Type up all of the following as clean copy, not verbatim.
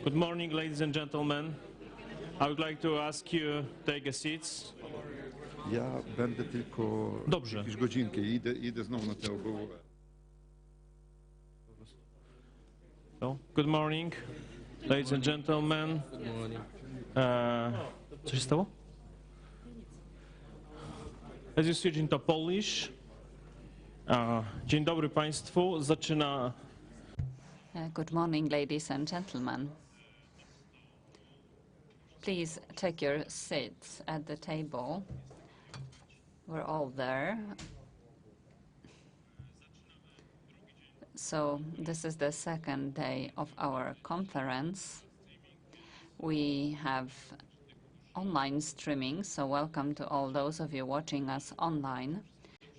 Good morning, ladies and gentlemen. I would like to ask you take a seat. Ja będę tylko Dobrze. jakieś godzinkę i idę znowu na tę ogół. So, good morning, ladies and gentlemen. Co się stało? As you switch into Polish. Dzień dobry Państwu. Zaczyna. Good morning, ladies and gentlemen. Please take your seats at the table. We're all there. So this is the second day of our conference. We have online streaming, so welcome to all those of you watching us online.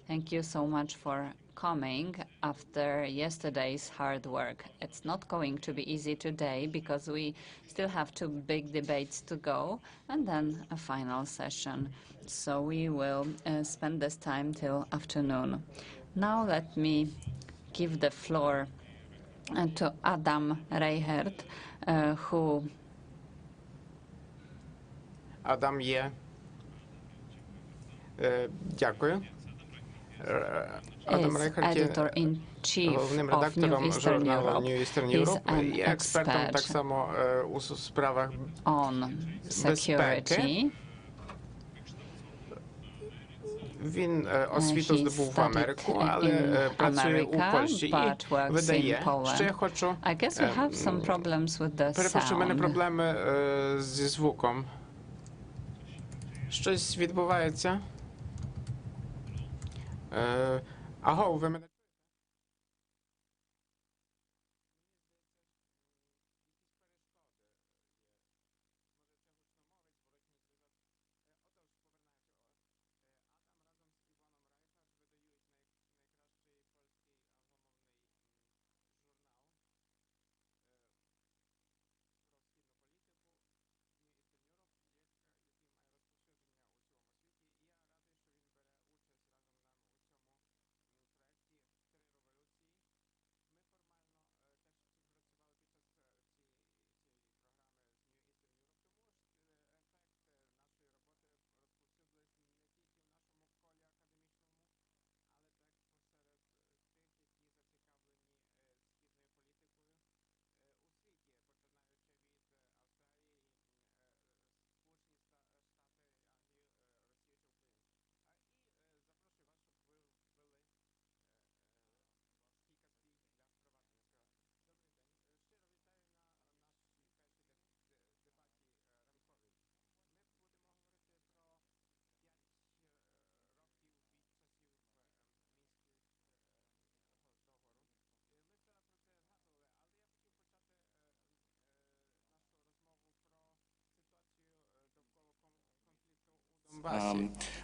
Thank you so much for coming after yesterday's hard work. It's not going to be easy today because we still have two big debates to go and then a final session. So we will spend this time till afternoon. Now let me give the floor to Adam Reichert, who... Adam є. Дякую. Адам Рейхард є головним редактором журналу New Eastern Europe і експертом так само у справах безпеки. Він освіту здобув в Америку, але працює у Польщі і видає. Що я хочу... Перепрошую, в мене проблеми зі звуком. Щось відбувається. Аго, ви мене...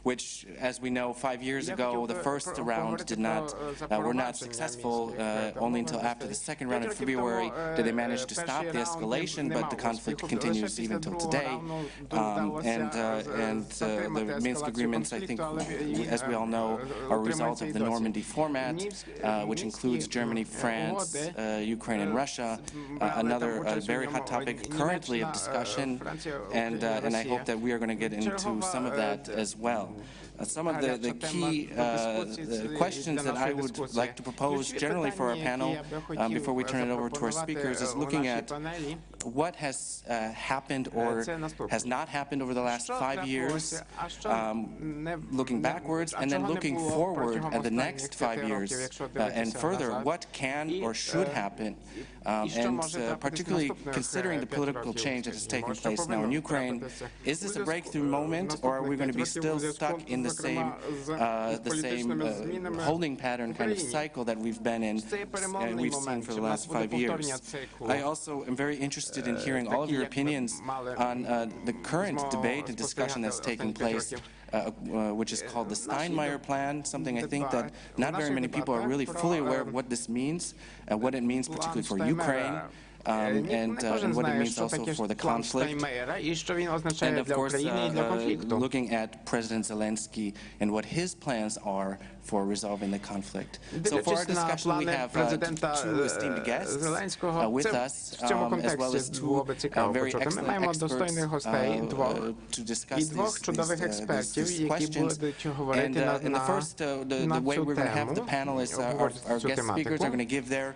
Which, as we know, 5 years ago, the first round were not successful. Only until after the second round in February did they manage to stop the escalation, but the conflict continues even till today. The Minsk agreements, I think, as we all know, are a result of the Normandy format, which includes Germany, France, Ukraine, and Russia. Another very hot topic currently of discussion, and I hope that we are going to get into some of that as well. Some of the key questions that I would like to propose generally for our panel, before we turn it over to our speakers, is looking at what has happened or has not happened over the last 5 years, looking backwards, and then looking forward at the next 5 years, and further, what can or should happen, and particularly considering the political change that has taken place now in Ukraine. Is this a breakthrough moment, or are we going to be still stuck in the same holding pattern kind of cycle that we've been in, we've seen for the last 5 years? I also am very interested in hearing all of your opinions on the current debate and discussion that's taking place, which is called the Steinmeier Plan, something I think that not very many people are really fully aware of what this means, and what it means particularly for Ukraine, and what it means also for the conflict. And of course, looking at President Zelensky and what his plans are for resolving the conflict. So for our discussion, we have two esteemed guests with us, as well as two very excellent experts to discuss these questions. And in the first, the way we're going to have the panelists, our guest speakers are going to give their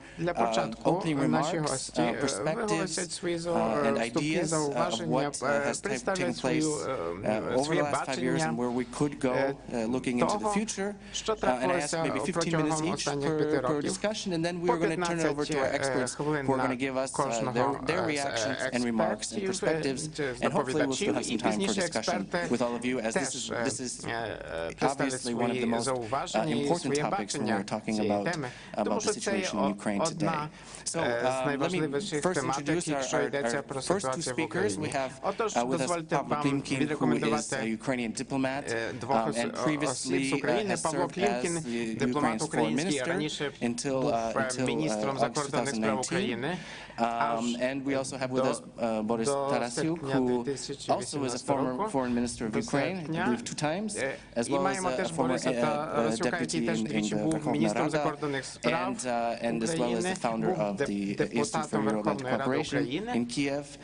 opening remarks, perspectives, and ideas of what has taken place over the last 5 years and where we could go looking into the future. And I ask maybe 15 minutes each per discussion, and then we're going to turn it over to our experts who are going to give us their reactions and remarks and perspectives, and hopefully we'll still have some time for discussion with all of you, as this is obviously one of the most important topics when we're talking about the situation in Ukraine today. So let me first introduce our first two speakers. We have with us Pavel Klimkin, who is a Ukrainian diplomat and previously has served as Ukraine's foreign minister until August 2019. And we also have with us Boris Tarasiuk, who also is a former foreign minister of Ukraine, I believe 2 times, as well as a former deputy in the Verkhovna Rada, and as well as the founder of the Institute for European Cooperation in Kiev.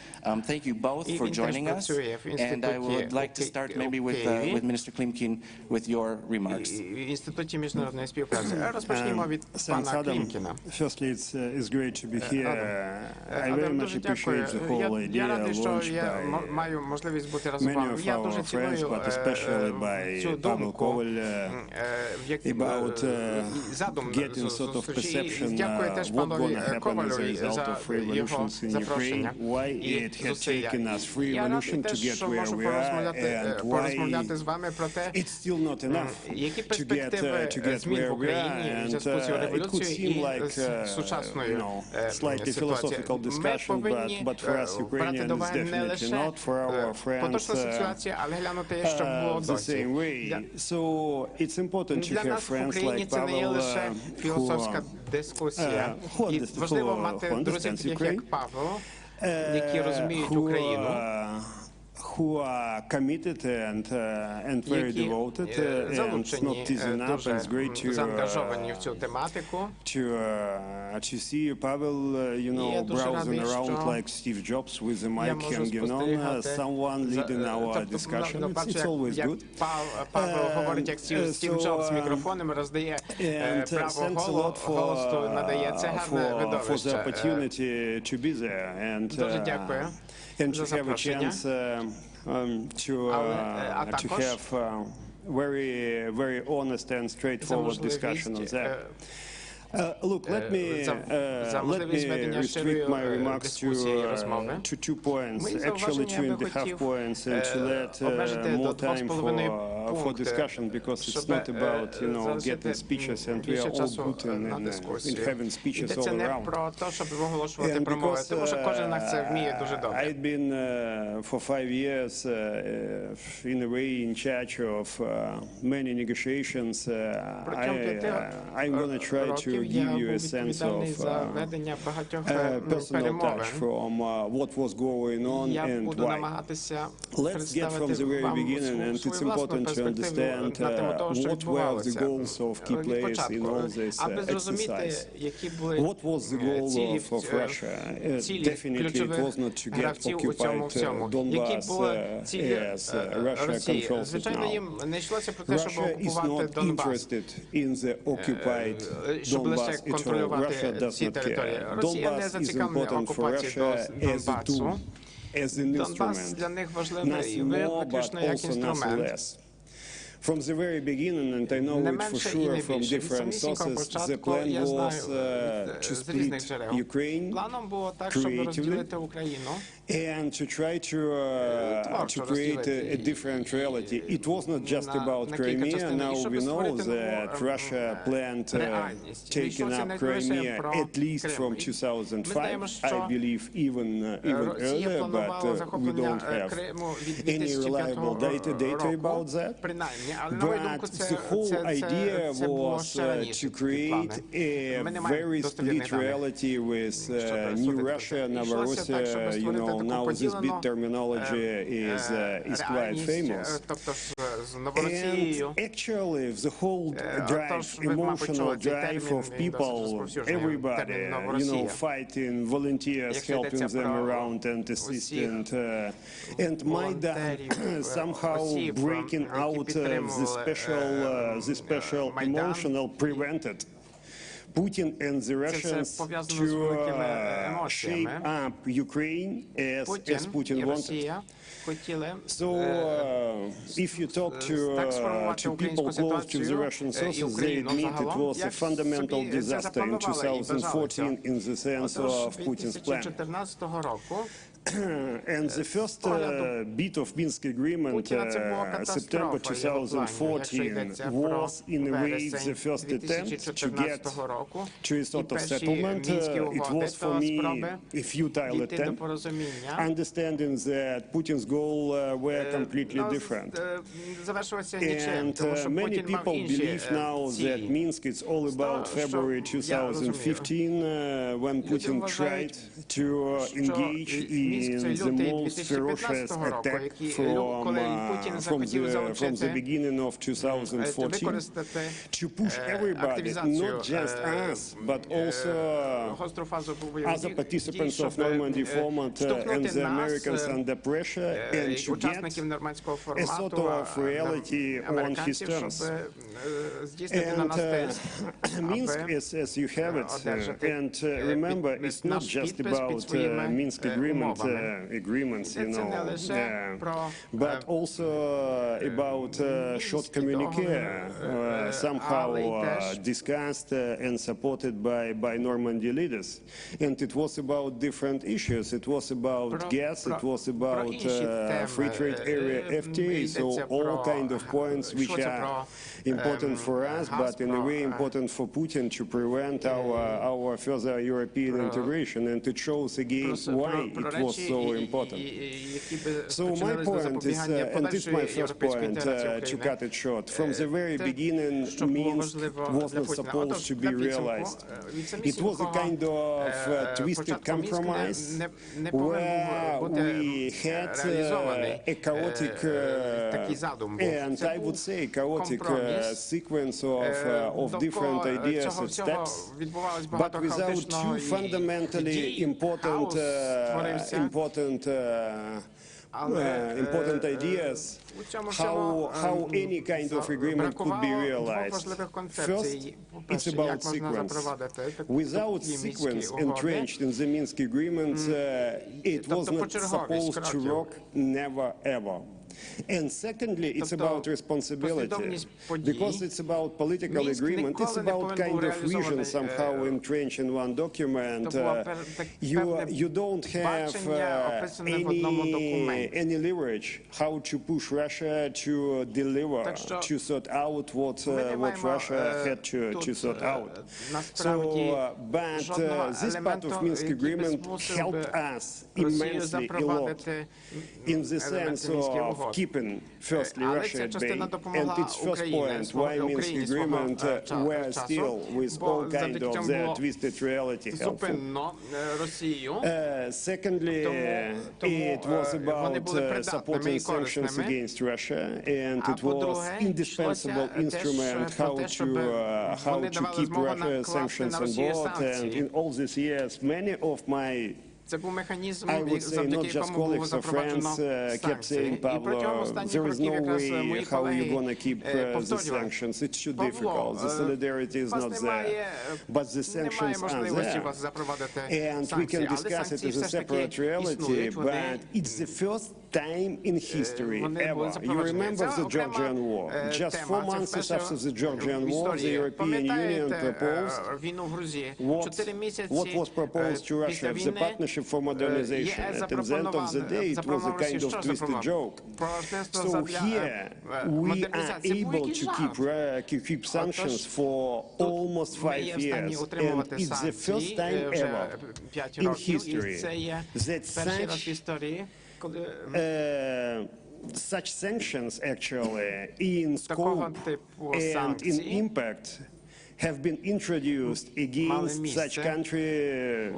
Thank you both for joining us, and I would like to start maybe with Minister Klimkin with your remarks. Thanks, Adam. Firstly, it's great to be here. I very much appreciate the whole idea launched by many of our friends, but especially by Pavel Koval, about getting sort of perception what's going to happen as a result of revolutions in Ukraine, why it has taken us 3 revolutions to get where we are, and why it's still not enough to get where we are. And it could seem like slightly philosophical discussion, but for us Ukrainians it's definitely not. For our friends the same way. So it's important to have friends like Pavel who understands Ukraine, who are committed and very devoted, and not teasing up. It's great to see Pavel, browsing around like Steve Jobs with the mic hanging on, someone leading our discussion. It's always good. And thanks a lot for the opportunity to be there and to have a chance to have very, very honest and straightforward discussion on that. Look, let me restrict my remarks to 2 points, actually 2.5 points, and to let more time for discussion, because it's not about getting speeches, and we are all good in having speeches all around. And because I've been for 5 years in a way in charge of many negotiations, I'm going to try to give you a sense of personal touch from what was going on and why. Let's get from the very beginning, and it's important to understand what were the goals of key players in all this exercise. What was the goal of Russia? Definitely it was not to get occupied Donbass as Russia controls it now. Russia is not interested in the occupied Donbass at all. Russia does not care. Donbass is important for Russia as a tool, as an instrument, nothing more, but also nothing less. From the very beginning, and I know it for sure from different sources, the plan was to split Ukraine creatively and to try to create a different reality. It was not just about Crimea. Now we know that Russia planned taking up Crimea at least from 2005. I believe even earlier, but we don't have any reliable data about that. But the whole idea was to create a very split reality with New Russia, Novorossia. You know, now this bit terminology is quite famous. And actually, the whole drive, emotional drive of people, everybody, you know, fighting, volunteers helping them around and assisting, and Maidan somehow breaking out of the special emotional prevented Putin and the Russians to shape up Ukraine as Putin wanted. So, if you talk to people close to the Russian sources, they admit it was a fundamental disaster in 2014 in the sense of Putin's plan. And the first bit of Minsk agreement, September 2014, was in a way the first attempt to get to a sort of settlement. It was for me a futile attempt, understanding that Putin's goals were completely different. And many people believe now that Minsk is all about February 2015, when Putin tried to engage in the most ferocious attack from the beginning of 2014 to push everybody, not just us, but also other participants of Normandy format and the Americans under pressure, and to get a sort of reality on his terms. And Minsk, as you have it, and remember, it's not just about Minsk agreements, you know, but also about short communique, somehow discussed and supported by Normandy leaders. And it was about different issues. It was about gas, it was about free trade area FTA, so all kind of points which are important for us, but in a way important for Putin to prevent our further European integration. And it shows again why it was so important. So my point is, and this is my first point, to cut it short, from the very beginning, Minsk was not supposed to be realized. It was a kind of twisted compromise where we had a chaotic, and I would say chaotic sequence of different ideas and steps, but without two fundamentally important ideas how any kind of agreement could be realized. First, it's about sequence. Without sequence entrenched in the Minsk agreements, it was not supposed to work, never ever. And secondly, it's about responsibility, because it's about political agreement, it's about kind of vision somehow entrenched in one document. You don't have any leverage how to push Russia to deliver, to sort out what Russia had to sort out. So, but this part of Minsk agreement helped us immensely a lot in the sense of keeping, firstly, Russia at bay, and its first point, why Minsk agreement were still, with all kind of the twisted reality, helpful. Secondly, it was about supporting sanctions against Russia, and it was indispensable instrument how to keep Russia sanctions on board. And in all these years, many of my, I would say, not just colleagues or friends, kept saying, Pablo, there is no way how you're going to keep the sanctions. It's too difficult. The solidarity is not there. But the sanctions are there. And we can discuss it as a separate reality, but it's the first time in history ever. You remember the Georgian War. Just 4 months after the Georgian War, the European Union proposed what was proposed to Russia, the partnership for modernization. And at the end of the day, it was a kind of twisted joke. So here, we are able to keep sanctions for almost 5 years. And it's the first time ever in history that such such sanctions actually in scope and in impact have been introduced against such country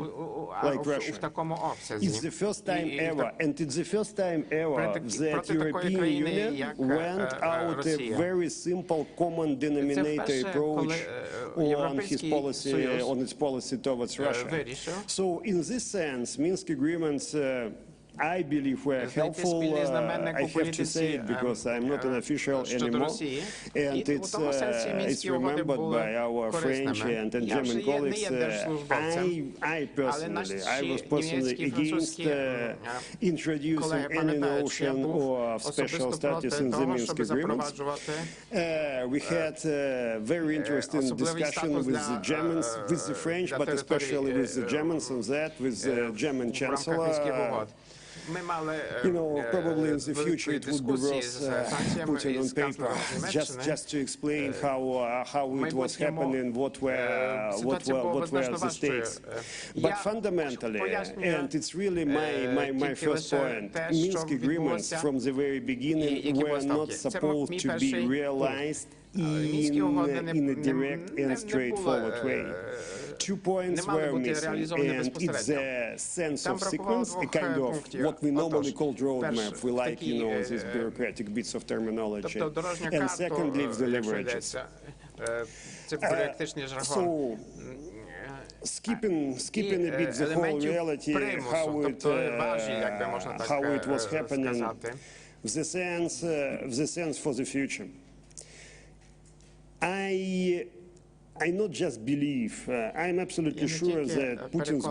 like Russia. It's the first time ever, and it's the first time ever that European Union went out a very simple common denominator approach on its policy towards Russia. So in this sense, Minsk agreements I believe were helpful. I have to say it because I'm not an official anymore, and it's remembered by our French and German colleagues. I was personally against introducing any notion of special status in the Minsk agreements. We had a very interesting discussion with the Germans, with the French, but especially with the Germans on that, with the German Chancellor. You know, probably in the future it would be worth putting on paper, just to explain how it was happening, what were the stakes. But fundamentally, and it's really my first point, Minsk agreements from the very beginning were not supposed to be realized in a direct and straightforward way. 2 points were missing, and it's the sense of sequence, a kind of what we normally call roadmap. We like, you know, these bureaucratic bits of terminology. And secondly, the leverages. So, skipping a bit the whole reality, how it was happening, the sense for the future. I not just believe, I'm absolutely sure that Putin's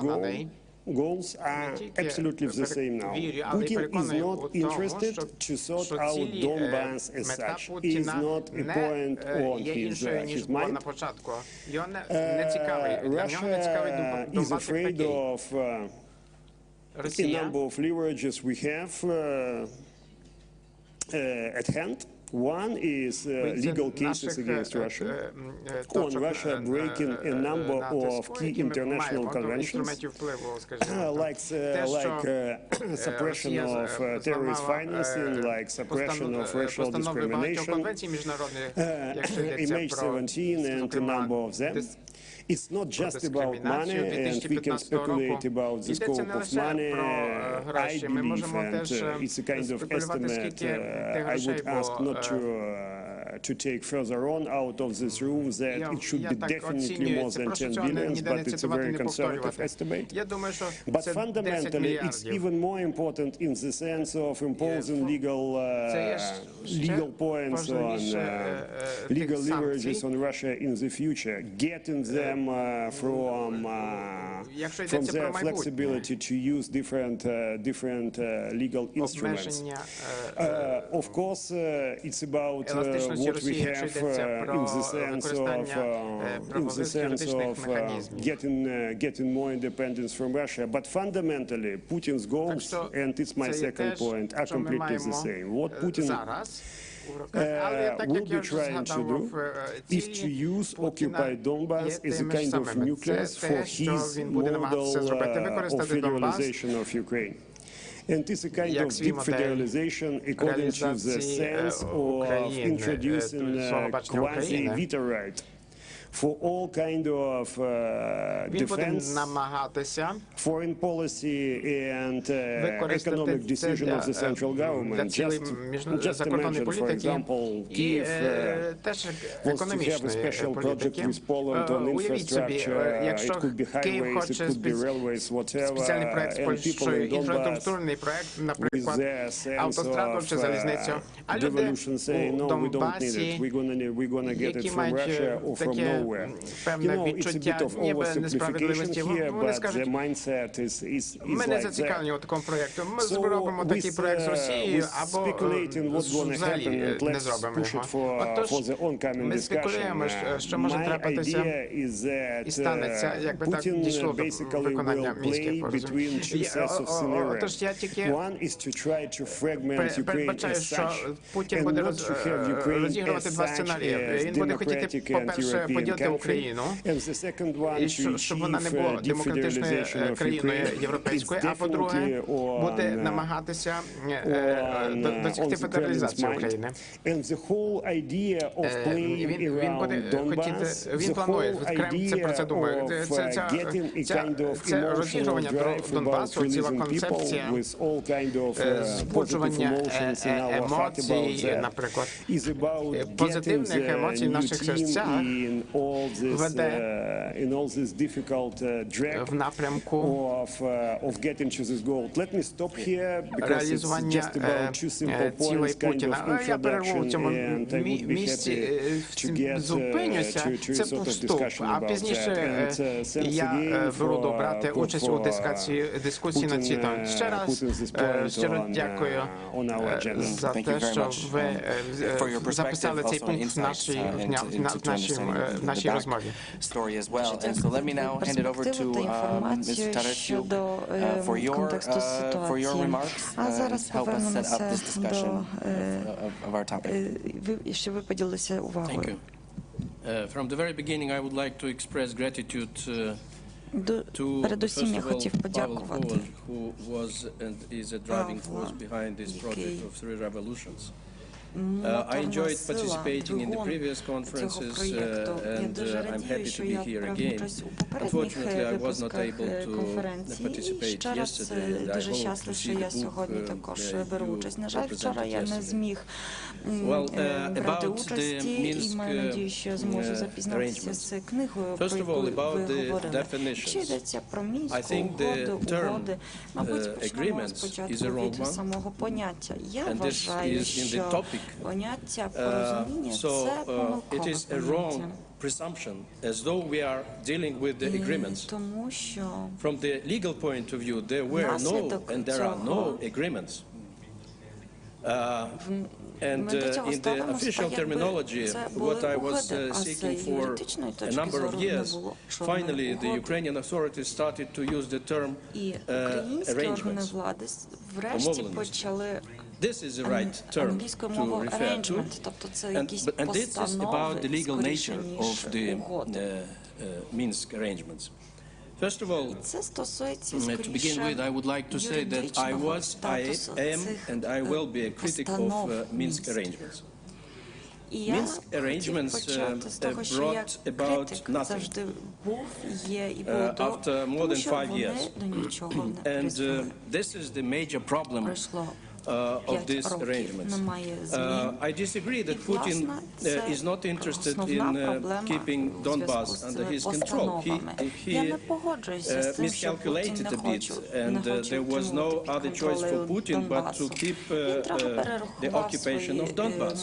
goals are absolutely the same now. Putin is not interested to sort out Donbass as such. It is not a point on his mind. Russia is afraid of a number of leverages we have at hand. One is legal cases against Russia, on Russia breaking a number of key international conventions, like suppression of terrorist financing, like suppression of racial discrimination, MH17 and a number of them. It's not just about money, and we can speculate about the scope of money. I believe, and it's a kind of estimate, I would ask not to take further on out of this room that it should be definitely more than 10 billion, but it's a very conservative estimate. But fundamentally, it's even more important in the sense of imposing legal points on legal leverages on Russia in the future, getting them from their flexibility to use different legal instruments. Of course, it's about what we have in the sense of getting more independence from Russia. But fundamentally, Putin's goals, and it's my second point, are completely the same. What Putin will be trying to do is to use occupied Donbass as a kind of nucleus for his model of federalization of Ukraine. And it's a kind of deep federalization according to the sense of introducing quasi-veto right for all kind of defense, foreign policy, and economic decision of the central government. Just imagine, for example, Kiev wants to have a special project with Poland on infrastructure. It could be highways, it could be railways, whatever, and people in Donbass with their sense of devolution saying, no, we don't need it, we're gonna get it from Russia or from nowhere. You know, it's a bit of oversimplification here, but the mindset is like that. So with speculating what's going to happen, and let's push it for the oncoming discussion, my idea is that Putin basically will play between two sets of scenarios. One is to try to fragment Ukraine as such, and not to have Ukraine as such as democratic and European підсилити Україну, і щоб вона не була демократичною країною європейською, а по-друге, буде намагатися досягти федералізації України. Він планує, Кремль про це думає, це розігрування Донбасу, ціла концепція збуджування емоцій, наприклад, позитивних емоцій в наших серцях веде в напрямку реалізування цілей Путіна. Я перерву в цьому місці, зупинюся, це був вступ, а пізніше я буду брати участь у дискусії на ці теми. Ще раз щиро дякую за те, що ви записали цей пункт в нашій розмові. So let me now hand it over to Mr. Taretiu for your remarks and help us set up this discussion of our topic. Thank you. From the very beginning, I would like to express gratitude to, first of all, Pavel Koval, who was and is a driving force behind this project of three revolutions. I enjoyed participating in the previous conferences and I'm happy to be here again. Unfortunately, I was not able to participate yesterday and I hope to see the book you presented yesterday. Well, about the Minsk arrangements. First of all, about the definitions. I think the term agreements is a wrong one, and this is in the topic. So it is a wrong presumption, as though we are dealing with the agreements. From the legal point of view, there were no and there are no agreements. And in the official terminology, what I was seeking for a number of years, finally the Ukrainian authorities started to use the term arrangements, This is the right term to refer to, and this is about the legal nature of the Minsk arrangements. First of all, to begin with, I would like to say that I am, and I will be a critic of Minsk arrangements. Minsk arrangements brought about nothing after more than 5 years. And this is the major problem of these arrangements. I disagree that Putin is not interested in keeping Donbas under his control. He miscalculated a bit, and there was no other choice for Putin but to keep the occupation of Donbas,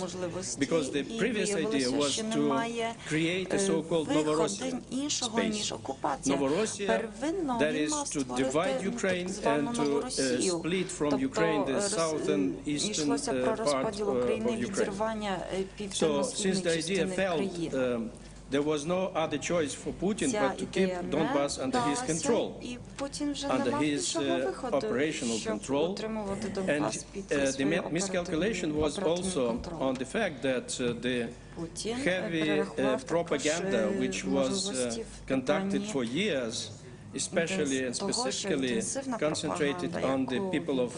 because the previous idea was to create a so-called Novorossiya space. Novorossiya, that is to divide Ukraine and to split from Ukraine the southern eastern part of Ukraine. So since the idea failed, there was no other choice for Putin but to keep Donbas under his control, under his operational control. And the miscalculation was also on the fact that the heavy propaganda which was conducted for years, especially and specifically concentrated on the people of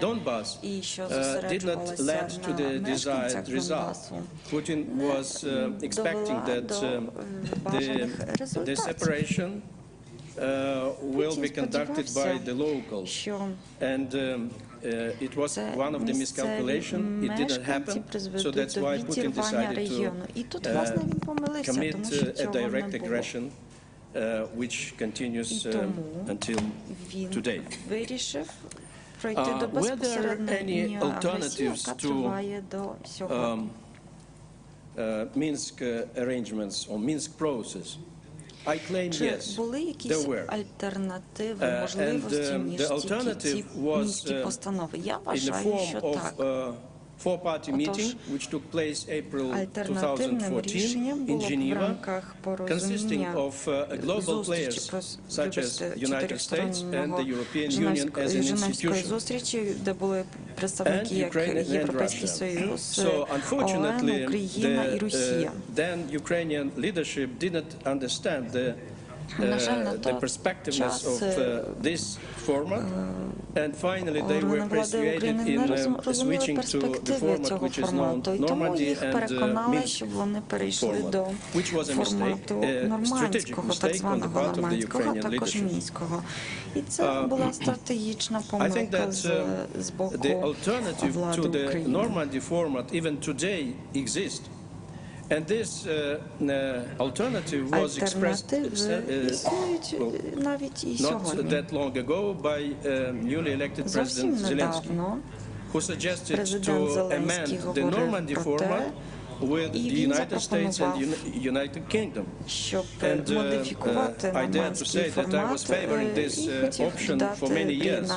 Donbas, did not lead to the desired result. Putin was expecting that the separation will be conducted by the locals, and it was one of the miscalculations. It didn't happen, so that's why Putin decided to commit a direct aggression, which continues until today. Were there any alternatives to Minsk arrangements or Minsk process? I claim yes, there were. And the alternative was in the form of four-party meeting, which took place April 2014 in Geneva, consisting of global players such as United States and the European Union as an institution, and Ukraine and Russia. So unfortunately, the then Ukrainian leadership didn't understand the perspectiveness of this format, and finally they were persuaded in switching to the format which is known Normandy and Minsk format, which was a mistake, a strategic mistake on the part of the Ukrainian leadership. I think that the alternative to the Normandy format even today exists. And this alternative was expressed not that long ago by newly elected President Zelensky, who suggested to amend the Normandy format with the United States and United Kingdom. And I dare to say that I was favoring this option for many years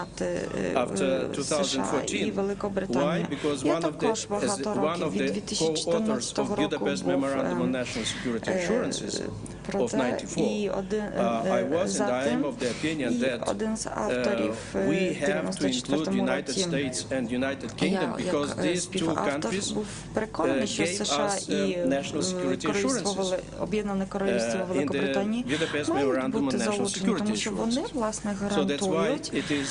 after 2014. Why? Because one of the co-authors of Budapest Memorandum on National Security Assurances of '94, I was and I am of the opinion that we have to include United States and United Kingdom because these two countries gave us national security assurances in the Budapest Memorandum on National Security Assurances. So that's why it is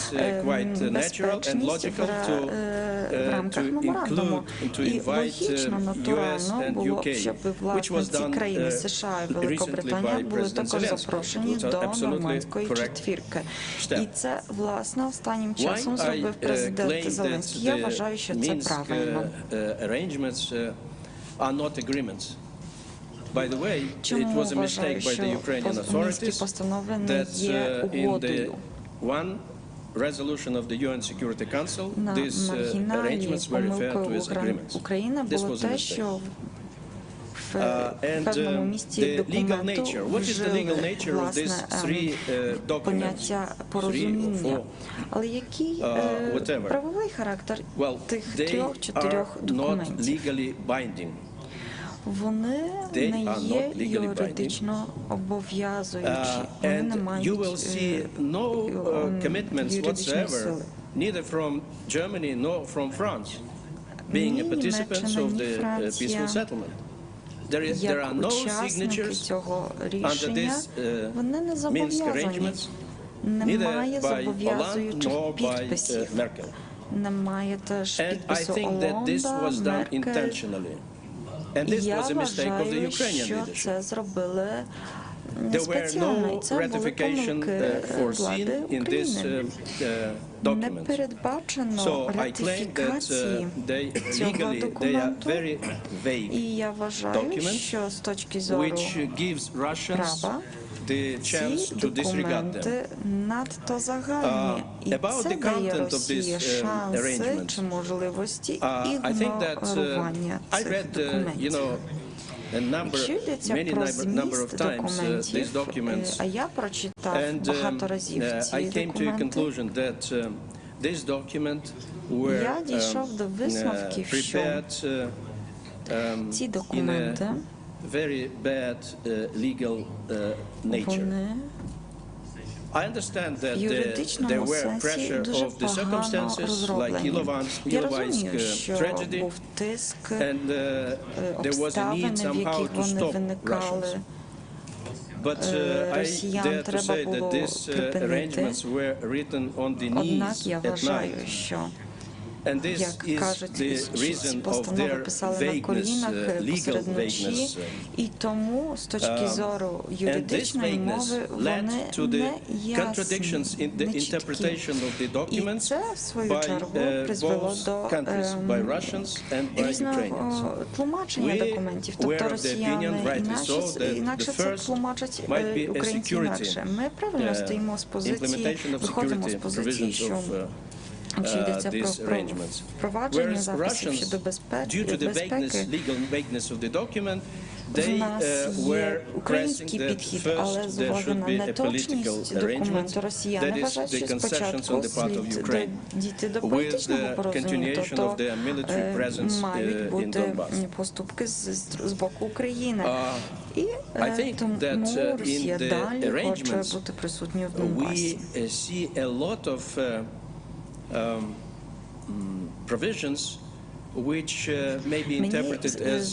quite natural and logical to include and to invite US and UK, which was done recently by President Zelensky. It was absolutely correct step. Why I claim that the Minsk arrangements are not agreements. By the way, it was a mistake by the Ukrainian authorities that in the one resolution of the UN Security Council, these arrangements were referred to as agreements. This was a mistake. And the legal nature, what is the legal nature of these three documents, 3 or 4, whatever? Well, they are not legally binding. They are not legally binding. And you will see no commitments whatsoever, neither from Germany nor from France, being a participants of the peaceful settlement. There are no signatures under these Minsk arrangements, neither by Hollande nor by Merkel. And I think that this was done intentionally. And this was a mistake of the Ukrainian leadership. There were no ratification foreseen in this document. So I claim that legally they are very vague documents which gives Russians the chance to disregard them. About the content of this arrangement, I think that I read, many number of times these documents, and I came to a conclusion that these documents were prepared in a very bad legal nature. I understand that there were pressure of the circumstances, like Ilovaisk tragedy, and there was a need somehow to stop Russians. But I dare to say that these arrangements were written on the knees at night. And this is the reason of their vagueness, legal vagueness. And this vagueness led to the contradictions in the interpretation of the documents by both countries, by Russians and by Ukrainians. We were of the opinion, rightly so, that the first might be a security, implementation of security provisions of these arrangements. Whereas Russians, due to the legal vagueness of the document, they нас were є pressing український that підхід, first але з there уваги should на be a political неточність arrangement, документу that росіяни is вважають, the що concessions on спочатку the part of слід Ukraine, дійти до with політичного the порозуміння, continuation то of their military presence мають in бути Donbass. поступки з боку України. І I think that тому Росія in the далі хоче arrangements бути присутньою в Донбасі. we see a lot of provisions which may be interpreted as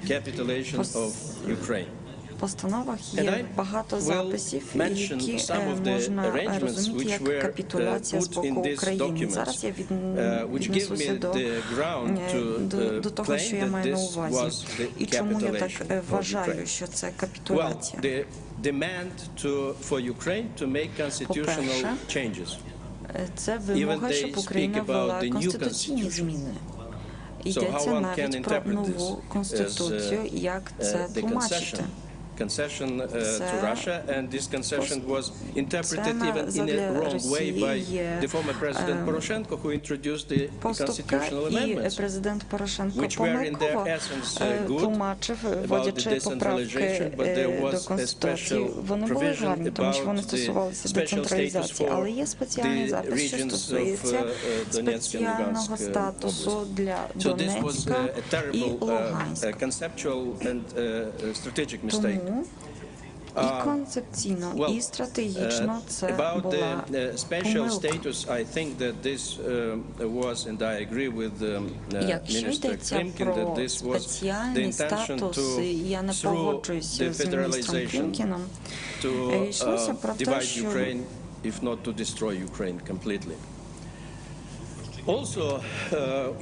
capitulation of Ukraine. В постановах And є I багато will записів, mention які some of the можна arrangements розуміти which як were капітуляція з put боку in this України. document, Зараз я which give віднесуся me the ground до to того, що я claim маю that на this увазі. was the І чому я так capitulation of вважаю, Ukraine. що це Well, капітуляція. the demand for Ukraine to make constitutional changes. Це Even вимога, they щоб Україна speak about ввела the new конституційні constitution. зміни. So how Йдеться one can навіть про interpret this нову конституцію, як це the тлумачити. concession to Russia, and this concession was interpreted even in a wrong way by the former President Poroshenko, who introduced the constitutional І amendments, президент Порошенко which were in their помилково essence good тлумачив, about the вводячи поправки decentralization, but there до was a Конституції. special Вони були provision гарні, тому що вони about the стосувалися special децентралізації, status for але є спеціальний the запис, що regions of стосується Donetsk and спеціального Lugansk статусу для So this was Донецька a і terrible Луганська. conceptual and strategic mistake. Тому і концепційно, і стратегічно це About була the special помилка. status, I think that this was, and I agree with Якщо Minister йдеться Klimkin, that про this was the спеціальний intention статус, to, я не through погоджуюся the з міністром federalization, Клімкіном, to йшлося про те, divide що Ukraine, if not to destroy Ukraine completely. Also,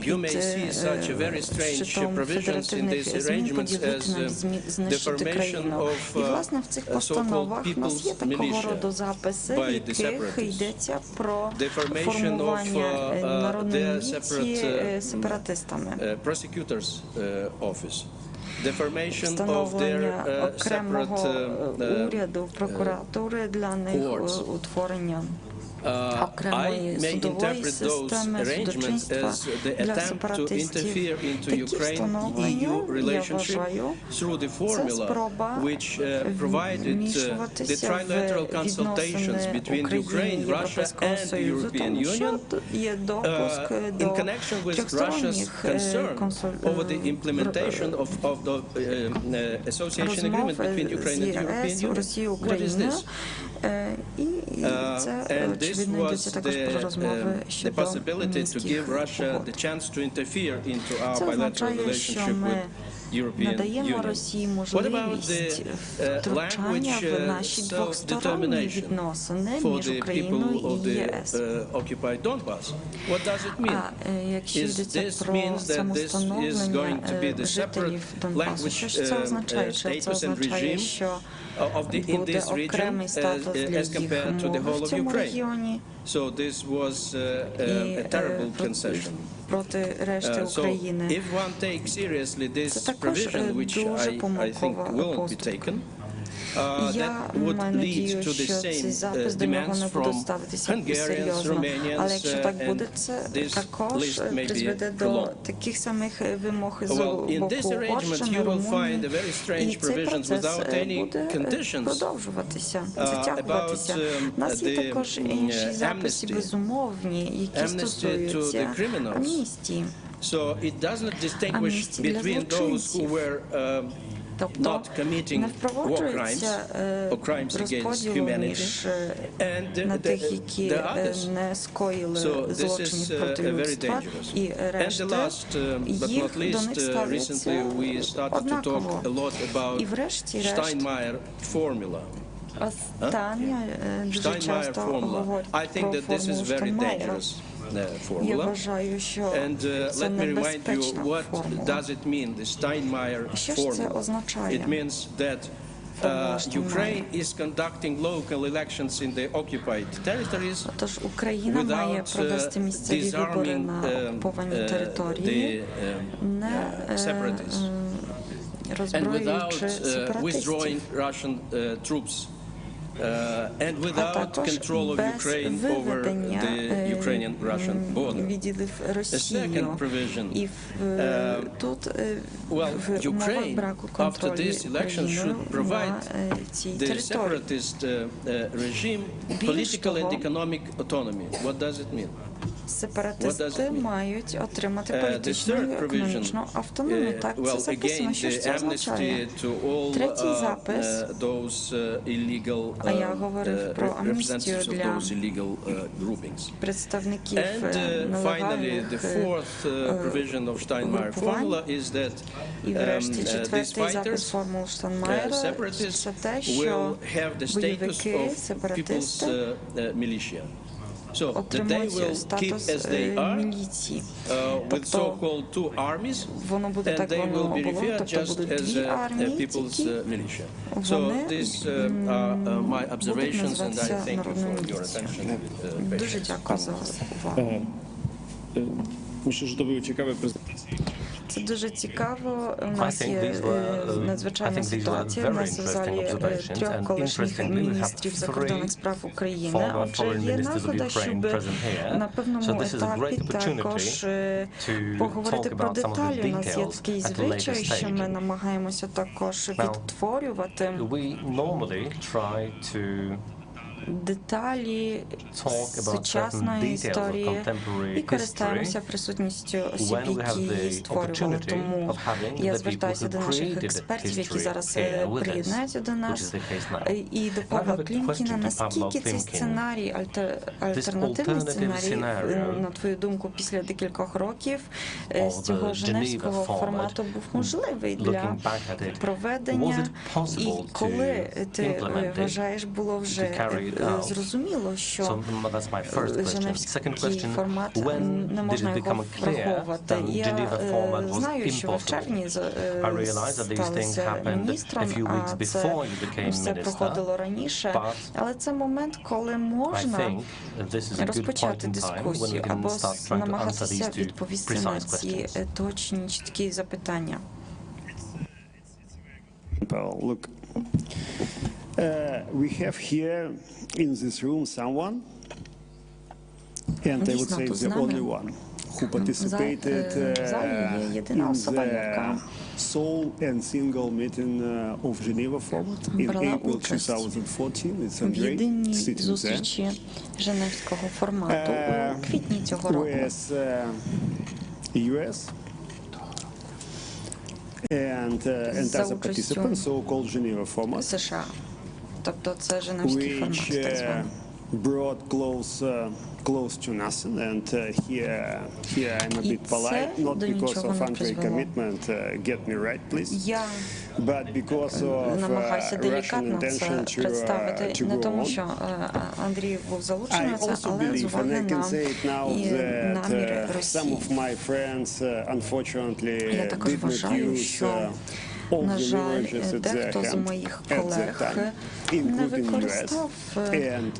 you may see such a very strange provisions in these arrangements as the formation of І, власне, в цих so-called постановах у нас є people's такого роду militia записи, by в the яких separatists. йдеться про The formation of формування народної their міліції separate сепаратистами. prosecutors office. The formation of their Встановлення separate окремого уряду, прокуратури для них, courts. утворення I окремої may судової interpret those системи, arrangements судочинства as the для attempt to сепаратистів. interfere into Такі Ukraine-EU встановлення, я relationship вважаю, through the це formula спроба which provided the вмішуватися trilateral в consultations відносини between Ukraine, України, Russia Європейського and the Союзу, European тому що Union є допуск in до connection with Russia's трьохсторонніх concern over the implementation of the association agreement between Ukraine and the European Union. Росії, What is this? І це, And this очевидно, was йдеться також про розмови the щодо possibility to мінських give Russia угод. the chance to interfere into our Це bilateral означає, що relationship ми with European надаємо Union. Росії What about можливість the втручання в наші двосторонні self-determination відносини for між the Україною people of і the ЄС. occupied Donbass? What does it mean? А якщо Is йдеться this про means that this is going to be самостановлення the separate жителів Донбасу, що ж це language означає? Що це status and означає, regime що in буде this region окремий статус для as їх compared to the мови whole в of цьому Ukraine? регіоні So this was a terrible concession. проти решти So України. if one takes seriously Це this також provision, which дуже I think помилкова will be поступка. taken, Я that would маю lead надію, to the що цей same запис до нього demands не буде from ставитися Hungarians, серйозно. Romanians, Але якщо так and буде, це this також list may be призведе до prolonged. таких самих вимог з Well, in боку this arrangement Угорщини, you will find Румунії. a very І strange цей provisions процес without any буде conditions продовжуватися, затягуватися. У нас є the також інші записи amnesty. безумовні, які Amnesty to стосуються the criminals. амністії. So it does not distinguish Амністії для between those who злочинців. were Тобто not committing не war crimes впроваджується or crimes against розподілу humanity між and на тих, які the others. не скоїли So this is злочинів проти very людства, dangerous. і And the решта, last, but їх not до least, них recently ставляться we started to talk однаково. a lot about І врешті-решт, Steinmeier formula. останнє дуже Steinmeier часто formula. говорять I think про that this is формулу very Штайнмаєра. dangerous Я formula. вважаю, що And це let me remind you небезпечна what формула. does it mean, the Steinmeier Що ж це formula? означає? It means that Формула Ukraine is conducting local elections in the occupied territories Тож Україна має without провести місцеві вибори disarming на окупованій території, the не separatists and without роззброюючи сепаратистів. withdrawing Russian troops and without control of Ukraine over the Ukrainian-Russian border. The second provision, Ukraine, after this election, should provide the separatist regime political and economic autonomy. What does it mean? Сепаратисти мають отримати політичну і економічну автономію. Так, це записано. Що ж це означає? Третій запис, а я говорив про амністію для представників нелегальних групувань. І врешті четвертий запис формул Штайнмайєра – це те, що бойовики, сепаратисти отримують статус міліції. Тобто воно буде так, воно було, тобто будуть дві армії, тільки вони будуть називатися народною міліцією. Дуже дякую за увагу. Myślę, że to były ciekawe prezentacje. Це дуже цікаво. У нас є надзвичайна ситуація. У нас в залі трьох колишніх міністрів закордонних справ України. Отже, є нагода, щоб на певному етапі також поговорити про деталі. У нас є такий звичай, що ми намагаємося також відтворювати деталі сучасної історії і користаємося присутністю осіб, які її створювали. Тому я звертаюся до наших експертів, які зараз приєднаються до нас, і до Павла Клімкіна. Наскільки цей сценарій, альтернативний сценарій, на твою думку, після декількох років з цього женевського формату був можливий для проведення? І коли ти вважаєш, було вже зрозуміло, що женевський формат не можна його враховувати. Я знаю, що ви в червні сталися міністром, а це все проходило раніше, але це момент, коли можна розпочати дискусію або намагатися відповісти на ці точні, чіткі запитання. We have here in this room someone, and I would say the only one, who participated in the sole and single meeting of Geneva format in April 2014. It's Andrei, sitting there. Женевського формату у квітні цього року. US and other participants, so-called Geneva format. США. Тобто це женевський формат, так званий. Brought close to nothing, and here I'm a bit polite, not because of Andrei commitment, get me right, please, but because of Russian intention to не тому, go on. що Андрій був залучений на це, але з уваги на наміри Росії. Some of my friends, unfortunately, Я також вважаю, що на жаль, дехто з моїх колег не використав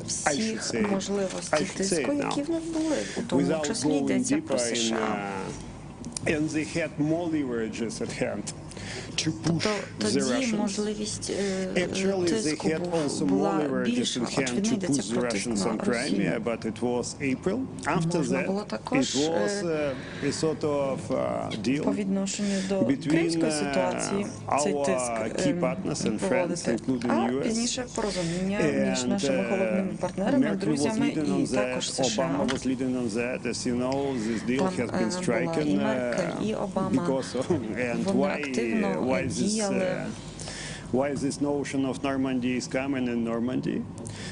всіх можливостей тиску, які в них були, у тому числі йдеться про США. And they had more leverages at hand to push the Russians. Actually, they had also more leverages at hand to push the Russians on Crimea, but it was April. After that, it was a sort of deal between our key partners and friends, including US. And Merkel was leading on that, Obama was leading on that. As you know, this deal has been stricken because of, and why this notion of Normandy is coming in Normandy?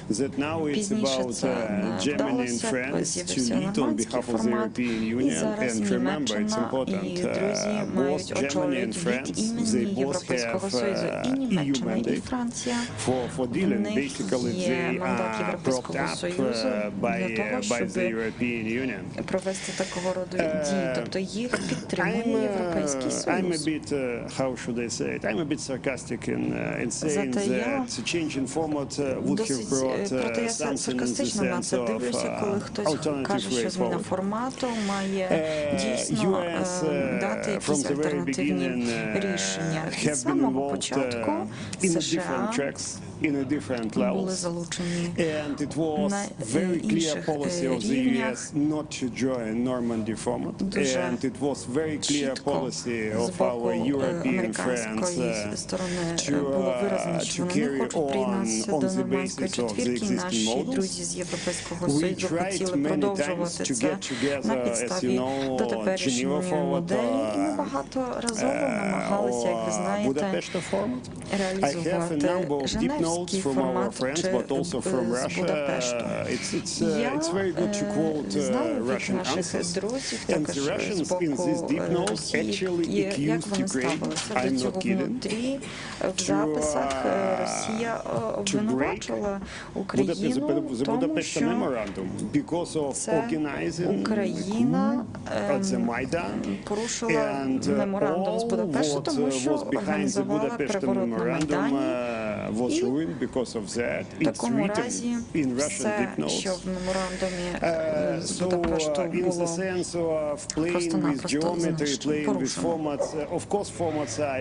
That now it's about Germany and France to lead on behalf of the European Union. And remember, it's important, both Germany and France, they both have EU mandate for dealing. Basically, they are propped up by the European Union. I'm a bit, how should I say it? I'm a bit sarcastic in saying that changing format would have brought something in the sense of alternative way forward. US from the very beginning have been involved in different tracks. in a different були levels. залучені And it was very clear інших policy of the рівнях. US not to join Normandy format. Дуже And it was very clear чітко policy з of боку our European friends американської сторони було виразено, що вони не хочуть приєднатися до нормандської четвірки, і наші друзі з Європейського Союзу хотіли продовжувати це на підставі дотеперішньої моделі, і ми багаторазово намагалися, як ви знаєте, реалізувати женевський формат чи з Будапешту. Я знаю від наших друзів, також з боку Росії, як вони ставилися до цього внутрі. В записах Росія обвинувачила Україну в тому, що це Україна порушила меморандум з Будапешту, тому що організувала переворот на Майдані. І в такому разі все, що в меморандумі з Будапешту було просто-напросто порушено.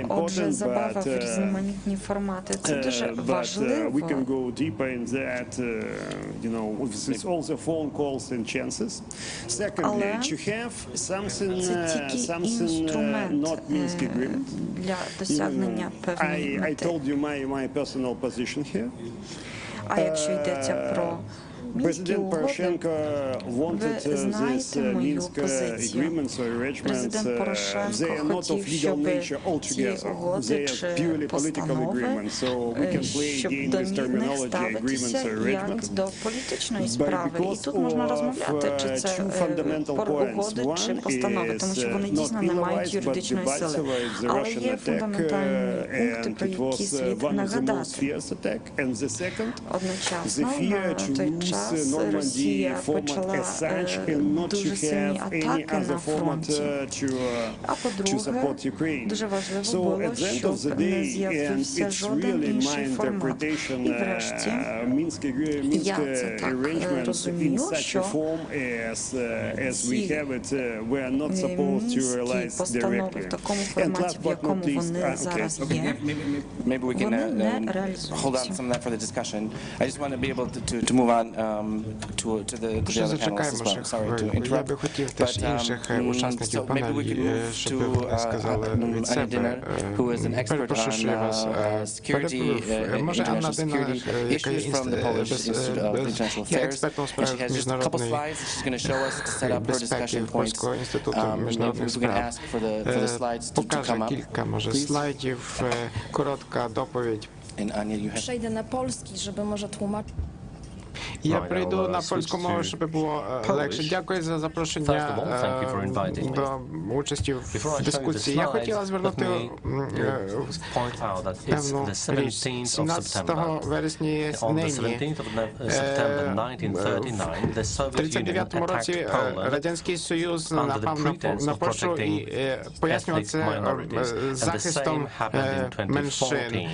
Отже, забава в різноманітні формати – це дуже важливо. Але це тільки інструмент для досягнення певної мети. А якщо йдеться про Мінські угоди, ви знаєте мою позицію. Президент Порошенко хотів, щоб ці угоди чи постанови, щоб до них ставитися як до політичної справи. І тут можна розмовляти, чи це угоди, чи постанови, тому що вони дійсно не мають юридичної сили. Але є фундаментальні пункти, про які слід нагадати. Одночасно, на той час Росія почала дуже сильні атаки на фронті. А по-друге, дуже важливо було, щоб не з'явився жоден інший формат. І врешті, я це так розумію, що ці мінські постанови в такому форматі, в якому вони зараз є, вони не реалізуються. Вже зачекаємо, я би хотів теж інших учасників панелі, щоб ви сказали від себе. Перепрошую, що я вас перебив. Може, Анна Дина, яка є експертом у справах міжнародної безпеки Польського інституту міжнародних справ, покаже кілька, може, слайдів, коротка доповідь. Przejdę na polski, żeby może tłumaczyć. Я прийду на польську мову, щоб було легше. Дякую за запрошення до участі в дискусії. Я хотіла звернути певну річ. 17 вересня нині, в 39-му році Радянський Союз напав на Польщу і пояснював це захистом меншин.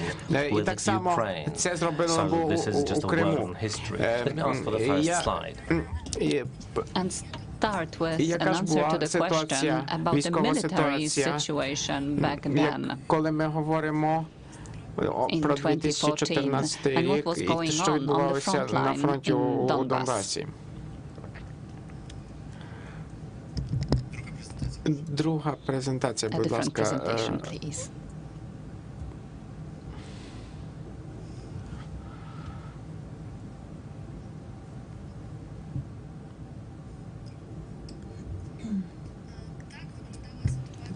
І так само це зробили у Криму. Яка ж була ситуація, військова ситуація, коли ми говоримо про 2014 рік і що відбувалося на фронті у Донбасі? Друга презентація, будь ласка.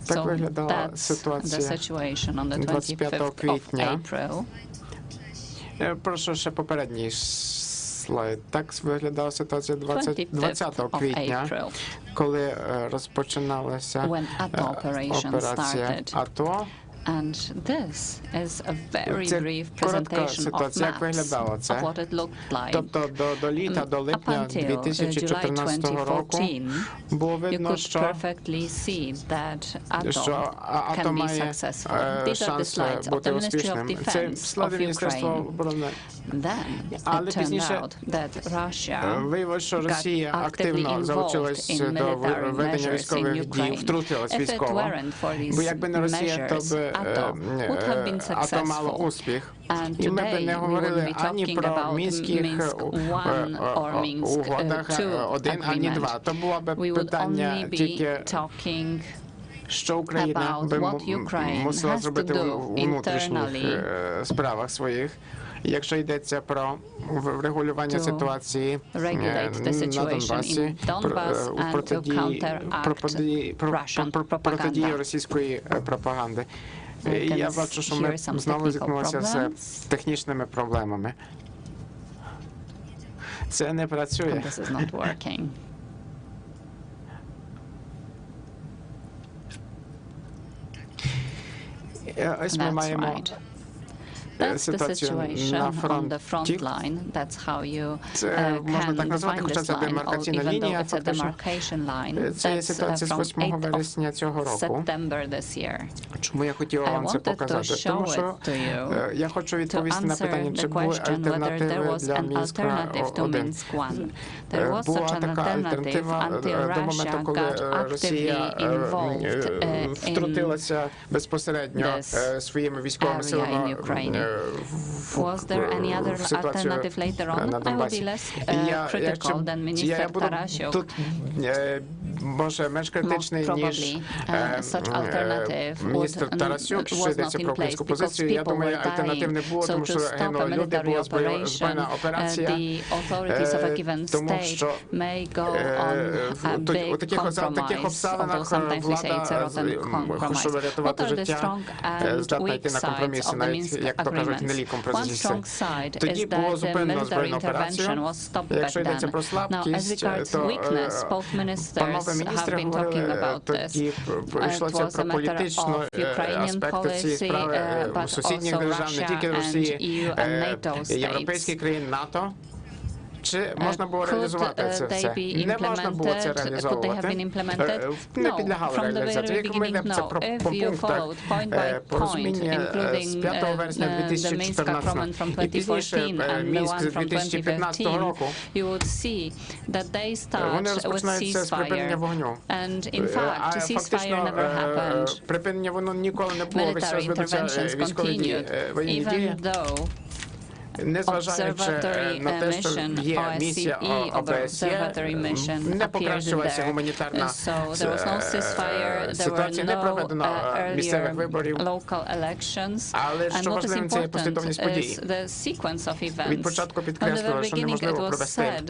Так виглядала ситуація 25 квітня. Прошу ще попередній слайд. Так виглядала ситуація 20 квітня, коли розпочиналася операція АТО. And this is a very brief presentation of maps of what it looked like. Тобто до літа, до липня 2014 року було видно, що АТО має шанс бути успішним. Це слайди Міністерства оборони. Але пізніше виявилося, що Росія активно залучилась до ведення військових дій, втрутилась військово. Бо якби не Росія, то б would have been то мало successful. успіх. And І ми б today не we говорили wouldn't be ані talking про about мінських Minsk 1 or Minsk угодах 2 один, ані два. agreement. То було б We would питання only be тільки, talking що Україна about би what Ukraine мусила has to зробити do у внутрішніх internally справах своїх. Якщо йдеться про врегулювання ситуації на Донбасі, протидії російської пропаганди. І я бачу, що ми знову зіткнулися з технічними проблемами. Це не працює. Ось ми маємо That's the situation on the front line. That's how you can define this line, even though it's a demarcation line. That's from 8th of September this year. Чому я хотів вам це показати? Тому що я хочу відповісти на питання, чи були альтернативи для Мінська 1. Була така альтернатива до моменту, коли Росія втрутилася безпосередньо своїми військовими силами Was there any other alternative later on? I would be less critical than Minister Tarasiuk. Може, менш критичний, ніж міністр Тарасюк, що йдеться про українську позицію. Я думаю, альтернатив не було, тому що гинули люди, була збройна операція, тому що у таких обставинах влада, щоб врятувати життя, здатна йти на компроміси, навіть, як то кажуть, не ліком прозрісти. Тоді було зупинено збройну операцію. Якщо йдеться про слабкість, то панове міністри говорили, тоді йшлося про політичні аспекти цієї справи в сусідніх держав, не тільки Росії, європейських країн, НАТО. Чи можна було реалізувати це все? Не можна було це реалізовувати. Не підлягало реалізації. Як ми йдемо про пунктах порозуміння з 5 вересня 2014 і пізніше Мінськ з 2015 року, вони розпочинаються з припинення вогню. А фактично припинення вогню ніколи не було, весь час ведуться військові воєнні дії. Незважаючи на те, що є місія ОБСЄ, не покращилася гуманітарна ситуація, не проведено місцевих виборів, але що важливо, це є послідовність подій. Від початку підкреслили, що неможливо провести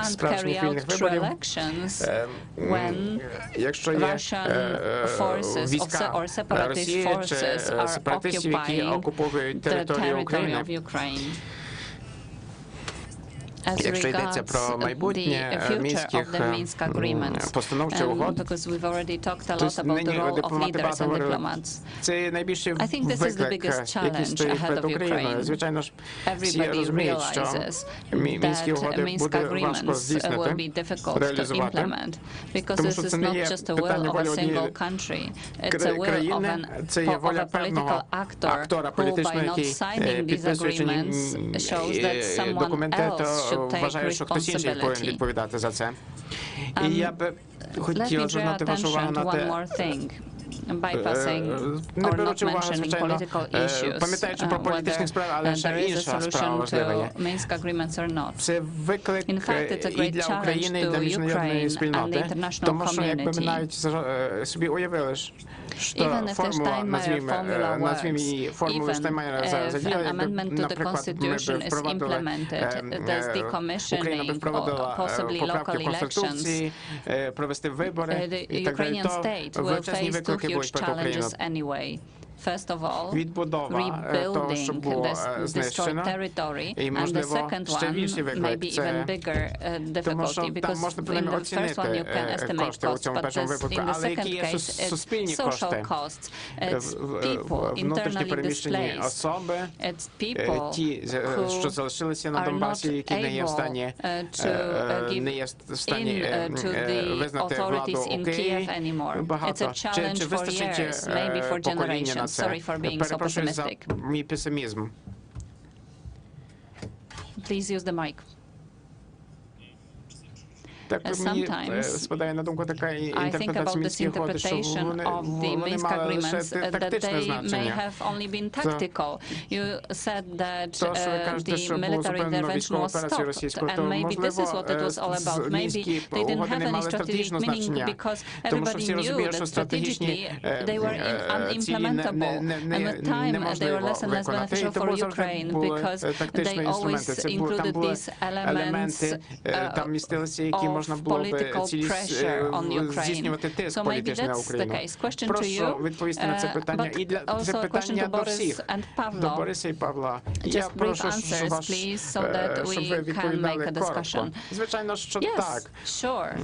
справжніх вільних виборів, якщо є війська Росії чи сепаратистів, які окуповують територію України. Якщо йдеться про майбутнє мінських постановчих угод, то нині дипломати багато говорили, це найбільший виклик, який стоїть перед Україною. Звичайно ж, всі розуміють, що мінські угоди буде важко здійснити, реалізувати, тому що це не є питання волі однієї країни, це є воля певного актора політичного, який підписуючи документи, то вважаю, що хтось інший повинен відповідати за це. І я би хотіла звернути вашу увагу на те, не беручи увагу, звичайно, пам'ятаючи про політичні справи, але ще інша справа важлива є. Це виклик і для України, і для міжнародної спільноти, тому що, якби ми навіть собі уявили, що формула, назвімо її формулою Штайнмайєра задіяла, якби, наприклад, ми б впровадили, Україна би впровадила поправки в Конституції, провести вибори і так далі, то величезні виклики будуть перед Україною. Відбудова того, що було знищено, і, можливо, ще більший виклик. Це тому, що там можна принаймні оцінити кошти у цьому першому випадку, але які є суспільні кошти? Внутрішньо переміщені особи, ті, що залишилися на Донбасі, які не є в стані визнати владу у Києві, багато. Чи вистачить покоління на це? Перепрошую за мій песимізм. Please use the mic. Sometimes спадає на думку така I think інтерпретація about this Мінських угод, що interpretation of the вони Minsk мали лише agreements that тактичне they may значення. have only been tactical. You said that То, що ви кажете, що the було military зупинено intervention військову was операцію stopped, російську, and то, maybe this is можливо, what it was all about. Maybe мінські they didn't угоди have не any мали strategic стратегічного meaning значення, because тому що everybody всі knew розуміють, that що стратегічні strategically they were unimplementable, and with time they were less and less beneficial for Ukraine because they always included these elements там містилися, які можна of було б political pressure on Ukraine. здійснювати тиск So maybe політичний на that's the Україну. case. Question to Прошу you, відповісти на це питання. І це also a question питання to до Boris всіх. and До Pavlo. Бориса і Павла. Я Just brief прошу, answers, вас, please, so that щоб we ви can відповідали make a коротко. discussion. Звичайно, що Yes, так. sure.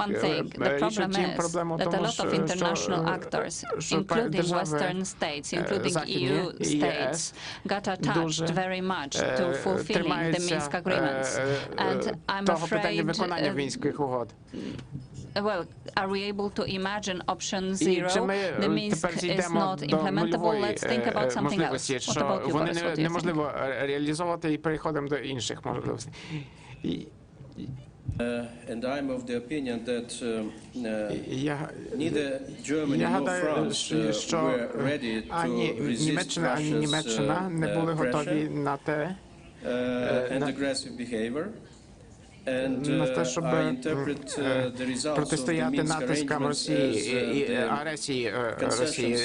One thing, the problem is that a lot of international actors, including Western states, including EU states, got attached very much to fulfilling the Minsk agreements. And I'm afraid, well, are we able to imagine option zero? The Minsk is not implementable. Let's think about something else. What about you, Boris? What do you think? Неможливо реалізовувати і переходимо до інших можливостей. And I'm of the opinion that neither Germany nor France were ready to resist Russia's pressure and aggressive behavior. And I interpret the results of the Minsk arrangements as concessions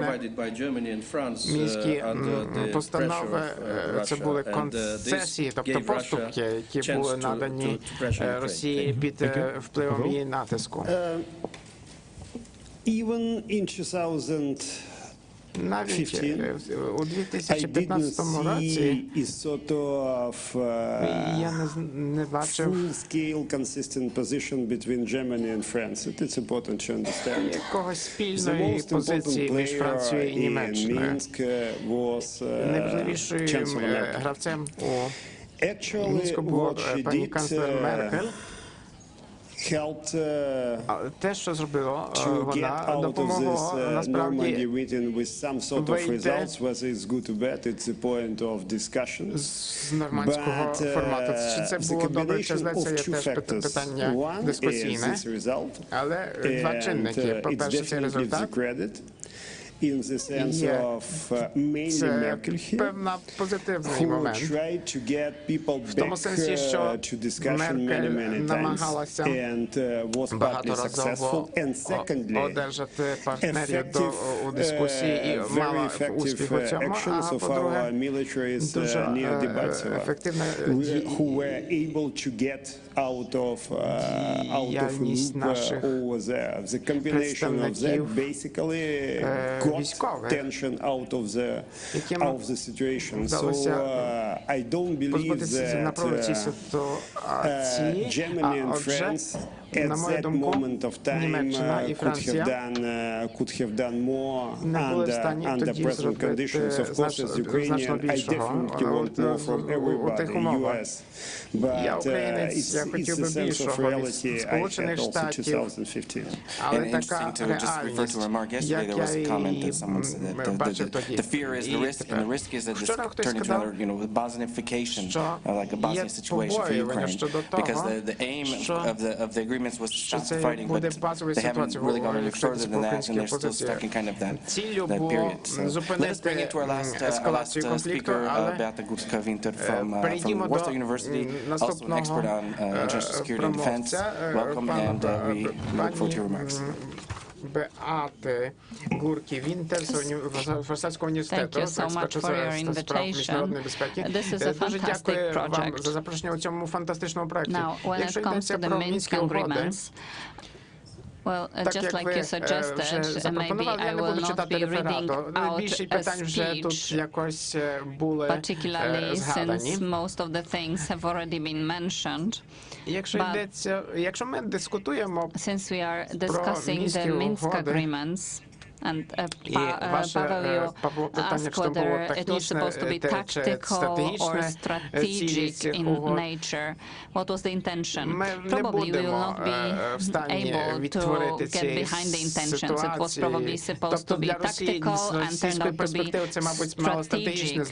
provided by Germany and France under the pressure of Russia, and this gave Russia a chance to pressure Росії під впливом її натиску. Even in 2015, навіть у 2015 році я не бачив full-scale consistent position between Germany and France. It's important to understand. Якогось спільної позиції між Францією і Німеччиною. Найважливішим гравцем у Мінську була пані канцлер Меркель. Те, що зробило вона, допомогло насправді вийти з нормандського формату. Чи це було добре, чи зле, це є теж питання дискусійне. Але два чинники. По-перше, цей результат. In the sense of mainly Merkel here, who tried to get people back to discussion many times and was partly successful. And secondly, very effective actions of our militaries near Debaltseve, who were able to get out of over there. The combination of that basically got tension out of the situation. So I don't believe that Germany and France at that moment of time could have done more under present conditions. Of course, as Ukrainian, I definitely want more from everybody, US. But it's a sense of reality I had also 2015. And interesting to just refer to a remark yesterday, there was a comment that someone said that the fear is the risk, and the risk is that this turn into another, Bosnification, like a Bosnian situation for Ukraine. Because the aim of the agreements was to stop the fighting, but they haven't really gone any further than that, and they're still stuck in kind of that period. So let us bring it to our last speaker, Beata Gurska-Winter from Warsaw University, also an expert on international security and defense. Welcome, and we look forward to your remarks. Beaty Gurki-Winter z Warszawskiego Uniwersytetu, ekspertu ze spraw międzynarodowej bezpieki. Дуже дякую вам за запрошення у цьому фантастичному проєкті. Якщо йдеться про мінські угоди, well, just like you suggested, maybe I will not be reading out a speech, particularly since most of the things have already been mentioned. But since we are discussing the Minsk agreements, And Ваше, Pavel, you asked whether it was supposed to be tactical or strategic in nature. What was the intention? Probably we will not be able to get behind the intentions. It was probably supposed to be tactical and turned out to be strategic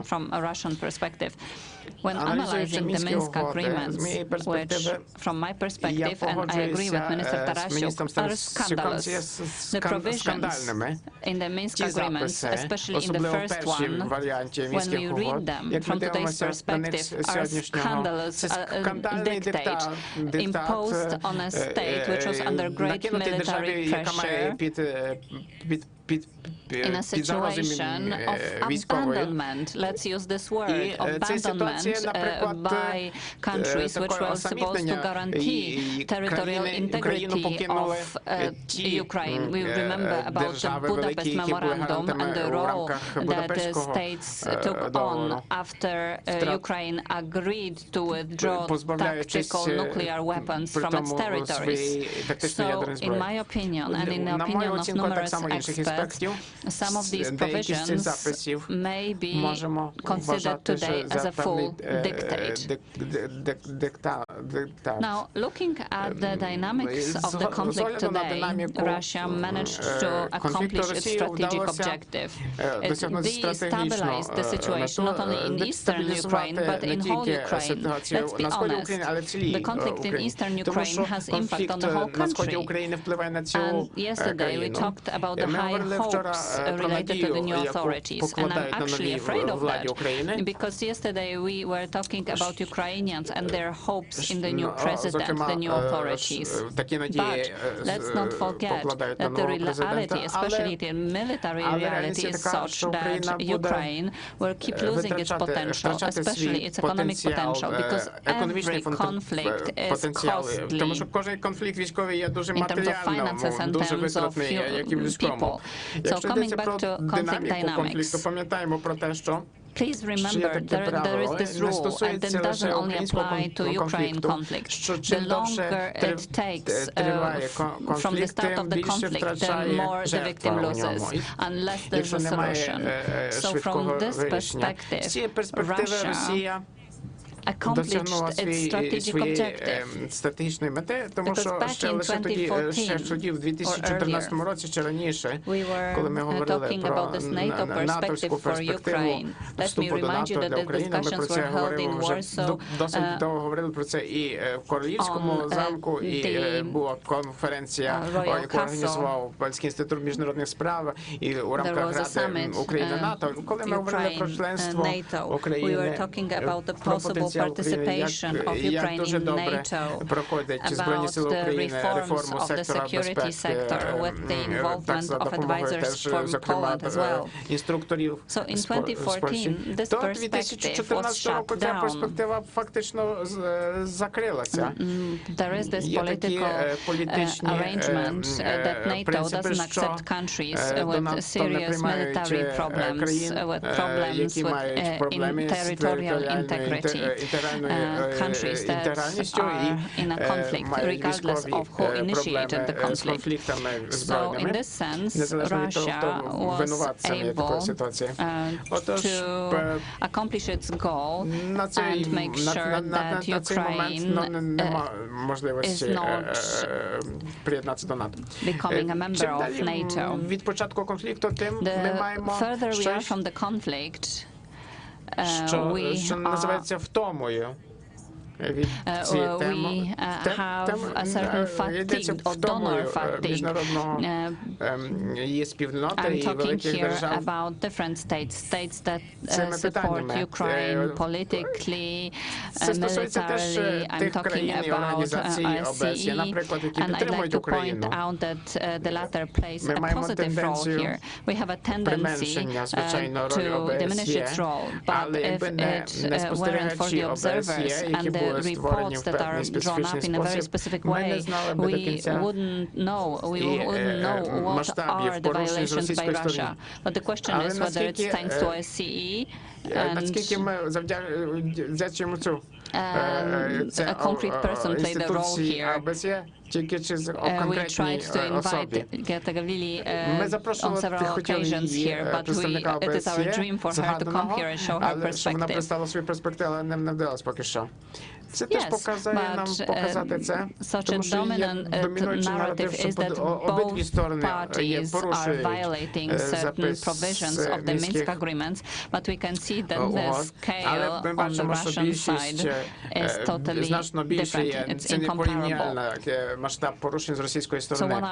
from a Russian perspective. When analyzing the Minsk agreements, which, from my perspective, and I agree with Minister Tarasiuk, are scandalous. The provisions in the Minsk agreements, especially in the first one, when we read them from today's perspective, are scandalous dictate imposed on a state which was under great military pressure in a situation of abandonment. Let's use this word, abandonment by countries which were supposed to guarantee territorial integrity of Ukraine. We remember about the Budapest Memorandum and the role that the states took on after Ukraine agreed to withdraw tactical nuclear weapons from its territories. So, in my opinion, and in the opinion of numerous experts, some of these provisions may be considered today as a full dictate. Now, looking at the dynamics of the conflict today, Russia managed to accomplish its strategic objective. It destabilized the situation not only in eastern Ukraine, but in whole Ukraine. Let's be honest, the conflict in eastern Ukraine has impact on the whole country. And yesterday we talked about the high hopes related to the new authorities, and I'm actually afraid of that, because yesterday we were talking about Ukrainians and their hopes in the new president, the new authorities. But let's not forget that the reality, especially the military reality, is such that Ukraine will keep losing its potential, especially its economic potential, because every conflict is costly in terms of finances and in terms of people. So coming back to conflict dynamics, please remember there is this rule, and it doesn't only apply to Ukraine conflict. The longer it takes from the start of the conflict, the more the victim loses, unless there's a solution. So from this perspective, Russia accomplished its strategic objective. Because back in 2014 or earlier, we were talking about this NATO perspective for Ukraine. Let me remind you that the discussions were held in Warsaw on the Royal Castle. There was a summit, Ukraine, NATO. We were talking about the possible participation of Ukraine in NATO, about the reforms of the security sector with the involvement of advisors from Poland as well. So in 2014, this perspective was shut down. There is this political arrangement that NATO doesn't accept countries with serious military problems, with problems in territorial integrity. Countries that are in a conflict, regardless of who initiated the conflict. So, in this sense, Russia was able to accomplish its goal and make sure that Ukraine is not becoming a member of NATO. The further we are from the conflict, we have a certain fatigue or donor fatigue. I'm talking here about different states that support Ukraine politically, militarily. I'm talking about RCE, and I'd like to point out that the latter plays a positive role here. We have a tendency to diminish its role, but if it weren't for the observers and the reports that are drawn up in a very specific way, we wouldn't know what are the violations by Russia. But the question is whether it's thanks to OSCE and a concrete person played a role here. тільки чи о we конкретній tried to особі. invite Gatakavili Ми on запрошували several occasions here, but представника it is our ОБСЄ dream for her to come згаданого, here and show her але що вона perspective. представила свою перспективу, але не вдалося поки що. Це теж показує нам показати це, тому що є домінуючий наратив, що обидві сторони порушують запис мінських угод, але ми бачимо, що більшість значно більше є. Це не порівняльний масштаб порушень з російської сторони.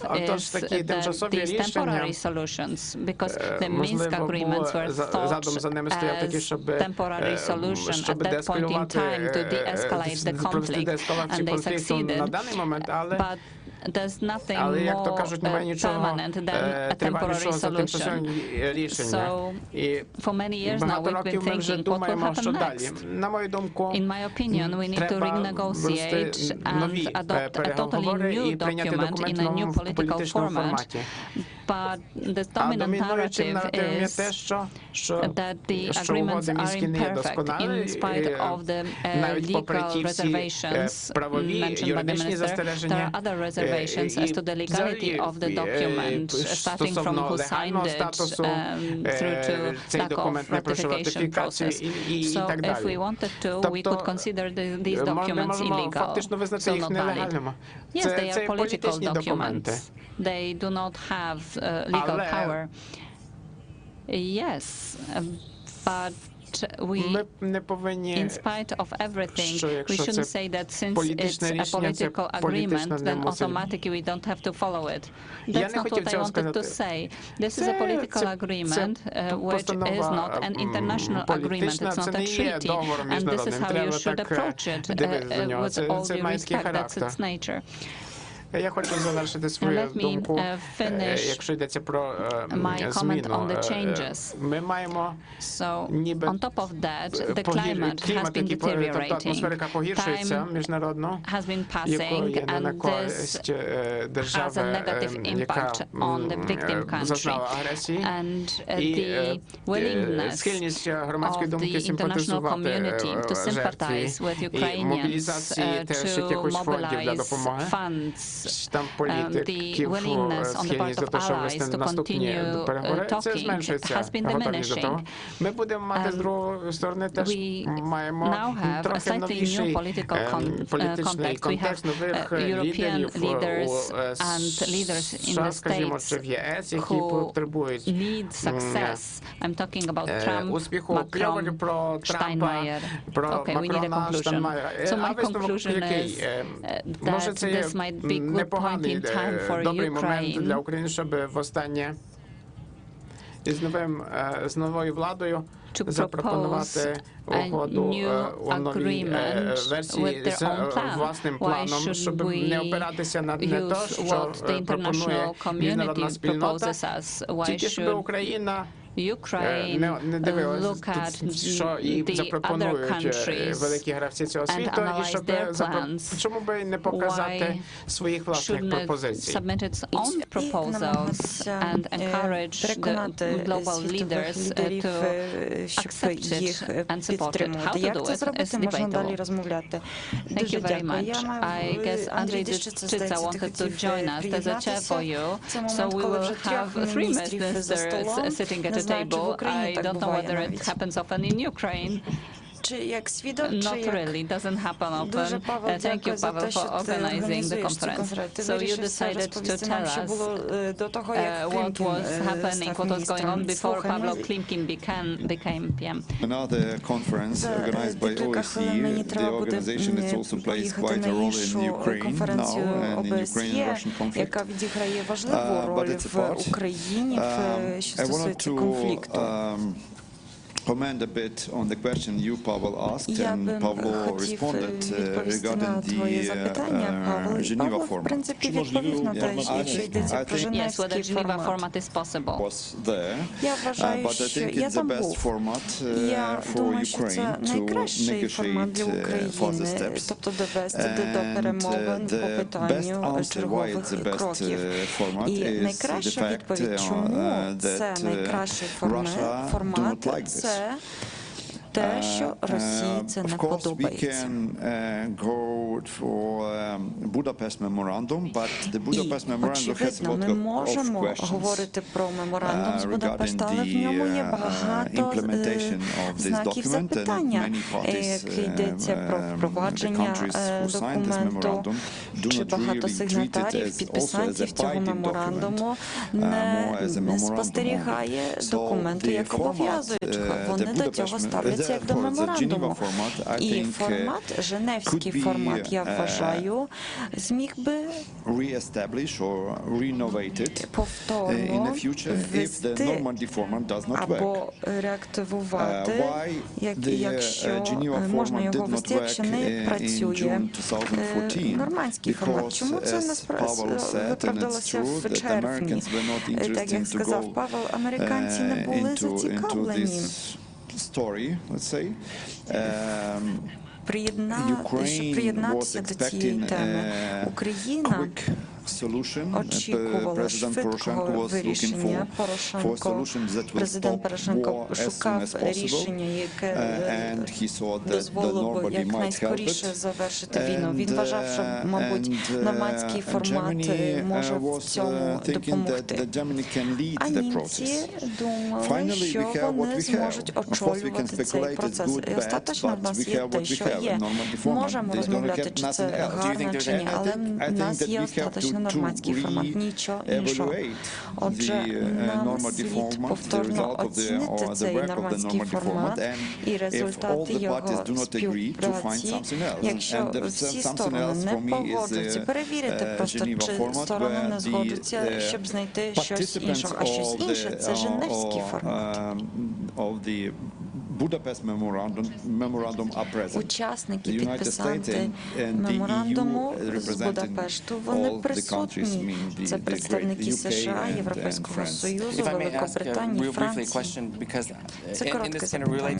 Отож, такі тимчасові рішення, можливо, задум за ними стояв такий, щоб деескалювати to de-escalate the conflict, and they succeeded. But there's nothing more permanent than a temporary solution. So, for many years now, we've been thinking, what will happen next? In my opinion, we need to renegotiate and adopt a totally new document in a new political format. But the dominant narrative is that the agreements are imperfect in spite of the legal reservations mentioned by the minister. There are other reservations as to the legality of the document, starting from who signed it through to lack of ratification process. So if we wanted to, we could consider these documents illegal, so not valid. Yes, they are political documents. They do not have legal power. Yes, but in spite of everything, we shouldn't say that since it's a political agreement, then automatically we don't have to follow it. That's not what I wanted to say. This is a political agreement, which is not an international agreement. It's not a treaty, and this is how you should approach it, with all due respect. That's its nature. Я хочу завершити свою думку, якщо йдеться про зміну. Ми маємо ніби клімат, тобто атмосферика погіршується міжнародно, якою є не на користь держави, яка зазнала агресії, і схильність громадської думки симпатизувати жертві, і мобілізації теж якихось фондів для допомоги. Там політиків схильність до того, щоб вести наступні переговори, це зменшується готовність до того. Ми будемо мати з другої сторони теж маємо трохи новіший політичний контекст нових лідерів у США, скажімо, чи в ЄС, які потребують успіху. Говорю про Трампа, про Макрона, Штайнмайєра. А висновок який? Може, це є непоганий, добрий момент для України, щоб востаннє з новою владою запропонувати угоду у новій версії з власним планом, щоб не опиратися на не те, що пропонує міжнародна спільнота, тільки щоб Україна не дивилась, що їй запропонують великі гравці цього світу, і щоб чому би не показати своїх власних пропозицій. Як це зробити, можна далі розмовляти. Дуже дякую. Я мав Андрій Дещиця wanted to join us as a chair for you, so we will have 3 ministers sitting at a table. I don't know whether it happens often in Ukraine. Not really, it doesn't happen often. Thank you, Pavel, for organizing the conference. So you decided to tell us what was happening, what was going on before Pavlo Klimkin became PM. Another conference organized by OSCE. The organization is also plays quite a role in Ukraine now and in Ukrainian-Russian conflict. But it's a part. I wanted to comment a bit on the question you, Pavel, asked, and Pavlo responded regarding the Geneva format. Yes, whether Geneva format is possible. Was there, but I think it's the best format for Ukraine to negotiate further steps. And the best answer why it's the best format is the fact that Russia do not like this. те, що Росії це не подобається. Очевидно, ми можемо говорити про меморандум з Будапешта, але в ньому є багато знаків запитання. Йдеться про впровадження документу, чи багато сигнатарів, підписантів цього меморандуму не спостерігає документу як обов'язуючого. Вони до цього ставляться як до меморандуму. І формат, женевський формат, я вважаю, зміг би повторно ввести або реактивувати, якщо можна його ввести, якщо не працює нормандський формат. Чому це не виправдалося в червні? Так як сказав Павел, американці не були зацікавлені приєднатися до цієї теми. Україна очікувала швидкого вирішення. Президент Порошенко шукав рішення, яке дозволило б якнайскоріше завершити війну. Він вважав, що, мабуть, нормандський формат може в цьому допомогти. А німці думали, що вони зможуть очолювати цей процес. І остаточно в нас є те, що є. Можемо розмовляти, чи це гарно, чи ні, але в нас є остаточно нормандський формат, нічого іншого. Отже, нам слід повторно оцінити цей нормандський формат і результати його співпраці. Якщо всі сторони не погоджуються, перевірити просто, чи сторони не згодяться, щоб знайти щось іншого. А щось інше – це женевський формат. Учасники, підписанти меморандуму з Будапешту, вони присутні. Це представники США, Європейського Союзу, Великобританії, Франції. Це коротке запитання.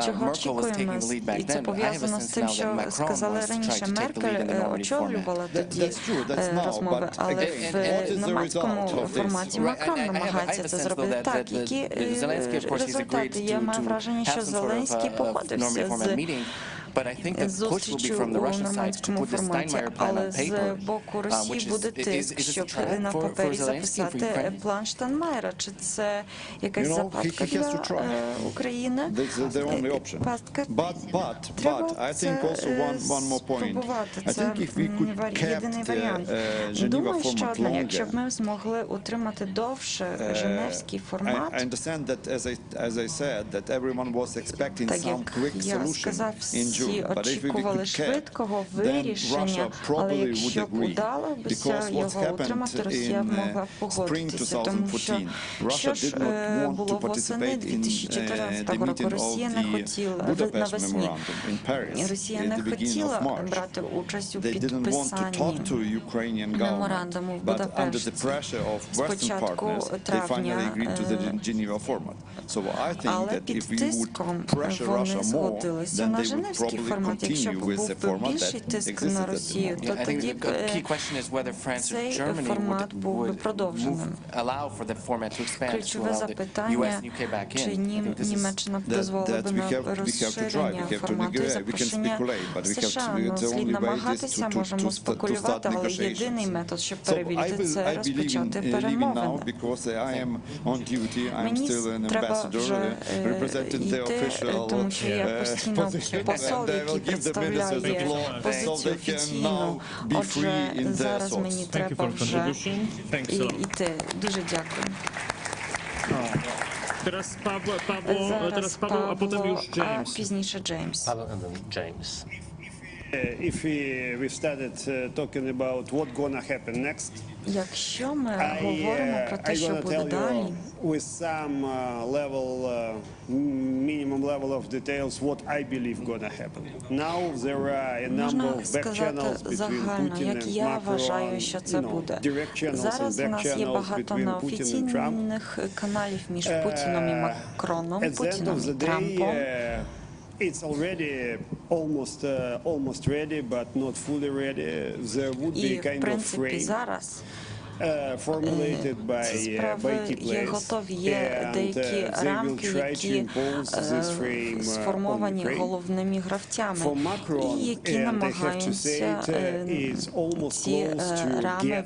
Чого очікуємо? І це пов'язано з тим, що сказали раніше. Меркель очолювала тоді розмови, але в нормандському форматі Макрон намагається це зробити. Так, які результати? Я маю враження, що Зеленський погодився з зустрічю у нормандському форматі, але з боку Росії буде тиск, щоб на папері записати план Штайнмайєра. Чи це якась западка для України? Пастка? Треба це спробувати. Це єдиний варіант. Думаю, що одне, якщо б ми змогли утримати довше женевський формат, так як я сказав, всі очікували швидкого вирішення, але якщо б удалося його утримати, Росія б могла погодитися, тому що ж було восени 2014 року? Росія не хотіла, навесні, Росія не хотіла брати участь у підписанні меморандуму в Будапешті з початку травня, але під тиском вони згодилися на женевський формат. Якщо б був більший тиск на Росію, то тоді б цей формат був би продовженим. Ключове запитання, чи Німеччина б дозволила б на розширення формату і запрошення США. Ну, слід намагатися, можемо спекулювати, але єдиний метод, щоб перевірити це, розпочати перемовини. Мені треба вже йти, тому що я постійно посол, який представляє позицію офіційну. Отже, зараз мені треба вже йти. Дуже дякую. Teraz Paweł, a potem już James. A пізніше Джеймс. James. If we started talking about what gonna happen next, якщо ми говоримо про те, що буде далі, with some minimum level of details what I believe gonna happen. Now there are a number of back channels between Putin як and я Macron, вважаю, що це буде. Зараз у нас є багато неофіційних каналів між Путіном і Макроном, Путіном і Трампом. It's already almost ready, but not fully ready. There would be І, в kind of принципі, frame. зараз ці справи є готові, є деякі рамки, які сформовані головними гравцями, і які намагаються ці рами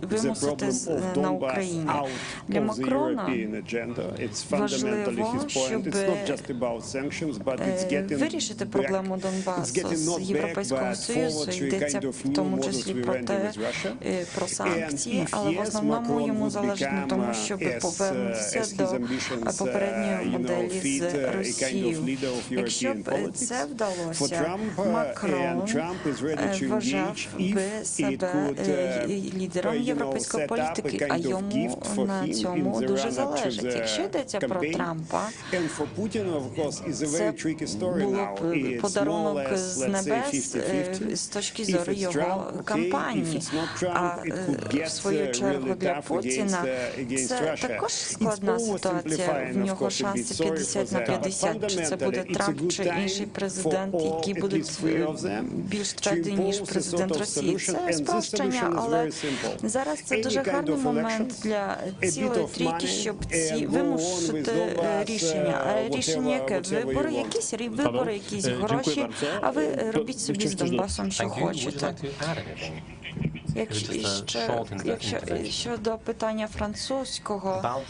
вимусити на Україні. Для Макрона важливо, щоб вирішити проблему Донбасу з Європейського Союзу. Йдеться в тому числі про санкції, але в основному йому залежить на тому, щоб повернутися до попередньої моделі з Росією. Якщо б це вдалося, Макрон вважав би себе лідером європейської політики, а йому на цьому дуже залежить. Якщо йдеться про Трампа, це було б подарунок з небес з точки зору його кампанії. А в свою чергу для Путіна це також складна ситуація. В нього шанси 50/50, чи це буде Трамп, чи інший президент, які будуть більш тверді, ніж президент Росії. Це спрощення, але зараз це дуже гарний момент для цілої трійки, щоб вимусити рішення. А рішення яке? Вибори, якісь вибори, якісь гроші, а ви робіть собі з Донбасом, що хочете. Щодо питання французького,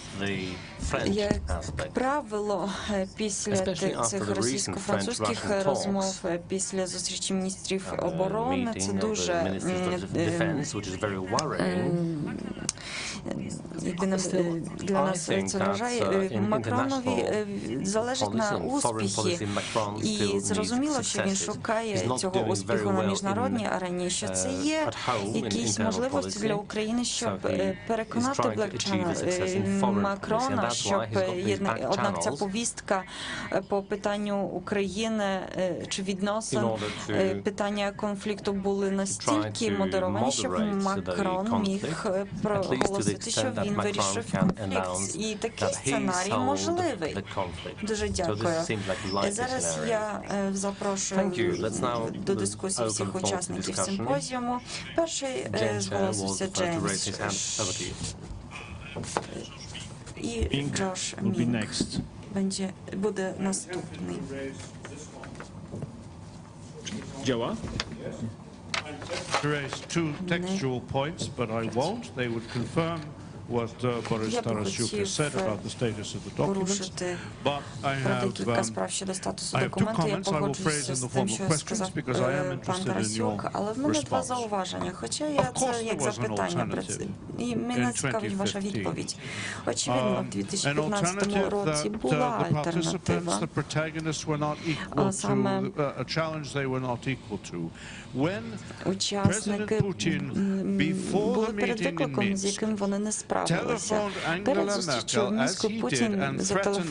як правило, після цих російсько-французьких розмов, після зустрічі міністрів оборони, це дуже для нас це вважає. Макронові залежить на успіхи, і зрозуміло, що він шукає цього успіху на міжнародній арені, що це є якісь можливості для України, щоб переконати Макрона, щоб однак ця повістка по питанню України чи відносин, питання конфлікту були настільки модеровані, щоб Макрон міг проголосити, що він вирішив конфлікт. І такий сценарій можливий. Дуже дякую. Зараз я запрошую до дискусії всіх учасників симпозіуму. Перший зголосився Джеймс. І Джош Мінк буде наступний. Działa? To raise two textual points, but I won't. They would confirm what Boris Tarasuk has said about the status of the document. But I have two comments I will phrase in the form of questions because I am interested in your response. Of course there was an alternative in 2015. An alternative that the participants, the protagonists were not equal to, a challenge they were not equal to. When President Putin, before the meeting in Minsk, telephoned Angela Merkel, as he did, and threatened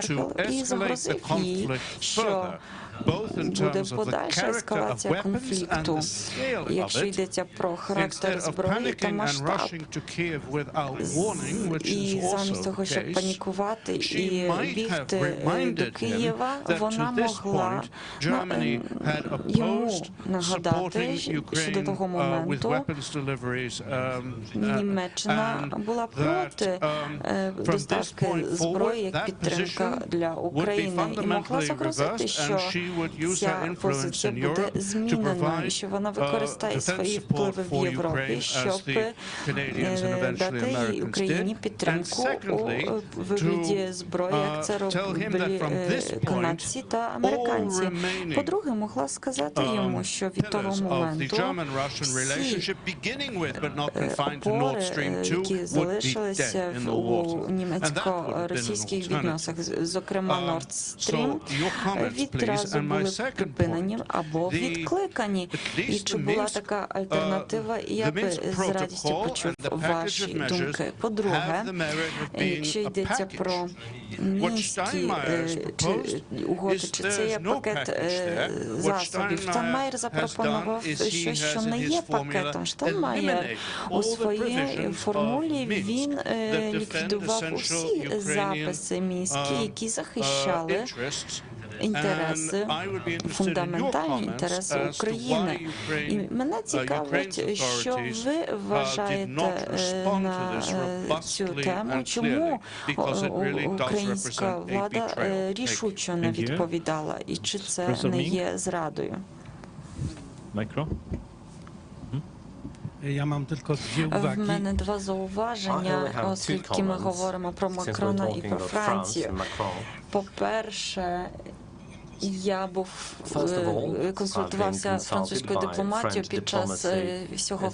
to escalate the conflict further, both in terms of the character of weapons and the scale of it, instead of panicking and rushing to Kiev without warning, which is also the case, she might have reminded him that to this point Germany had opposed supporting Ukraine with weapons deliveries, and that from this point forward that position would be fundamentally reversed, and she would use her influence in Europe to provide defense support for Ukraine as the Canadians and eventually Americans did. And secondly, to tell him that from this point, all remaining pillars of the German-Russian relationship, beginning with but not confined to Nord Stream 2, would be dead in the water. And that would have been an alternative. So your comments, please. And my second point, або відкликані. І чи була така альтернатива, я би з радістю почув ваші думки. По-друге, якщо йдеться про мінські угоди, чи це є пакет засобів, Штайнмаєр запропонував щось, що не є пакетом. Штайнмаєр у своїй формулі він ліквідував усі записи мінські, які захищали інтереси, фундаментальні інтереси України. І мене цікавить, що ви вважаєте на цю тему, чому українська влада рішуче не відповідала, і чи це не є зрадою? Ja mam tylko dwie В uwagi. мене два зауваження, оскільки ми говоримо про Макрона і про Францію. По-перше, я консультувався з французькою дипломатією під час всього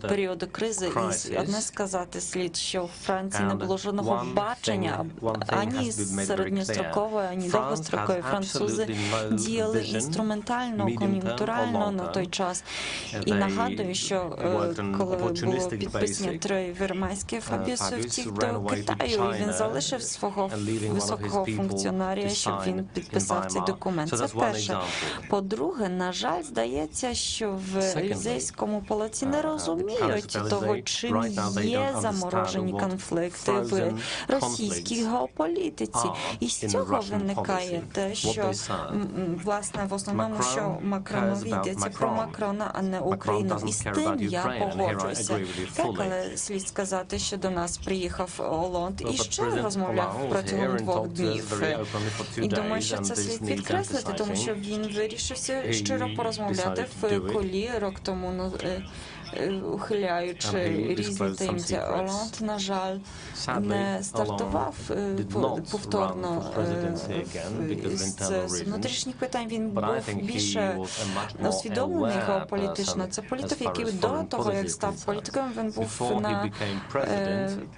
періоду кризи, і одне сказати слід, що в Франції не було жодного бачення ані середньострокової, ані довгострокової. Французи діяли інструментально, кон'юнктурально на той час. І нагадую, що коли було підписання три Вермайських, Фабіусов втік до Китаю, і він залишив свого високого функціонарія, щоб він підписав цей документ. Це перше. По-друге, на жаль, здається, що в Елізейському палаці не розуміють того, чим є заморожені конфликти в російській геополітиці. І з цього виникає те, що, власне, в основному, що Макронові йдеться про Макрона, а не Україну. І з тим я погоджуюся. Так, але слід сказати, що до нас приїхав Олонд і ще розмовляв протягом 2 днів. І думаю, що це слід підкреслити, тому що він вирішився щиро порозмовляти в колі рок тому, ухиляючи різні таємниці. Оланд, на жаль, не стартував повторно з внутрішніх питань. Він був більше усвідомлений геополітично. Це політик, який до того, як став політиком, він був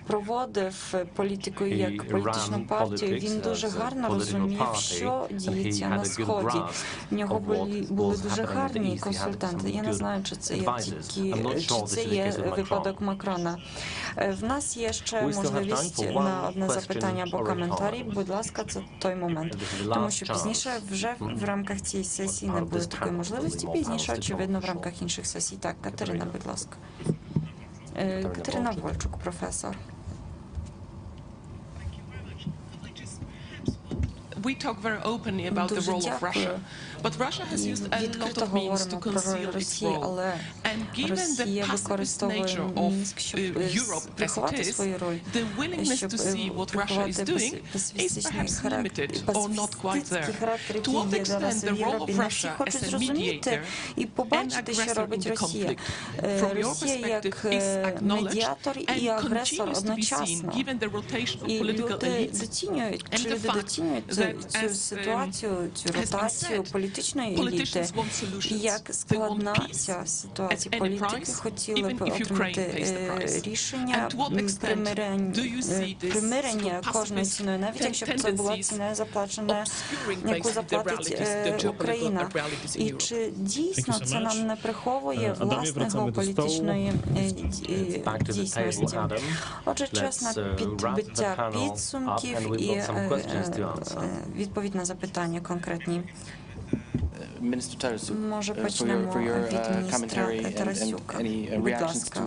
проводив політику як політичну партію. Він дуже гарно розумів, що діється на Сході. В нього були дуже гарні консультанти. Я не знаю, чи це є випадок Макрона. В нас є ще можливість на одне запитання або коментарі. Будь ласка, це той момент. Тому що пізніше вже в рамках цієї сесії не буде такої можливості. Пізніше, очевидно, в рамках інших сесій. Так, Катерина, будь ласка. Катерина Вольчук, професор. We talk very openly about the role of Russia, but Russia has used a lot of means to conceal its role. And given the pacifist nature of Europe as it is, the willingness to see what Russia is doing is perhaps limited or not quite there. To what extent the role of Russia as a mediator and aggressor in the conflict, from your perspective, is acknowledged and continues to be seen, given the rotation of political elites and the fact that цю ситуацію, цю ротацію політичної еліти, як складна ця ситуація. Політики хотіли б отримати рішення примирення кожною ціною, навіть якщо б це була ціна заплачена, яку заплатить Україна. І чи дійсно це нам не приховує власне геополітичної дійсності? Отже, час на підбиття підсумків і відповідь на запитання конкретні. Може, почнемо від міністра Тарасюка. Будь ласка,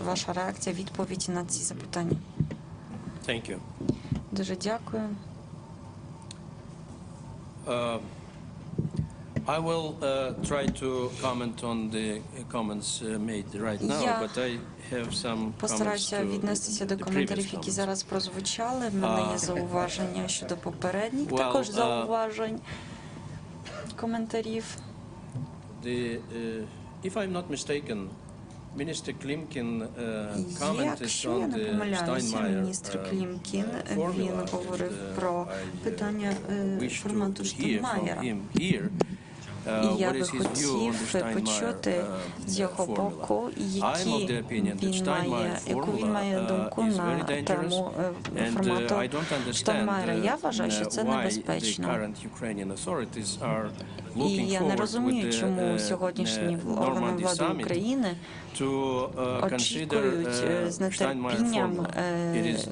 ваша реакція, відповідь на ці запитання. Дуже дякую. I will try to comment on the comments made right now, but I have some comments постараюся to віднестися до the коментарів, previous які comments. зараз прозвучали. В мене є зауваження щодо попередніх, також зауважень, коментарів. If I'm not mistaken, Minister Klimkin commented Якщо я on не the помиляюся, Steinmeier міністр Клімкін, він formula, говорив про I питання wish формату to hear from Штайнмаєра. him here. І я би хотів почути з його боку, яку він має думку на тему формату Штайнмаєра. Я вважаю, що це небезпечно. І я не розумію, чому сьогоднішні органи влади України очікують з нетерпінням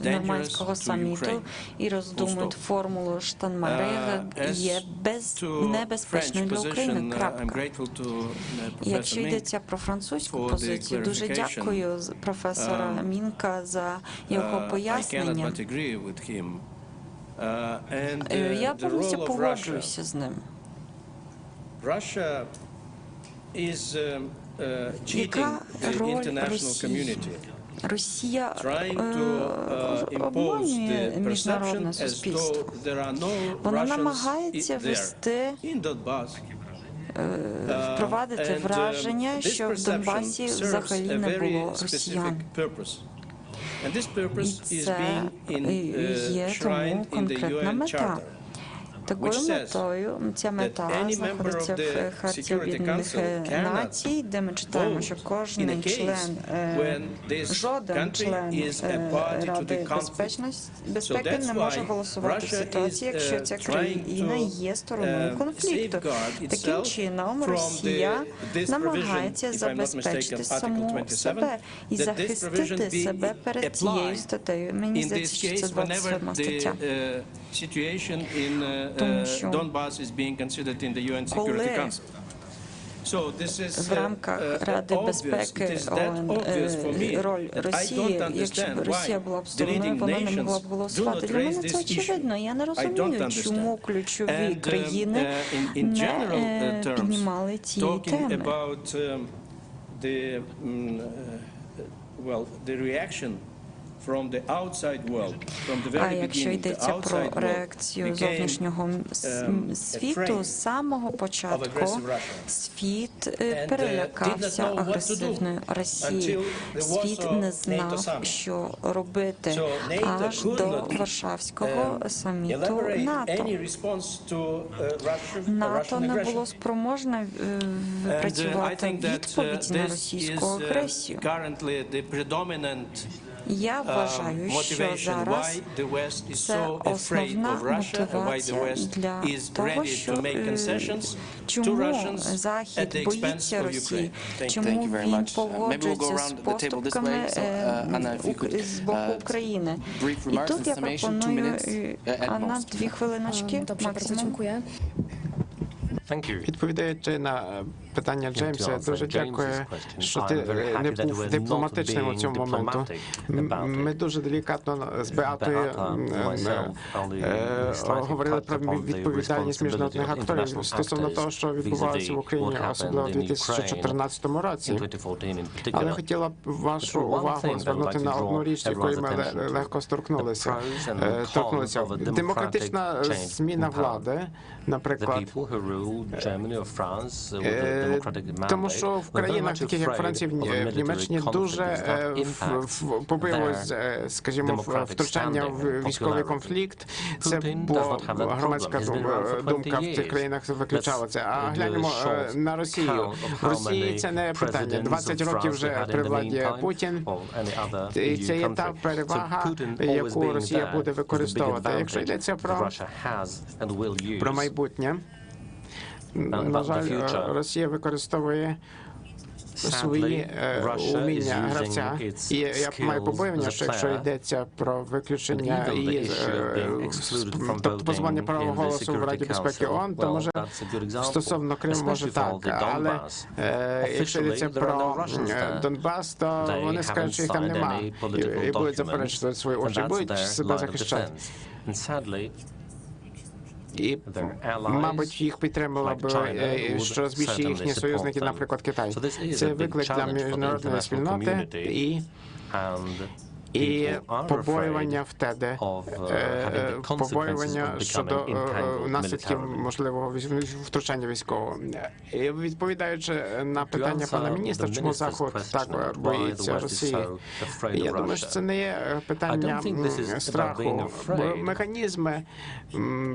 нормандського саміту і роздумують формулу Штайнмаєра є небезпечною для України. Крапка. Якщо йдеться про французьку позицію, дуже дякую професора Мінка за його пояснення. Я повністю погоджуюся з ним. Яка роль Росії? Росія обманює міжнародне суспільство. Вона намагається впровадити враження, що в Донбасі взагалі не було росіян. І це є тому конкретна мета. Такою метою, ця мета знаходиться в Харті Об'єднаних Націй, де ми читаємо, що кожен член, жоден член Ради безпеки не може голосувати в ситуації, якщо ця країна є стороною конфлікту. Таким чином, Росія намагається забезпечити саму себе і захистити себе перед цією статтею. Мені здається, що це 27 стаття. Тому що коли в рамках Ради безпеки ООН роль Росії, якщо б Росія була б стороною, вона не могла б голосувати. Для мене це очевидно. Я не розумію, чому ключові країни не піднімали ці теми. А якщо йдеться про реакцію зовнішнього світу, з самого початку світ перелякався агресивною Росією. Світ не знав, що робити аж до Варшавського саміту НАТО. НАТО не було спроможне випрацювати відповідь на російську агресію. Я вважаю, що зараз це основна мотивація для того, чому Захід боїться Росії, чому він погоджується з поступками з боку України. І тут я пропоную, Анна, 2 хвилиночки максимум. Відповідаючи на питання Джеймса, дуже дякую, що ти не був дипломатичним у цьому моменту. Ми дуже делікатно з Беатою говорили про відповідальність міжнародних акторів стосовно того, що відбувалося в Україні, особливо у 2014 році. Але хотіла б вашу увагу звернути на одну річ, якої ми легко торкнулися. Демократична зміна влади, наприклад, тому що в країнах, таких як Франція, в Німеччині, дуже побилось, скажімо, втручання в військовий конфлікт. Це була громадська думка в цих країнах виключала це. А глянемо на Росію. В Росії це не питання. 20 років вже при владі Путін. І це є та перевага, яку Росія буде використовувати. Якщо йдеться про майбутнє, на жаль, Росія використовує свої уміння гравця. І я маю побоювання, що якщо йдеться про виключення і позбавлення права голосу в Раді безпеки ООН, то може стосовно Криму може так. Але якщо йдеться про Донбас, то вони скажуть, що їх там немає. І будуть заперечувати свої очі, будуть себе захищати. І, мабуть, їх підтримала б щораз більше їхні союзники, наприклад, Китай. Це виклик для міжнародної спільноти і побоювання втеди, побоювання щодо наслідків можливого втручання військового. І відповідаючи на питання пана міністра, чому Захід так боїться Росії, я думаю, що це не є питання страху. Механізми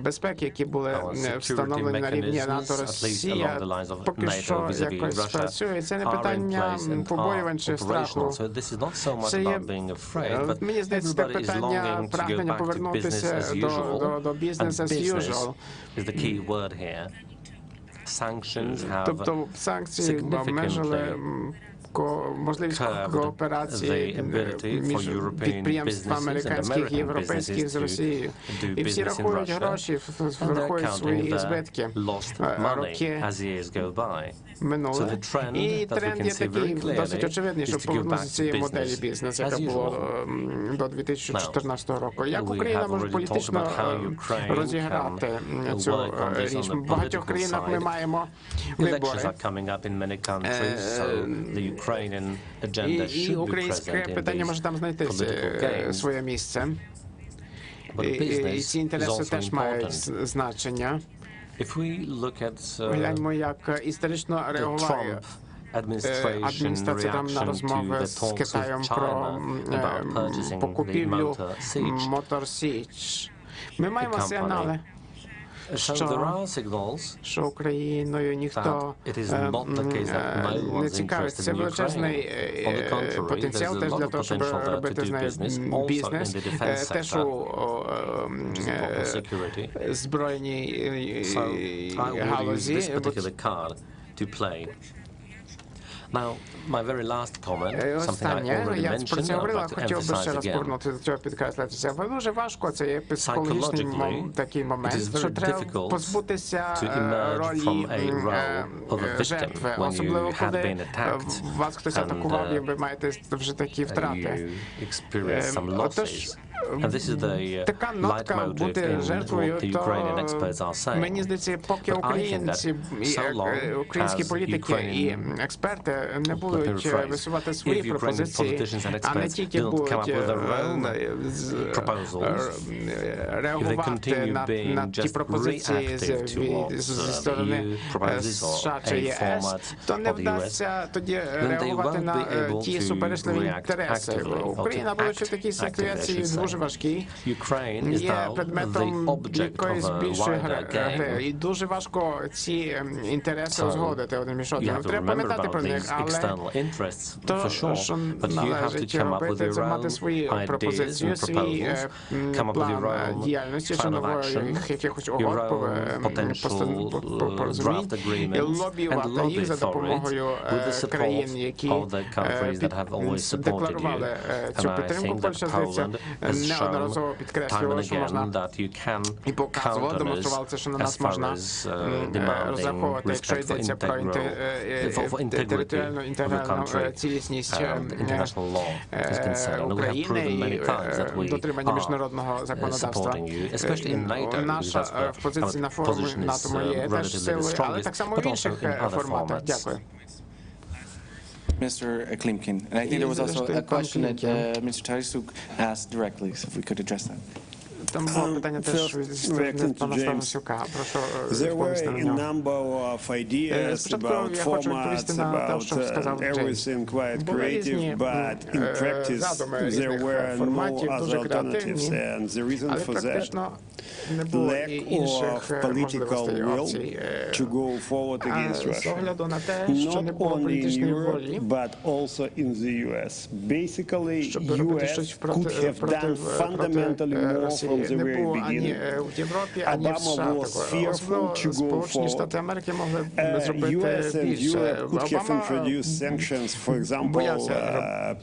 безпеки, які були встановлені на рівні НАТО-Росія, поки що якось працює. Це не питання побоювань чи страху. Це є, мені здається, це питання прагнення повернутися до business as usual. Тобто санкції обмежили можливість кооперації між підприємствами американських і європейських з Росією. І всі рахують гроші, рахують свої збитки. Роки минули. І тренд є такий досить очевидний, що повернутися до цієї моделі бізнесу, яка була до 2014 року. Як Україна може політично розіграти цю річ? В багатьох країнах ми маємо вибори. І українське питання може там знайти своє місце. І ці інтереси теж мають значення. Гляньмо, як історично реагуває адміністрація там на розмови з Китаєм про покупівлю Мотор Січ. Ми маємо сигнали, що Україною ніхто не цікавиться. Це величезний потенціал теж для того, щоб робити з нею бізнес, теж у збройній галузі. Останнє, я про це говорила, хотів би ще раз повернути до цього, підкреслитися. Дуже важко, це є психологічний такий момент, що треба позбутися ролі жертви, особливо коли вас хтось атакував і ви маєте вже такі втрати. Отож, така нотка бути жертвою, то мені здається, поки українські політики і експерти не будуть висувати свої пропозиції, а не тільки будуть реагувати на ті пропозиції зі сторони США чи ЄС, то не вдасться тоді реагувати на ті суперечливі інтереси. Україна була ще в такій ситуації дуже важкий, є предметом якоїсь більшої гри. І дуже важко ці інтереси узгодити один між одним. Треба пам'ятати про них, але то, що належить робити, це мати свої пропозиції, свій план діяльності, чи нових якихось угод, порозумінь, і лобіювати їх за допомогою країн, які декларували цю підтримку. Польща, здається, неодноразово підкреслювала, що можна, і показувала, демонструвала це, що на нас можна розраховувати, якщо йдеться про територіальну інтегральну цілісність України і дотримання міжнародного законодавства. Наша позиція на форумі НАТО є теж силою, але так само в інших форматах. Дякую. Mr. Klimkin, and I think there was also a question that Mr. Tarisuk asked directly, so if we could address that. Там було питання теж від пана Ставнасюка. Прошу відповісти на нього. Спочатку я хочу відповісти на те, що сказав Джеймс. Були різні задуми різних форматів, дуже креативні, але практично не було і інших можливостей опцій. З огляду на те, що не було політичної волі, щоб робити щось проти Росії, не було ані в Європі, ані в США. Особливо Сполучені Штати Америки могли зробити більше. Обама боявся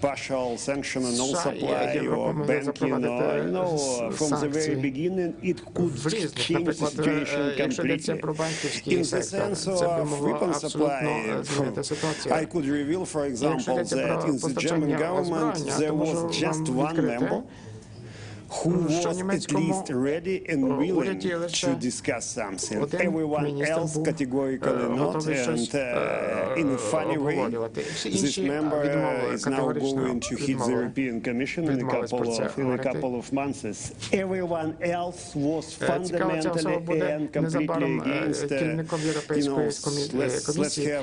США і Європа могли запровадити санкції в різних. Наприклад, якщо йдеться про банківський сектор, це би могло абсолютно змінити ситуацію. Якщо йдеться про постачання озброєння, то можу вам відкрити, що німецькому уряді лише один міністр був готовий щось обговорювати. Всі інші відмовили, категорично відмовились про це говорити. Цікаво, ця особа буде незабаром керівником Європейської комісії,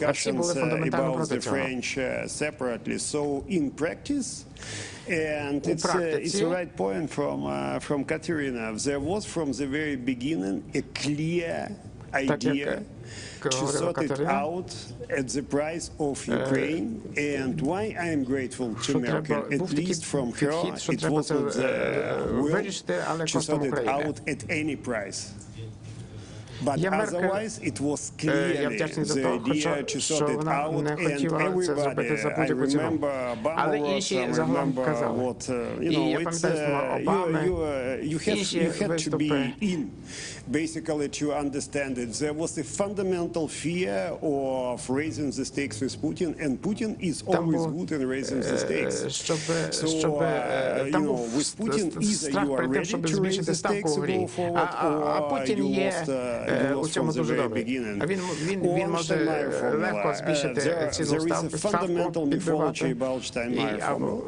а всі були фундаментально проти цього. And it's a right point from Katerina. There was from the very beginning a clear idea to sort it out at the price of Ukraine. And why I am grateful to Merkel, at least from her, it wasn't the will to sort it out at any price. But otherwise, it was clearly the idea to sort it out, and everybody, I remember Obama wrote, I remember what, you had to be in, basically, to understand it. There was a fundamental fear of raising the stakes with Putin, and Putin is always good in raising the stakes. So, with Putin, either you are ready to raise the stakes to go forward, or you lost from the very beginning. Or Steinmeier formula. There is a fundamental mythology about Steinmeier formula.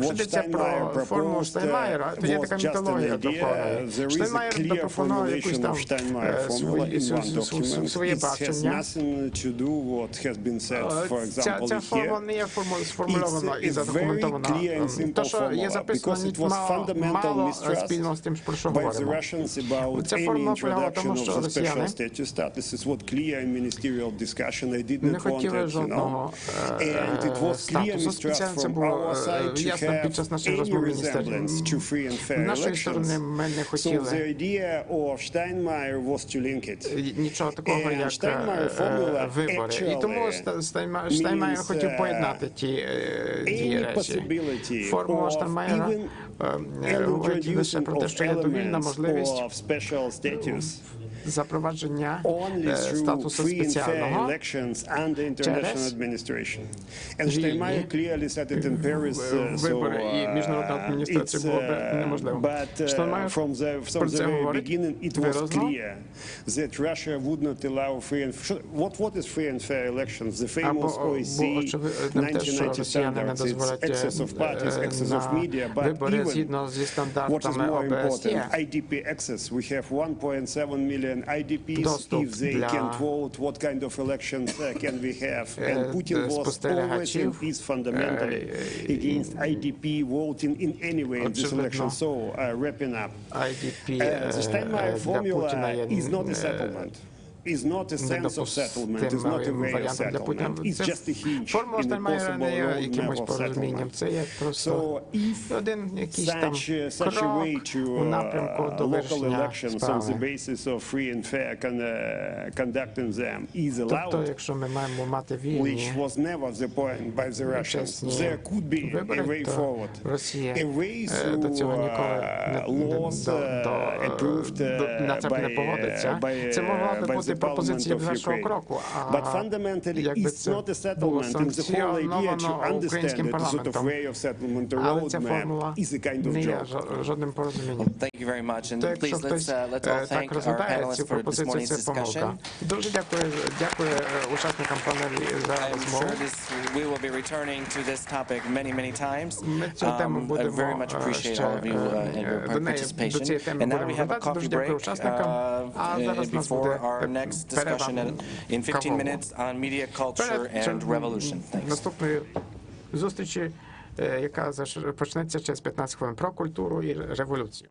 What Steinmeier proposed was just an idea. There is a clear formulation of Steinmeier formula in one document. It has nothing to do what has been said, for example, here. It's a very clear and simple formula, because it was fundamental mistrust by the Russians about any introduction of the special status is what clear in ministerial discussion. I didn't want it, and it was clear mistrust from our side to have any resemblance to free and fair elections. So the idea of Steinmeier was to link it. And Steinmeier formula actually means any possibility of even introducing of elements of special status only through free and fair elections under international administration. And Steinmeier clearly said it in Paris, but from the very beginning it was clear that Russia would not allow free and what is free and fair elections? The famous OEC 1990 standards, it's access of parties, access of media, but even what is more important, IDP access. We have 1.7 million IDPs. If they can't vote, what kind of elections can we have? And Putin was always and is fundamentally against IDP voting in any way in this election. So, wrapping up, the Steinmeier formula is not a settlement. Is not a sense of settlement, is not a way of settlement, it's just a hinge in a possible roadmap of settlement. So if such a way to local elections on the basis of free and fair conducting them is allowed, which was never the point by the Russians, there could be a way forward, a way through laws approved by the Parliament of Ukraine. But fundamentally, it's not a settlement, and the whole idea to understand it, a sort of way of settlement, a roadmap, is a kind of joke. Well, thank you very much, and please let's all thank our panelists for this morning's discussion. I'm sure we will be returning to this topic many times. I very much appreciate all of you and your participation. And now we have a coffee break before our next discussion in 15 minutes on media culture and revolution. Thanks. Наступної зустрічі, яка почнеться через 15 хвилин, про культуру і революцію.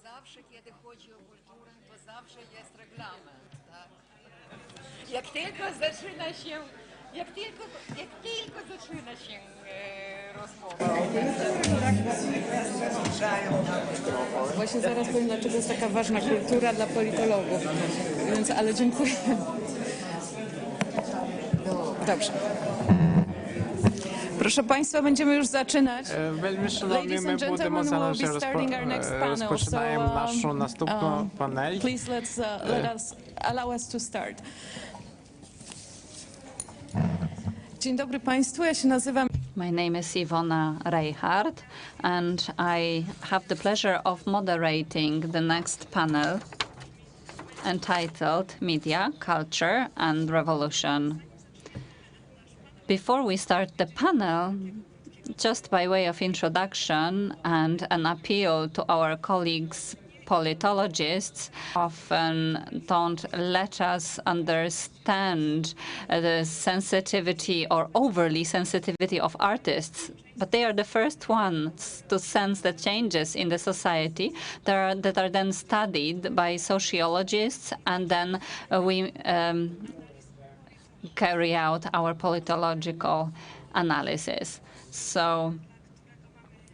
Zawsze, kiedy chodzi o kulturę, to zawsze jest reglament, tak? Jak tylko zaczyna się rozmowa. Właśnie zaraz powiem, dlaczego jest taka ważna kultura dla politologów. Więc, ale dziękuję. Dobrze. Proszę Państwa, będziemy już zaczynać. Ladies and gentlemen, we'll be starting our next panel. So, please allow us to start. Dzień dobry Państwu, ja się nazywam. My name is Iwona Reichardt, and I have the pleasure of moderating the next panel entitled Media, Culture and Revolution. Before we start the panel, just by way of introduction and an appeal to our colleagues, politologists, often don't let us understand the sensitivity or overly sensitivity of artists, but they are the first ones to sense the changes in the society that are then studied by sociologists, and then we carry out our politological analysis. So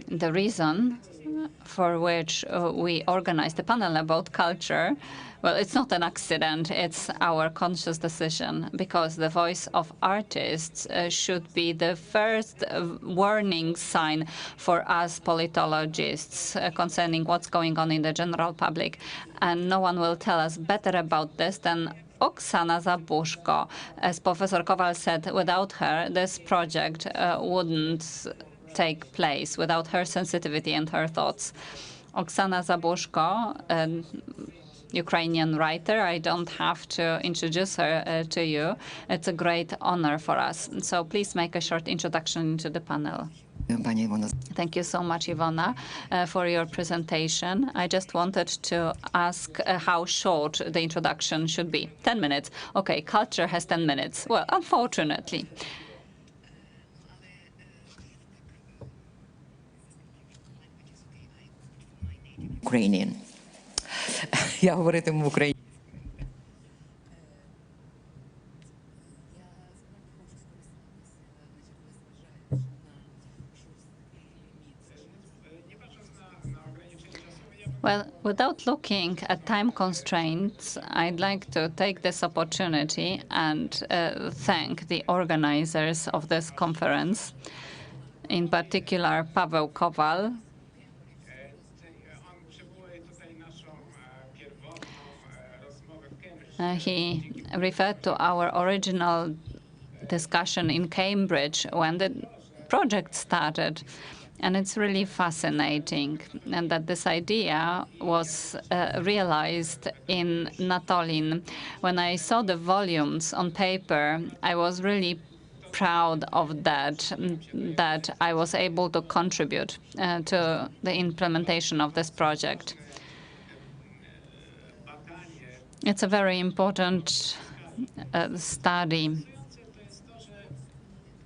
the reason for which we organized the panel about culture, well, it's not an accident, it's our conscious decision, because the voice of artists should be the first warning sign for us politologists concerning what's going on in the general public. And no one will tell us better about this than Oksana Zabushko. As Professor Kowal said, without her, this project wouldn't take place, without her sensitivity and her thoughts. Oksana Zabushko, an Ukrainian writer, I don't have to introduce her to you. It's a great honor for us. So please make a short introduction to the panel. Thank you so much, Ivona, for your presentation. I just wanted to ask how short the introduction should be. 10 minutes. Okay, culture has 10 minutes. Well, unfortunately. Ukrainian. Я говоритиму українською. Well, without looking at time constraints, I'd like to take this opportunity and thank the organizers of this conference, in particular Paweł Kowal. He referred to our original discussion in Cambridge when the project started. And it's really fascinating, and that this idea was realized in Natolin. When I saw the volumes on paper, I was really proud of that I was able to contribute to the implementation of this project. It's a very important study.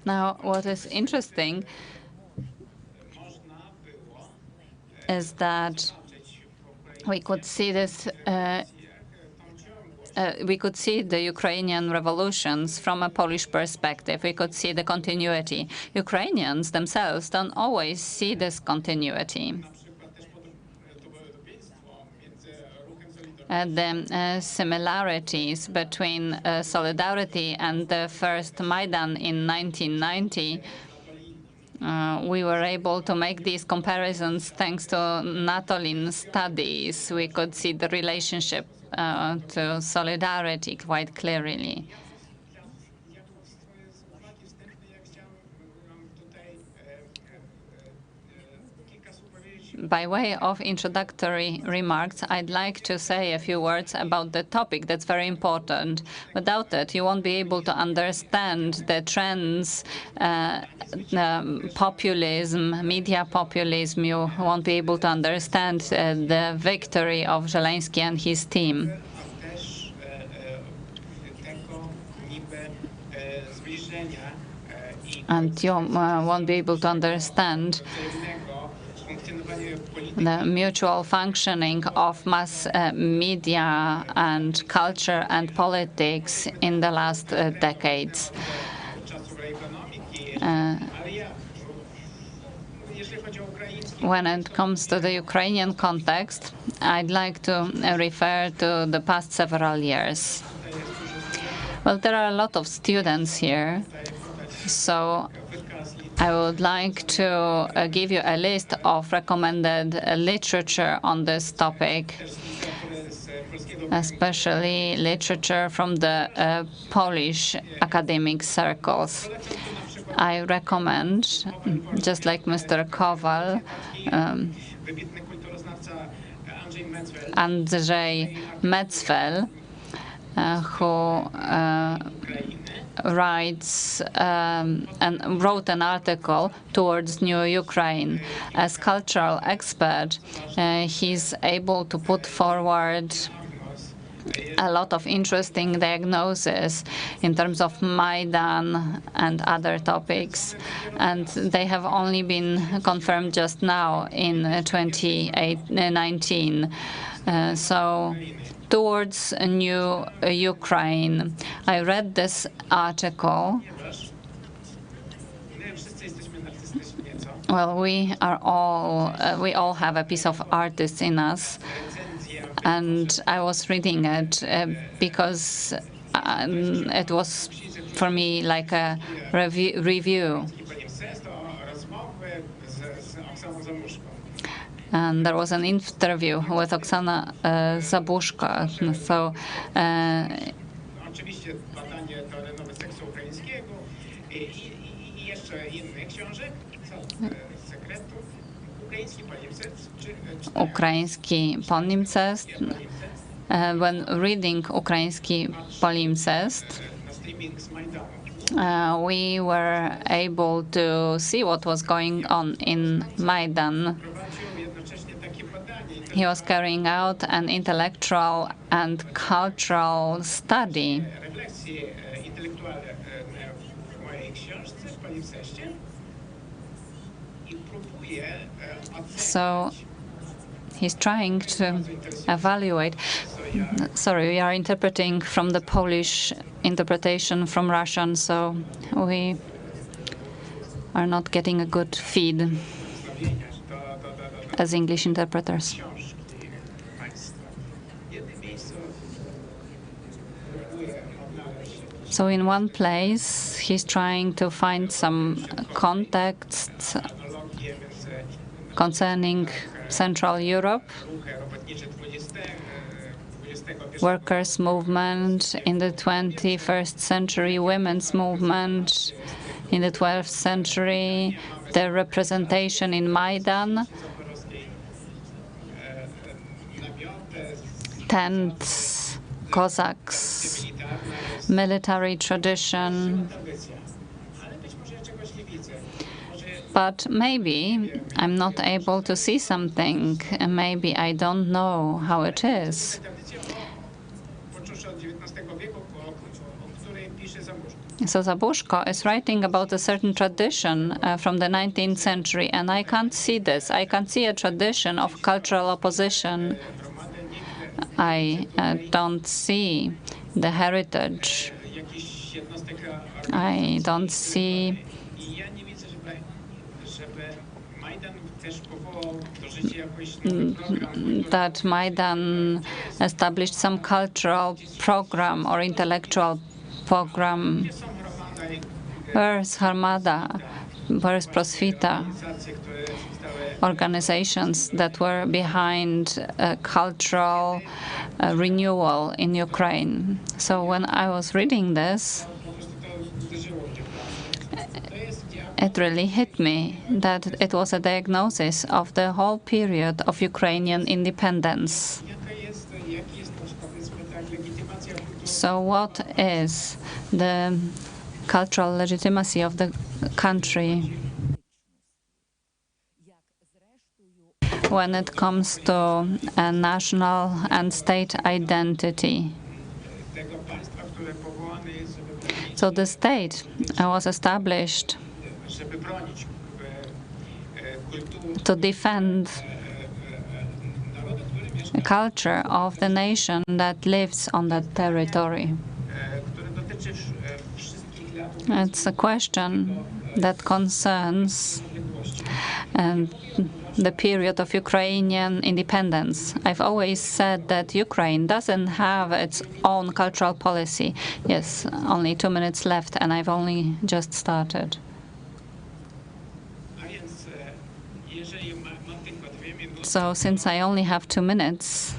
Now, what is interesting is that we could see this. We could see the Ukrainian revolutions from a Polish perspective. We could see the continuity. Ukrainians themselves don't always see this continuity. The similarities between Solidarity and the first Maidan in 1990, we were able to make these comparisons thanks to Natolin studies. We could see the relationship to Solidarity quite clearly. By way of introductory remarks, I'd like to say a few words about the topic that's very important. Without it, you won't be able to understand the trends, populism, media populism. You won't be able to understand the victory of Zelensky and his team. and you won't be able to understand the mutual functioning of mass media and culture and politics in the last decades. When it comes to the Ukrainian context, I'd like to refer to the past several years. Well, there are a lot of students here, so I would like to give you a list of recommended literature on this topic, especially literature from the Polish academic circles. I recommend, just like Mr. Kowal, Andrzej Metzfel, who wrote an article towards New Ukraine. As cultural expert, he's able to put forward a lot of interesting diagnosis in terms of Maidan and other topics, and they have only been confirmed just now in 2019. So towards a new Ukraine. I read this article. Well, we all have a piece of artist in us, and I was reading it because it was for me like a review. And there was an interview with Oksana Zabushko. So Ukraiński palimpsest. When reading Ukraiński palimpsest, we were able to see what was going on in Maidan. He was carrying out an intellectual and cultural study. So he's trying to evaluate. Sorry, we are interpreting from the Polish interpretation from Russian, so we are not getting a good feed as English interpreters. So in one place, he's trying to find some context concerning Central Europe, workers' movement in the 21st century, women's movement in the 12th century, their representation in Maidan, tents, Cossacks, military tradition. But maybe I'm not able to see something, and maybe I don't know how it is. So Zabushko is writing about a certain tradition from the 19th century, and I can't see this. I can't see a tradition of cultural opposition. I don't see the heritage. I don't see that Maidan established some cultural program or intellectual program. Where's Harmada? Where's Prosvita? Organizations that were behind cultural renewal in Ukraine. So when I was reading this, it really hit me that it was a diagnosis of the whole period of Ukrainian independence. So what is the cultural legitimacy of the country when it comes to a national and state identity? So the state was established to defend the culture of the nation that lives on that territory. It's a question that concerns the period of Ukrainian independence. I've always said that Ukraine doesn't have its own cultural policy. Yes, only 2 minutes left, and I've only just started. So since I only have 2 minutes,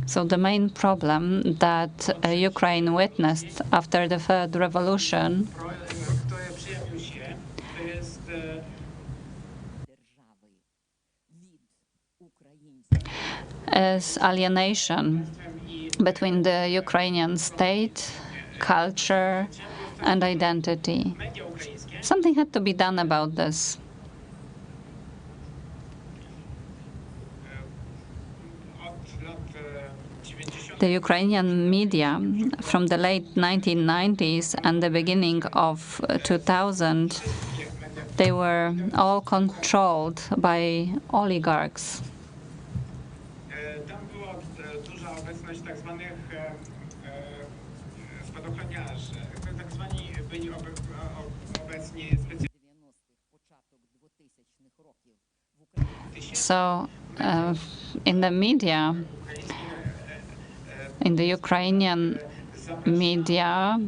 so the main problem that Ukraine witnessed after the Third Revolution is alienation between the Ukrainian state, culture, and identity. Something had to be done about this. The Ukrainian media from the late 1990s and the beginning of 2000, they were all controlled by oligarchs. So in the media, in the Ukrainian media,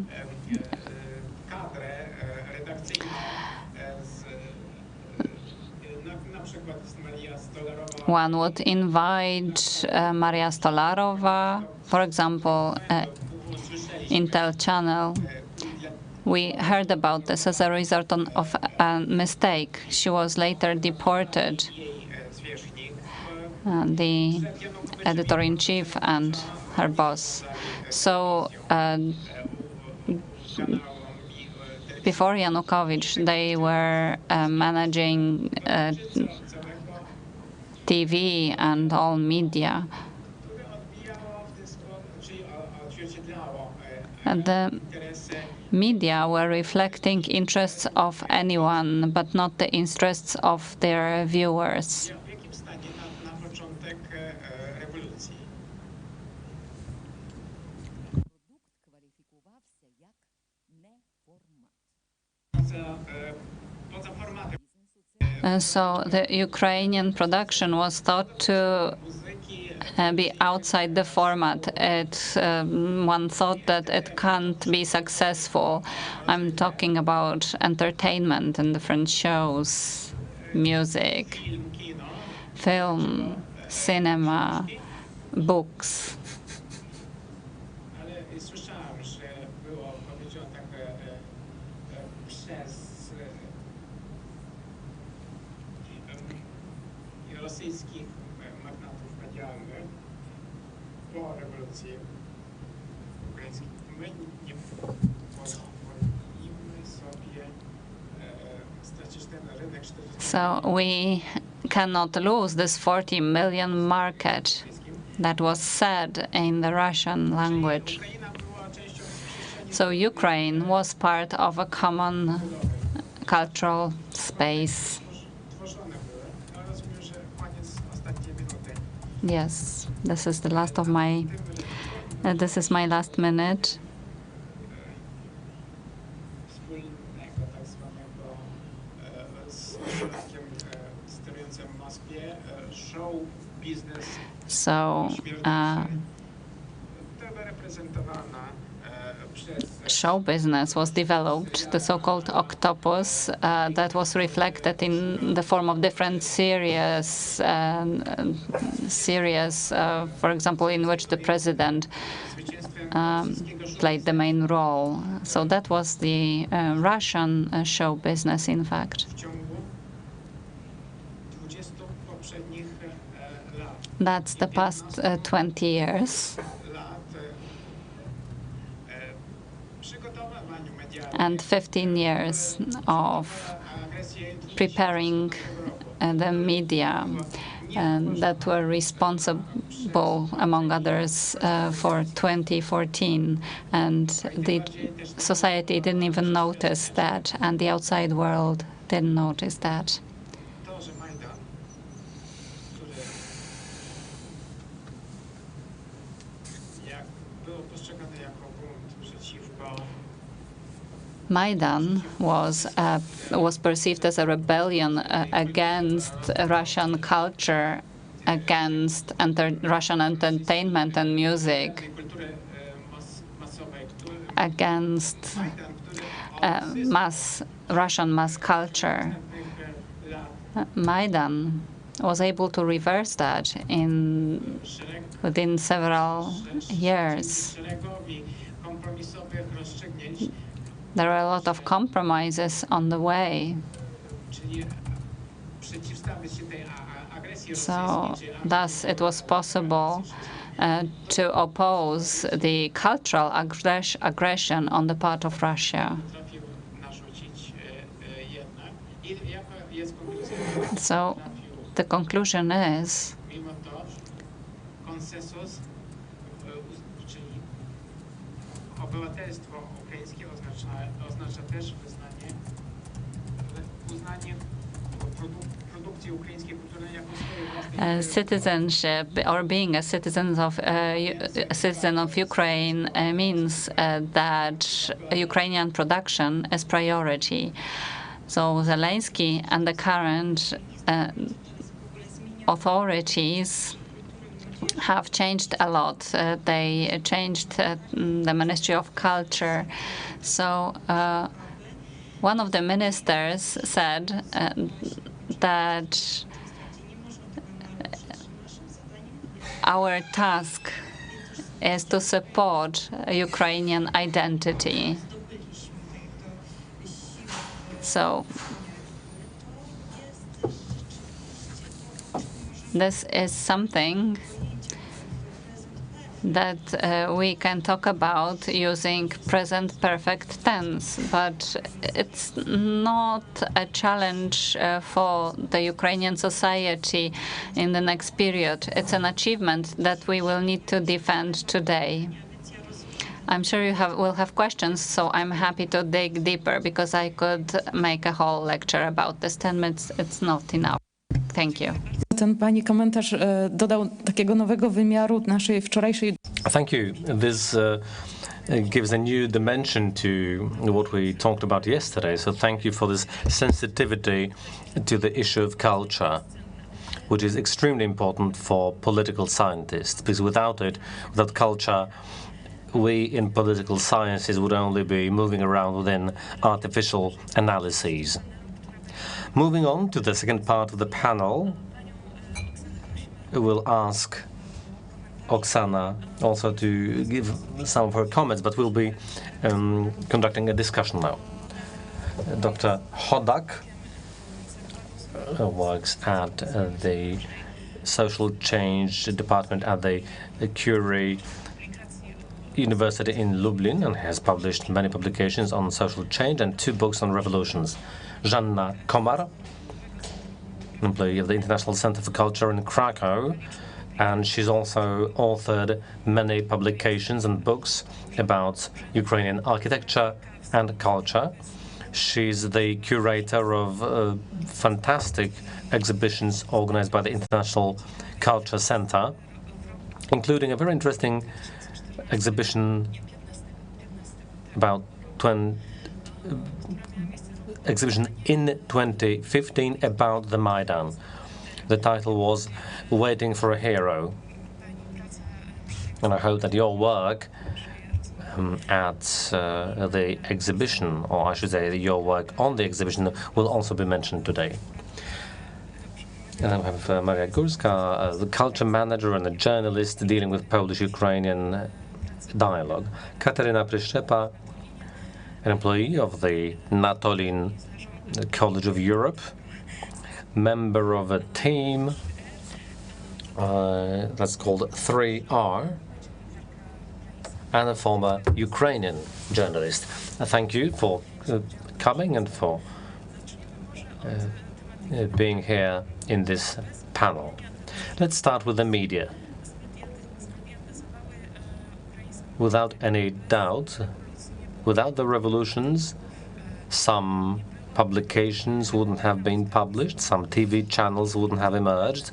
one would invite Maria Stolarova, for example, Intel channel. We heard about this as a result of a mistake. She was later deported. The editor-in-chief and her boss. So before Yanukovych, they were managing TV and all media. And the media were reflecting interests of anyone, but not the interests of their viewers. So the Ukrainian production was thought to be outside the format. One thought that it can't be successful. I'm talking about entertainment and different shows, music, film, cinema, books. So we cannot lose this 40 million market that was said in the Russian language. So Ukraine was part of a common cultural space. Yes, this is the last of my. This is my last minute. So show business was developed, the so-called octopus, that was reflected in the form of different series, for example, in which the president played the main role. So that was the Russian show business, in fact. That's the past 20 years. And 15 years of preparing the media that were responsible, among others, for 2014. And the society didn't even notice that, and the outside world didn't notice that. Maidan was perceived as a rebellion against Russian culture, against Russian entertainment and music, against Russian mass culture. Maidan was able to reverse that within several years. There are a lot of compromises on the way. So thus it was possible to oppose the cultural aggression on the part of Russia. So the conclusion is citizenship, or being a citizen of Ukraine, means that Ukrainian production is priority. So Zelensky and the current authorities have changed a lot. They changed the Ministry of Culture. So one of the ministers said that our task is to support Ukrainian identity. So this is something that we can talk about using present perfect tense, but it's not a challenge for the Ukrainian society in the next period. It's an achievement that we will need to defend today. I'm sure you will have questions, so I'm happy to dig deeper, because I could make a whole lecture about this. 10 minutes, it's not enough. Thank you. Ten pani komentarz dodał takiego nowego wymiaru naszej wczorajszej. Thank you. This gives a new dimension to what we talked about yesterday. So thank you for this sensitivity to the issue of culture, which is extremely important for political scientists, because without it, without culture, we in political sciences would only be moving around within artificial analyses. Moving on to the second part of the panel, we'll ask Oksana also to give some of her comments, but we'll be conducting a discussion now. Dr. Hodak works at the Social Change Department at the Curie University in Lublin and has published many publications on social change and 2 books on revolutions. Żanna Komar, employee of the International Center for Culture in Krakow, and she's also authored many publications and books about Ukrainian architecture and culture. She's the curator of fantastic exhibitions organized by the International Culture Center, including a very interesting exhibition exhibition in 2015 about the Maidan. The title was Waiting for a Hero. And I hope that your work at the exhibition, or I should say your work on the exhibition, will also be mentioned today. And then we have Maria Górska, the culture manager and a journalist dealing with Polish-Ukrainian dialogue. Katerina Przyczepa, an employee of the Natolin College of Europe, member of a team that's called 3R, and a former Ukrainian journalist. Thank you for coming and for being here in this panel. Let's start with the media. Without any doubt, without the revolutions, some publications wouldn't have been published, some TV channels wouldn't have emerged,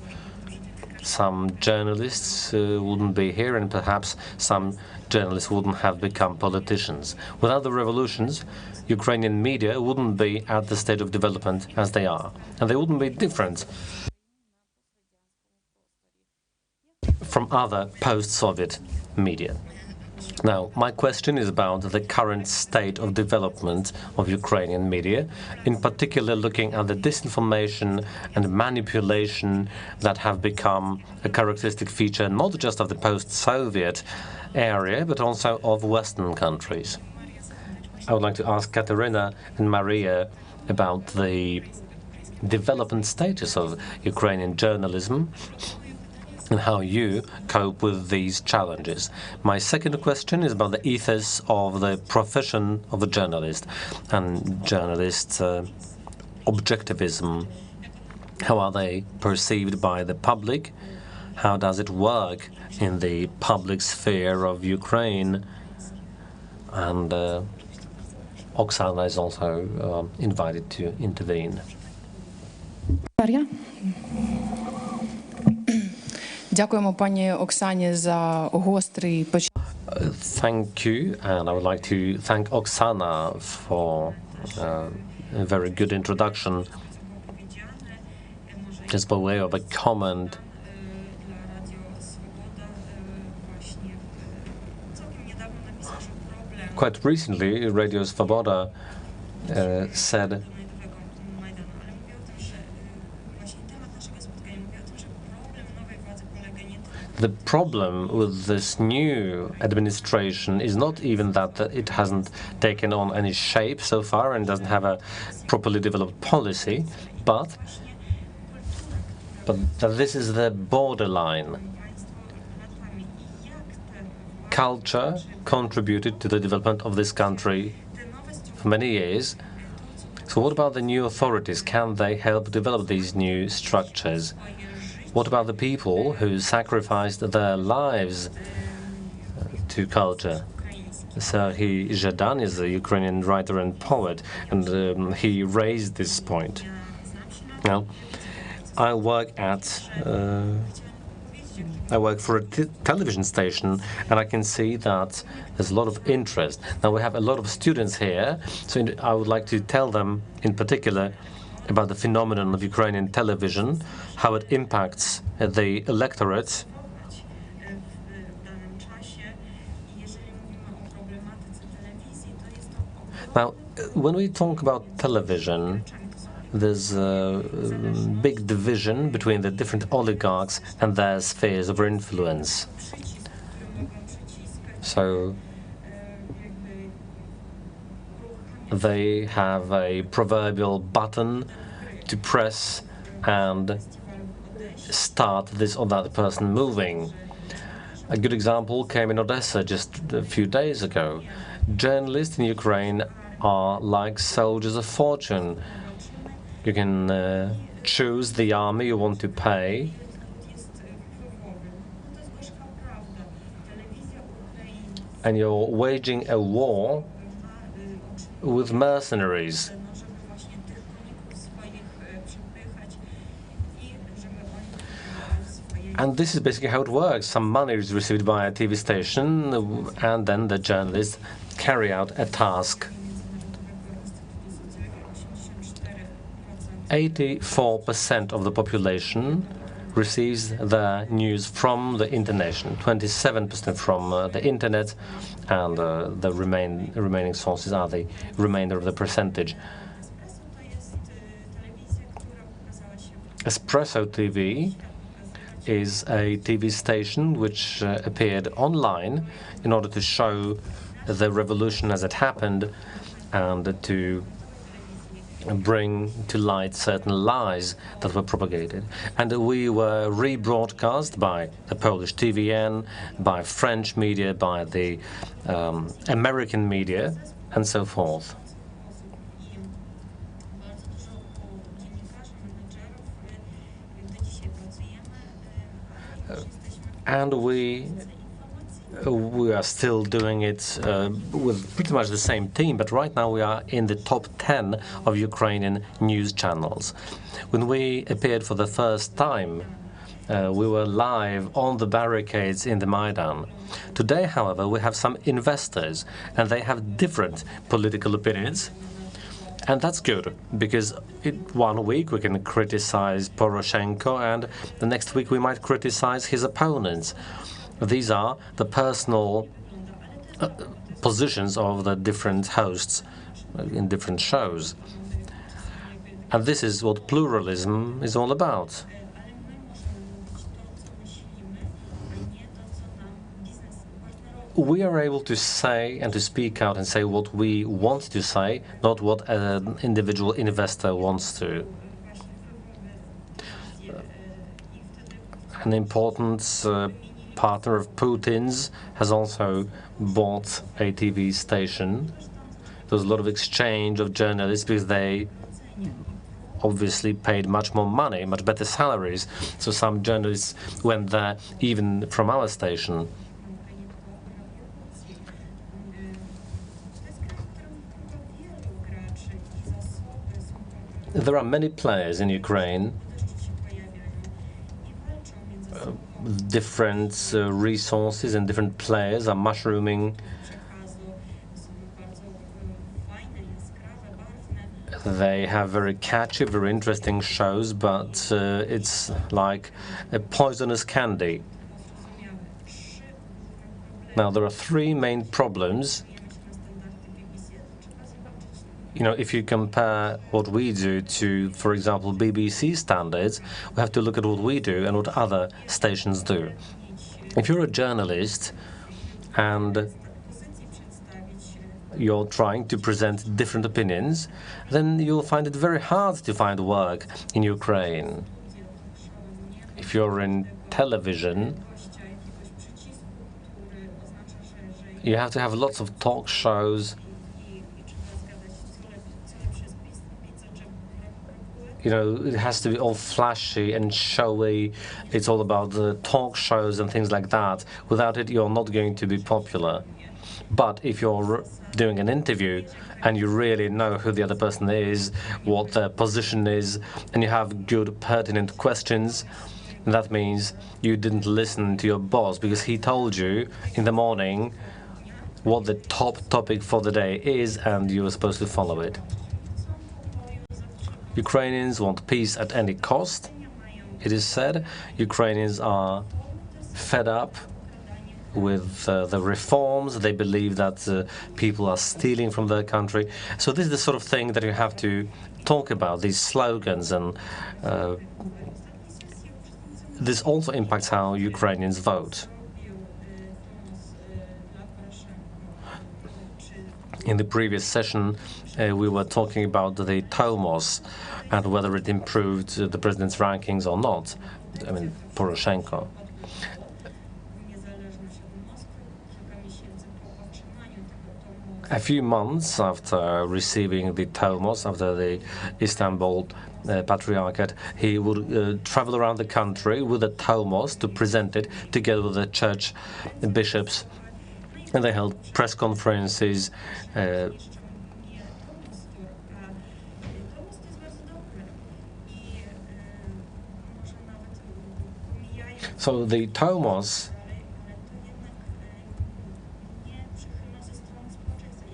some journalists wouldn't be here, and perhaps some journalists wouldn't have become politicians. Without the revolutions, Ukrainian media wouldn't be at the stage of development as they are, and they wouldn't be different from other post-Soviet media. Now, my question is about the current state of development of Ukrainian media, in particular looking at the disinformation and manipulation that have become a characteristic feature not just of the post-Soviet area, but also of Western countries. I would like to ask Katerina and Maria about the development status of Ukrainian journalism and how you cope with these challenges. My second question is about the ethos of the profession of a journalist and journalists' objectivism. How are they perceived by the public? How does it work in the public sphere of Ukraine? And Oksana is also invited to intervene. Maria? Дякуємо пані Оксані за гострий Thank you, and I would like to thank Oksana for a very good introduction. Just by way of a comment, quite recently, Radio Svoboda said the problem with this new administration is not even that it hasn't taken on any shape so far and doesn't have a properly developed policy, but that this is the borderline. Culture contributed to the development of this country for many years. So what about the new authorities? Can they help develop these new structures? What about the people who sacrificed their lives to culture? Serhiy Zhadan is a Ukrainian writer and poet, and he raised this point. Now, I work for a television station, and I can see that there's a lot of interest. Now, we have a lot of students here, so I would like to tell them, in particular, about the phenomenon of Ukrainian television, how it impacts the electorate. Now, when we talk about television, there's a big division between the different oligarchs and their spheres of influence. So they have a proverbial button to press and start this or that person moving. A good example came in Odessa just a few days ago. Journalists in Ukraine are like soldiers of fortune. You can choose the army you want to pay. And you're waging a war with mercenaries. And this is basically how it works. Some money is received by a TV station, and then the journalists carry out a task. 84% of the population receives their news from the internet, 27% from the internet, and the remaining sources are the remainder of the percentage. Espresso TV is a TV station which appeared online in order to show the revolution as it happened and to bring to light certain lies that were propagated. And we were rebroadcast by the Polish TVN, by French media, by the American media, and so forth. And we are still doing it with pretty much the same team, but right now we are in the top 10 of Ukrainian news channels. When we appeared for the first time, we were live on the barricades in the Maidan. Today, however, we have some investors, and they have different political opinions. And that's good, because one week we can criticize Poroshenko, and the next week we might criticize his opponents. These are the personal positions of the different hosts in different shows. And this is what pluralism is all about. We are able to say and to speak out and say what we want to say, not what an individual investor wants to. An important partner of Putin's has also bought a TV station. There was a lot of exchange of journalists because they obviously paid much more money, much better salaries. So some journalists went there even from our station. There are many players in Ukraine, different resources and different players are mushrooming. They have very catchy, very interesting shows, but it's like a poisonous candy. Now, there are three main problems. You know, if you compare what we do to, for example, BBC standards, we have to look at what we do and what other stations do. If you're a journalist and you're trying to present different opinions, then you'll find it very hard to find work in Ukraine. If you're in television, you have to have lots of talk shows. You know, it has to be all flashy and showy. It's all about the talk shows and things like that. Without it, you're not going to be popular. But if you're doing an interview and you really know who the other person is, what their position is, and you have good, pertinent questions, that means you didn't listen to your boss because he told you in the morning what the top topic for the day is, and you were supposed to follow it. Ukrainians want peace at any cost, it is said. Ukrainians are fed up with the reforms. They believe that people are stealing from their country. So this is the sort of thing that you have to talk about, these slogans, and this also impacts how Ukrainians vote. In the previous session, we were talking about the Tomos and whether it improved the president's rankings or not. I mean, Poroshenko. A few months after receiving the Tomos, after the Istanbul Patriarchate, he would travel around the country with the Tomos to present it together with the church bishops. And they held press conferences. So the Tomos,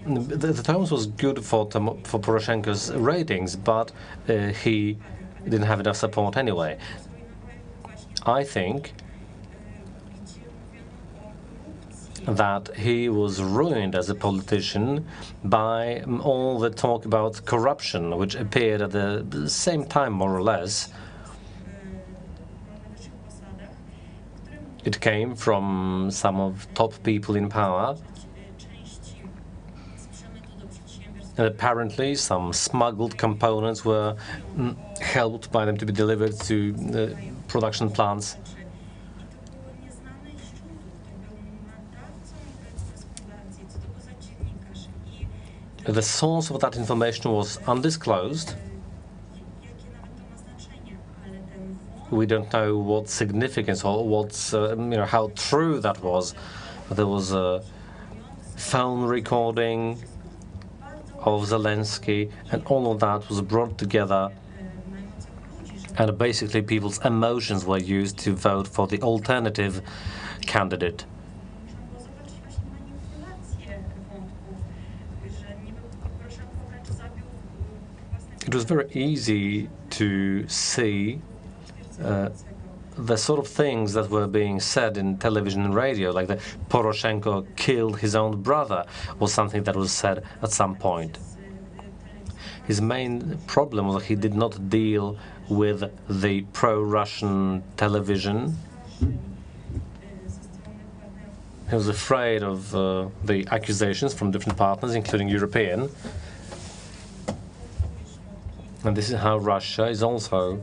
the Tomos was good for Poroshenko's ratings, but he didn't have enough support anyway. I think that he was ruined as a politician by all the talk about corruption, which appeared at the same time, more or less. It came from some of top people in power. And apparently some smuggled components were helped by them to be delivered to the production plants. The source of that information was undisclosed. we don't know what significance or what's, how true that was. But there was a phone recording of Zelensky, and all of that was brought together, and basically people's emotions were used to vote for the alternative candidate. It was very easy to see the sort of things that were being said in television and radio, like that Poroshenko killed his own brother, or something that was said at some point. His main problem was that he did not deal with the pro-Russian television. He was afraid of the accusations from different partners, including European. And this is how Russia is also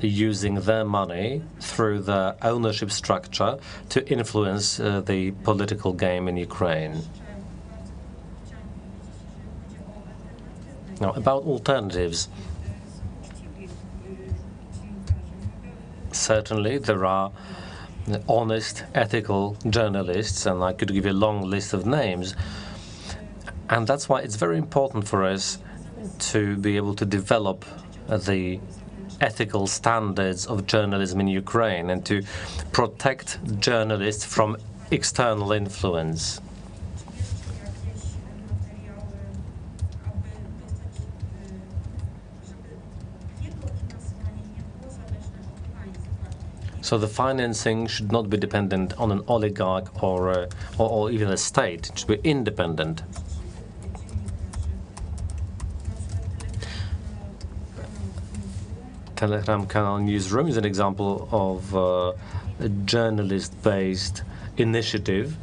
using their money through the ownership structure to influence the political game in Ukraine. Now, about alternatives. Certainly, there are honest, ethical journalists, and I could give you a long list of names. And that's why it's very important for us to be able to develop the ethical standards of journalism in Ukraine and to protect journalists from external influence. So the financing should not be dependent on an oligarch or even a state. It should be independent. Telegram Canal Newsroom is an example of a journalist-based initiative.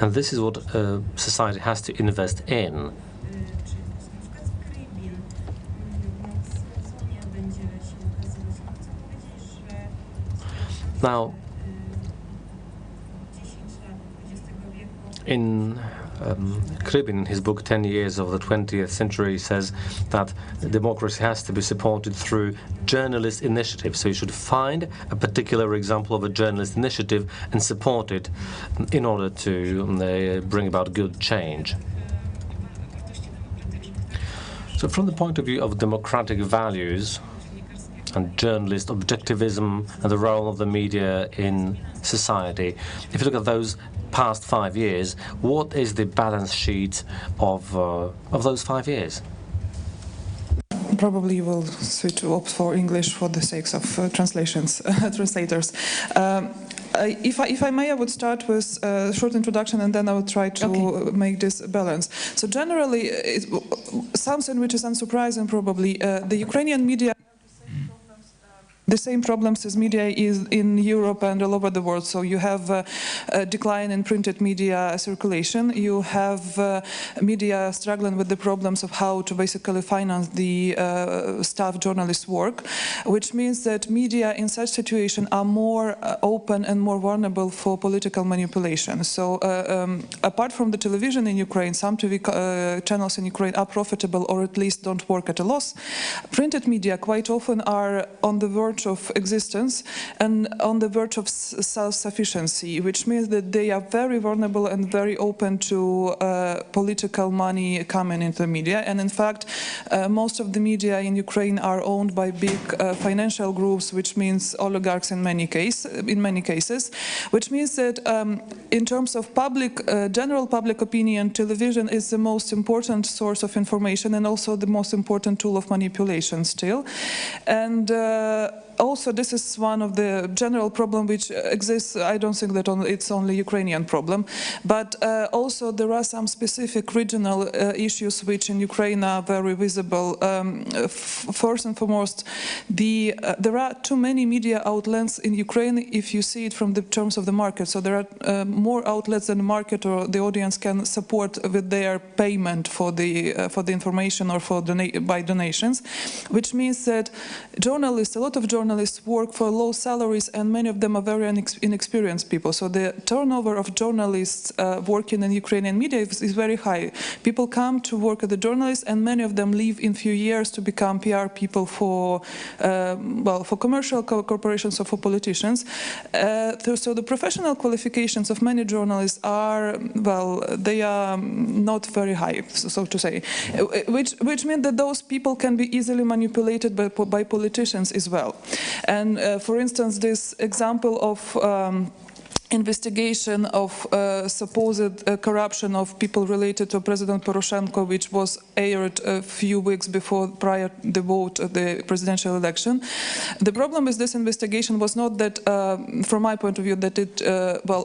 And this is what society has to invest in. Now, in Krybin, in his book 10 Years of the 20th Century, says that democracy has to be supported through journalist initiative. So you should find a particular example of a journalist initiative and support it in order to bring about good change. So from the point of view of democratic values and journalist objectivism and the role of the media in society, if you look at those past 5 years, what is the balance sheet of those 5 years? Probably will switch to opt for English for the sakes of translators. If I may, I would start with a short introduction, and then I would try to make this balance. So generally, something which is unsurprising probably, the Ukrainian media the same problems as media is in Europe and all over the world. So you have a decline in printed media circulation. You have media struggling with the problems of how to basically finance the staff journalists' work, which means that media in such situation are more open and more vulnerable for political manipulation. So apart from the television in Ukraine, some TV channels in Ukraine are profitable or at least don't work at a loss. Printed media quite often are on the verge of existence and on the verge of self-sufficiency, which means that they are very vulnerable and very open to political money coming into the media. And in fact, most of the media in Ukraine are owned by big financial groups, which means oligarchs in many cases, which means that in terms of general public opinion, television is the most important source of information and also the most important tool of manipulation still. And also, this is one of the general problems which exists. I don't think that it's only Ukrainian problem, but also there are some specific regional issues which in Ukraine are very visible. First and foremost, there are too many media outlets in Ukraine if you see it from the terms of the market. So there are more outlets than the market or the audience can support with their payment for the information or by donations, which means that a lot of journalists journalists work for low salaries, and many of them are very inexperienced people. So the turnover of journalists working in Ukrainian media is very high. People come to work as a journalist, and many of them leave in few years to become PR people for for commercial corporations or for politicians. So the professional qualifications of many journalists are, they are not very high, so to say, which means that those people can be easily manipulated by politicians as well. And for instance, this example of investigation of supposed corruption of people related to President Poroshenko, which was aired a few weeks prior the vote of the presidential election. The problem with this investigation was not that, from my point of view, that it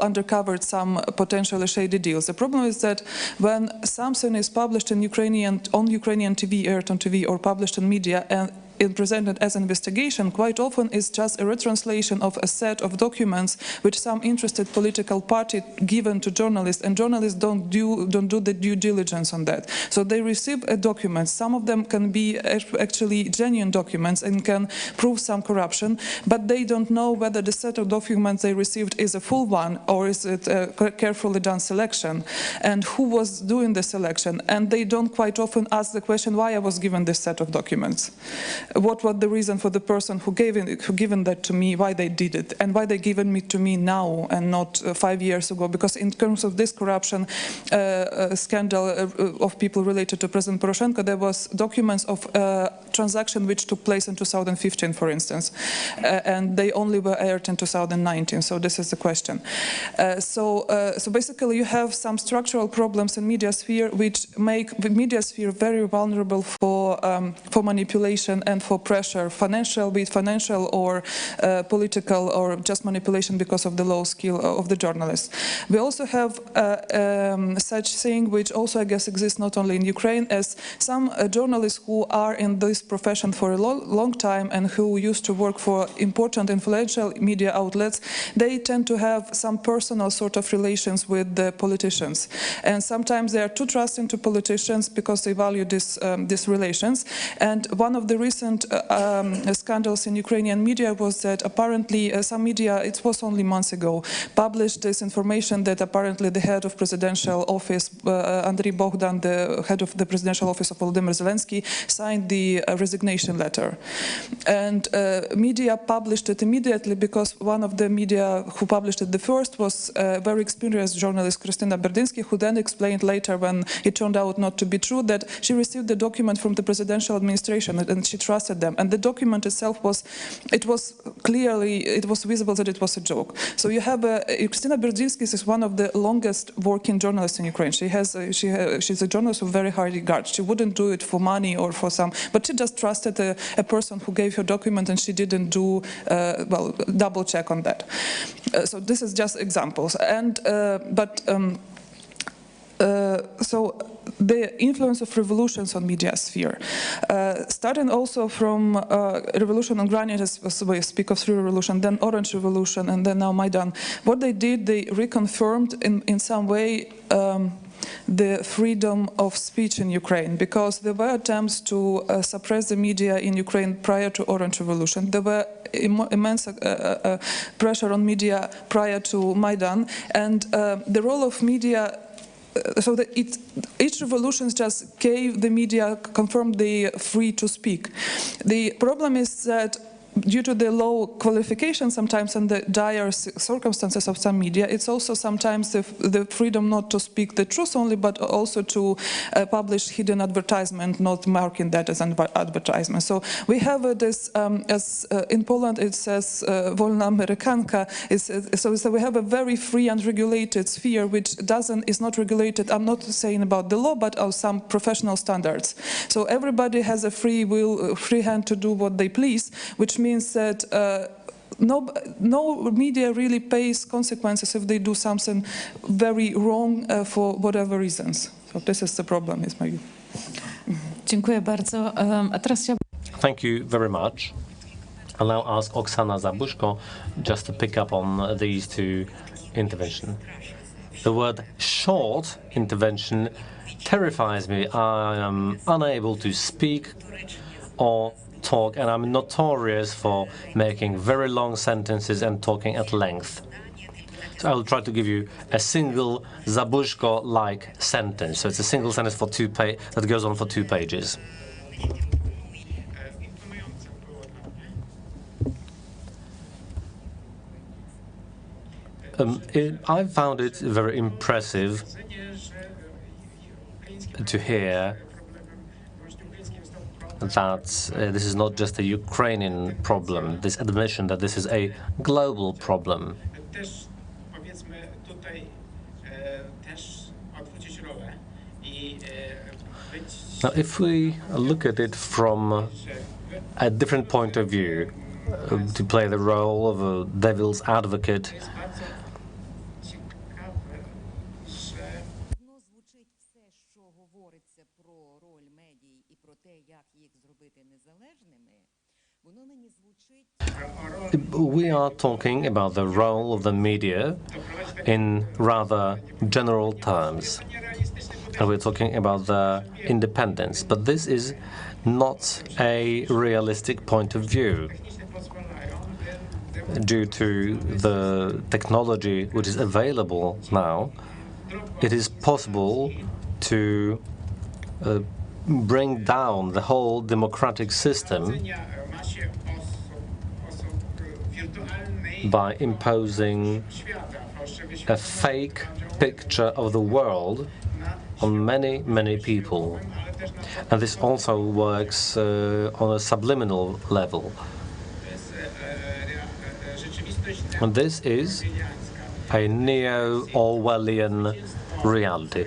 uncovered some potentially shady deals. The problem is that when something is published in on Ukrainian TV, aired on TV, or published in media, and presented as an investigation, quite often is just a retranslation of a set of documents which some interested political party given to journalists, and journalists don't do the due diligence on that. So they receive a document. Some of them can be actually genuine documents and can prove some corruption, but they don't know whether the set of documents they received is a full one, or is it a carefully done selection, and who was doing the selection. And they don't quite often ask the question why I was given this set of documents. What was the reason for the person who given that to me, why they did it, and why they given it to me now and not 5 years ago? Because in terms of this corruption scandal of people related to President Poroshenko, there was documents of transaction which took place in 2015, for instance, and they only were aired in 2019. So this is the question. So basically, you have some structural problems in media sphere which make the media sphere very vulnerable for manipulation and for pressure, be it financial or political, or just manipulation because of the low skill of the journalists. We also have such thing which also, I guess, exists not only in Ukraine, as some journalists who are in this profession for a long time and who used to work for important influential media outlets, they tend to have some personal sort of relations with the politicians. And sometimes they are too trusting to politicians because they value these relations. And one of the recent scandals in Ukrainian media was that apparently some media, it was only months ago, published this information that apparently the head of presidential office, Andriy Bogdan, the head of the presidential office of Volodymyr Zelensky, signed the resignation letter. And media published it immediately because one of the media who published it the first was a very experienced journalist, Krystyna Berdynsky, who then explained later, when it turned out not to be true, that she received the document from the presidential administration and she trusted them. And the document itself was visible that it was a joke. So you have Krystyna Berdynsky is one of the longest working journalists in Ukraine. She's a journalist of very high regard. She wouldn't do it for money or for but she just trusted a person who gave her document, and she didn't do double check on that. So this is just examples. And so the influence of revolutions on media sphere, starting also from revolution on granite, as we speak of three revolution, then Orange Revolution, and then now Maidan. What they did, they reconfirmed in some way the freedom of speech in Ukraine, because there were attempts to suppress the media in Ukraine prior to Orange Revolution. There were immense pressure on media prior to Maidan, and the role of media, so that each revolution just gave the media, confirmed they free to speak. The problem is that due to the low qualification sometimes and the dire circumstances of some media, it's also sometimes the freedom not to speak the truth only, but also to publish hidden advertisement, not marking that as an advertisement. So we have this, as in Poland it says, wolna amerykanka, so we have a very free and regulated sphere which is not regulated, I'm not saying about the law, but of some professional standards. So everybody has a free will, free hand to do what they please, which means that no media really pays consequences if they do something very wrong for whatever reasons. So this is the problem, is my view. Dziękuję bardzo. A teraz Thank you very much. I'll now ask Oksana Zabushko just to pick up on these two interventions. The word short intervention terrifies me. I am unable to speak or talk, and I'm notorious for making very long sentences and talking at length. So I will try to give you a single Zabushko-like sentence. So it's a single sentence for that goes on for 2 pages. I found it very impressive to hear that this is not just a Ukrainian problem, this admission that this is a global problem. Now, if we look at it from a different point of view, to play the role of a devil's advocate, we are talking about the role of the media in rather general terms, and we're talking about the independence, but this is not a realistic point of view. Due to the technology which is available now, it is possible to bring down the whole democratic system by imposing a fake picture of the world on many, many people. And this also works on a subliminal level. And this is a neo-Orwellian reality.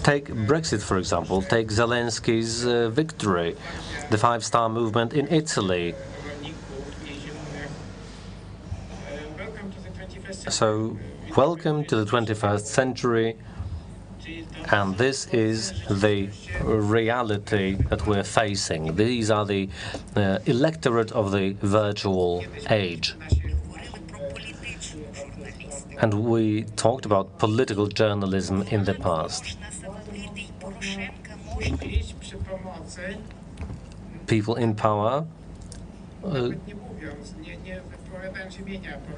Take Brexit, for example. Take Zelensky's victory, the five-star movement in Italy. So, welcome to the 21st century, and this is the reality that we're facing. These are the electorate of the virtual age. And we talked about political journalism in the past. People in power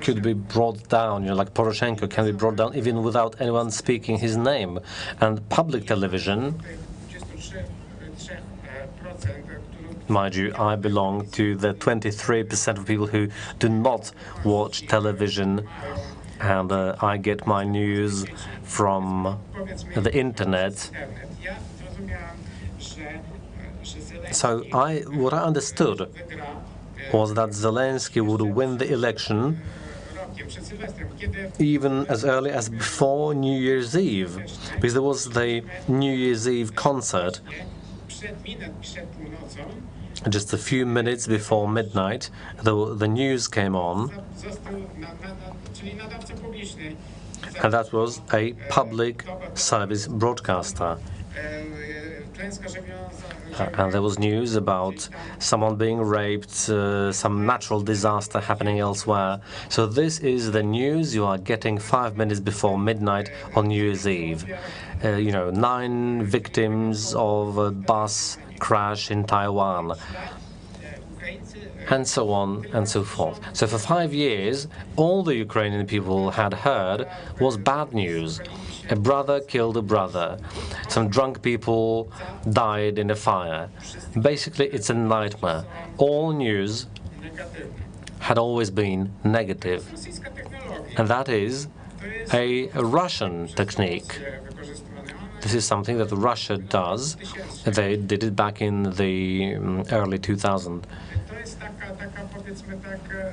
could be brought down, like Poroshenko can be brought down even without anyone speaking his name. And public television, mind you, I belong to the 23% of people who do not watch television, and I get my news from the internet. So what I understood was that Zelensky would win the election even as early as before New Year's Eve, because there was the New Year's Eve concert just a few minutes before midnight. The news came on, and that was a public service broadcaster. And there was news about someone being raped, some natural disaster happening elsewhere. So this is the news you are getting 5 minutes before midnight on New Year's Eve. 9 victims of a bus crash in Taiwan, and so on and so forth. So for 5 years, all the Ukrainian people had heard was bad news. A brother killed a brother. Some drunk people died in a fire. Basically, it's a nightmare. All news had always been negative. And that is a Russian technique. This is something that Russia does. They did it back in the early 2000s.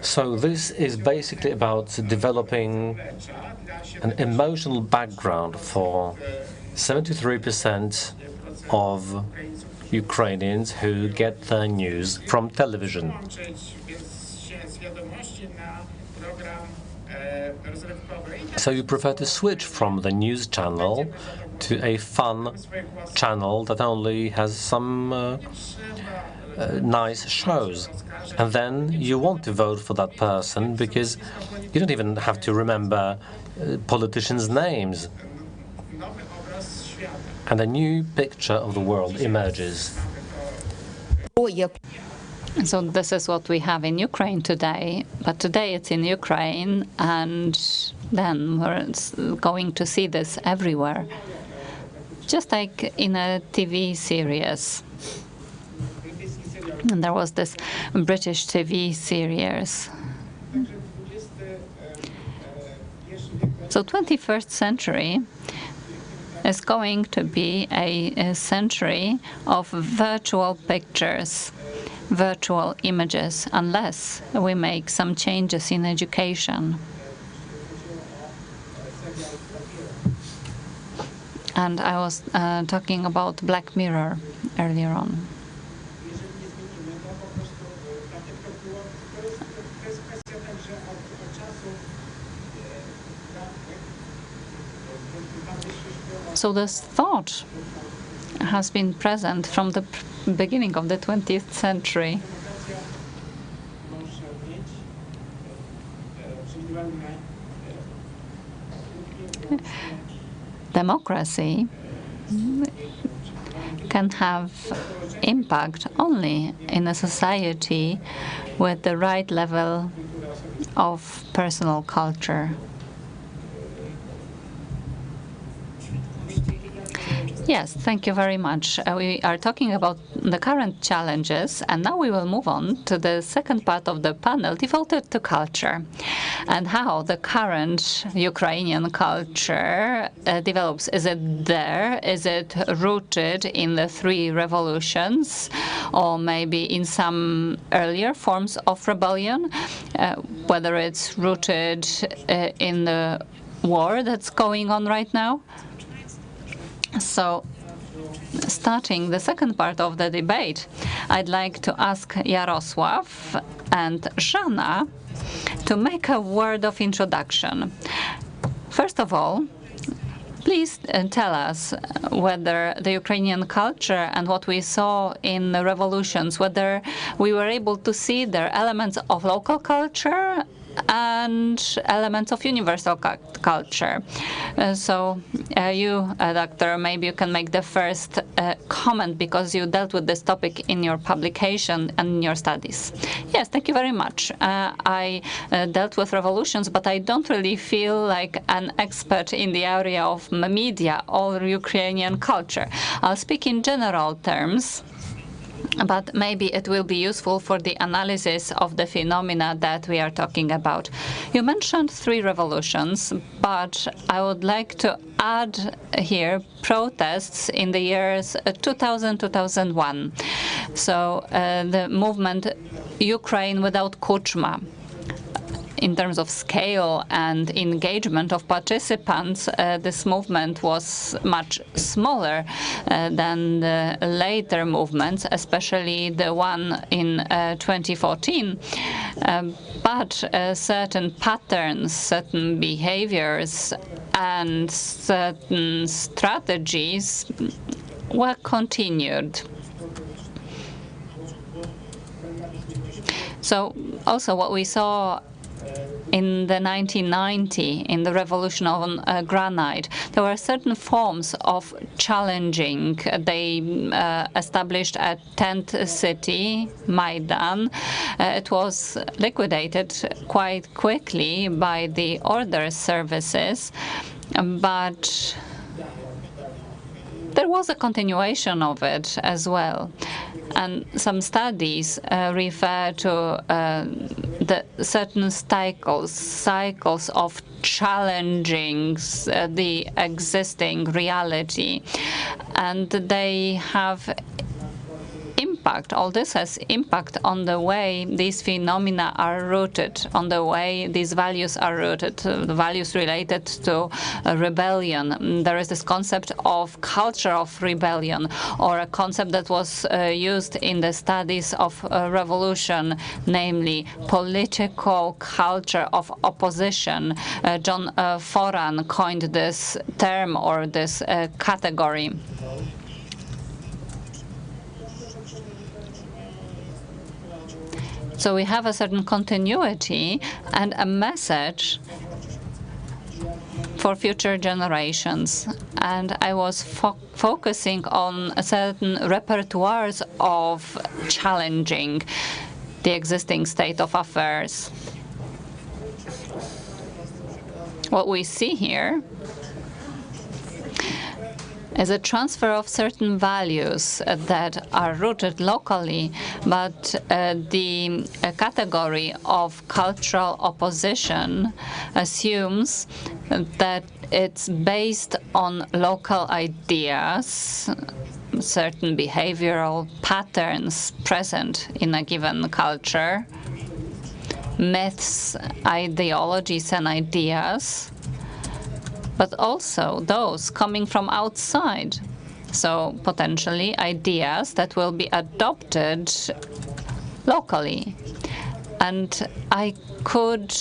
So this is basically about developing an emotional background for 73% of Ukrainians who get their news from television. So you prefer to switch from the news channel to a fun channel that only has some nice shows. And then you want to vote for that person because you don't even have to remember politicians' names. And a new picture of the world emerges. So this is what we have in Ukraine today, but today it's in Ukraine, and then we're going to see this everywhere, just like in a TV series. And there was this British TV series. So 21st century is going to be a century of virtual pictures, virtual images, unless we make some changes in education. And I was talking about Black Mirror earlier on. So this thought has been present from the beginning of the 20th century. Democracy can have impact only in a society with the right level of personal culture. Yes, thank you very much. We are talking about the current challenges, and now we will move on to the second part of the panel devoted to culture and how the current Ukrainian culture develops. Is it there? Is it rooted in the three revolutions, or maybe in some earlier forms of rebellion? Whether it's rooted in the war that's going on right now? So, starting the second part of the debate, I'd like to ask Jarosław and Żana to make a word of introduction. First of all, please tell us whether the Ukrainian culture and what we saw in the revolutions, whether we were able to see their elements of local culture and elements of universal culture. So you, Doctor, maybe you can make the first comment, because you dealt with this topic in your publication and in your studies. Yes, thank you very much. I dealt with revolutions, but I don't really feel like an expert in the area of media or Ukrainian culture. I'll speak in general terms, but maybe it will be useful for the analysis of the phenomena that we are talking about. You mentioned three revolutions, but I would like to add here protests in the years 2000-2001. So the movement Ukraine without Kuchma. In terms of scale and engagement of participants, this movement was much smaller than the later movements, especially the one in 2014. But certain patterns, certain behaviors, and certain strategies were continued. So also what we saw in the 1990, in the revolution on granite, there were certain forms of challenging. They established a tent city, Maidan. It was liquidated quite quickly by the order services, but there was a continuation of it as well. And some studies refer to the certain cycles of challenging the existing reality, and they have impact. All this has impact on the way these phenomena are rooted, on the way these values are rooted, the values related to rebellion. There is this concept of culture of rebellion, or a concept that was used in the studies of revolution, namely political culture of opposition. John Foran coined this term or this category. So we have a certain continuity and a message for future generations. And I was focusing on certain repertoires of challenging. the existing state of affairs. What we see here is a transfer of certain values that are rooted locally, but the category of cultural opposition assumes that it's based on local ideas, certain behavioral patterns present in a given culture, myths, ideologies, and ideas, but also those coming from outside. So potentially ideas that will be adopted locally. And I could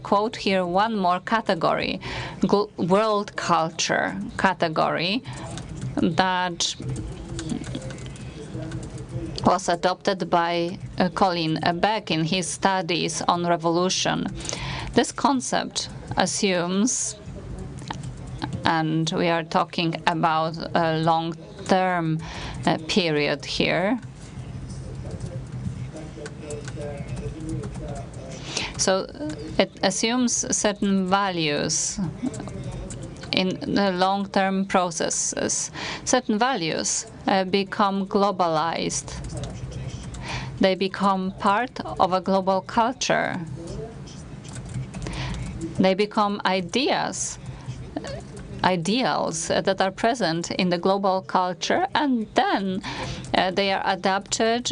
quote here one more category, world culture category, that was adopted by Colin Beck in his studies on revolution. This concept assumes, and we are talking about a long-term period here. So it assumes certain values in the long-term processes. Certain values become globalized. They become part of a global culture. They become ideals that are present in the global culture, and then they are adapted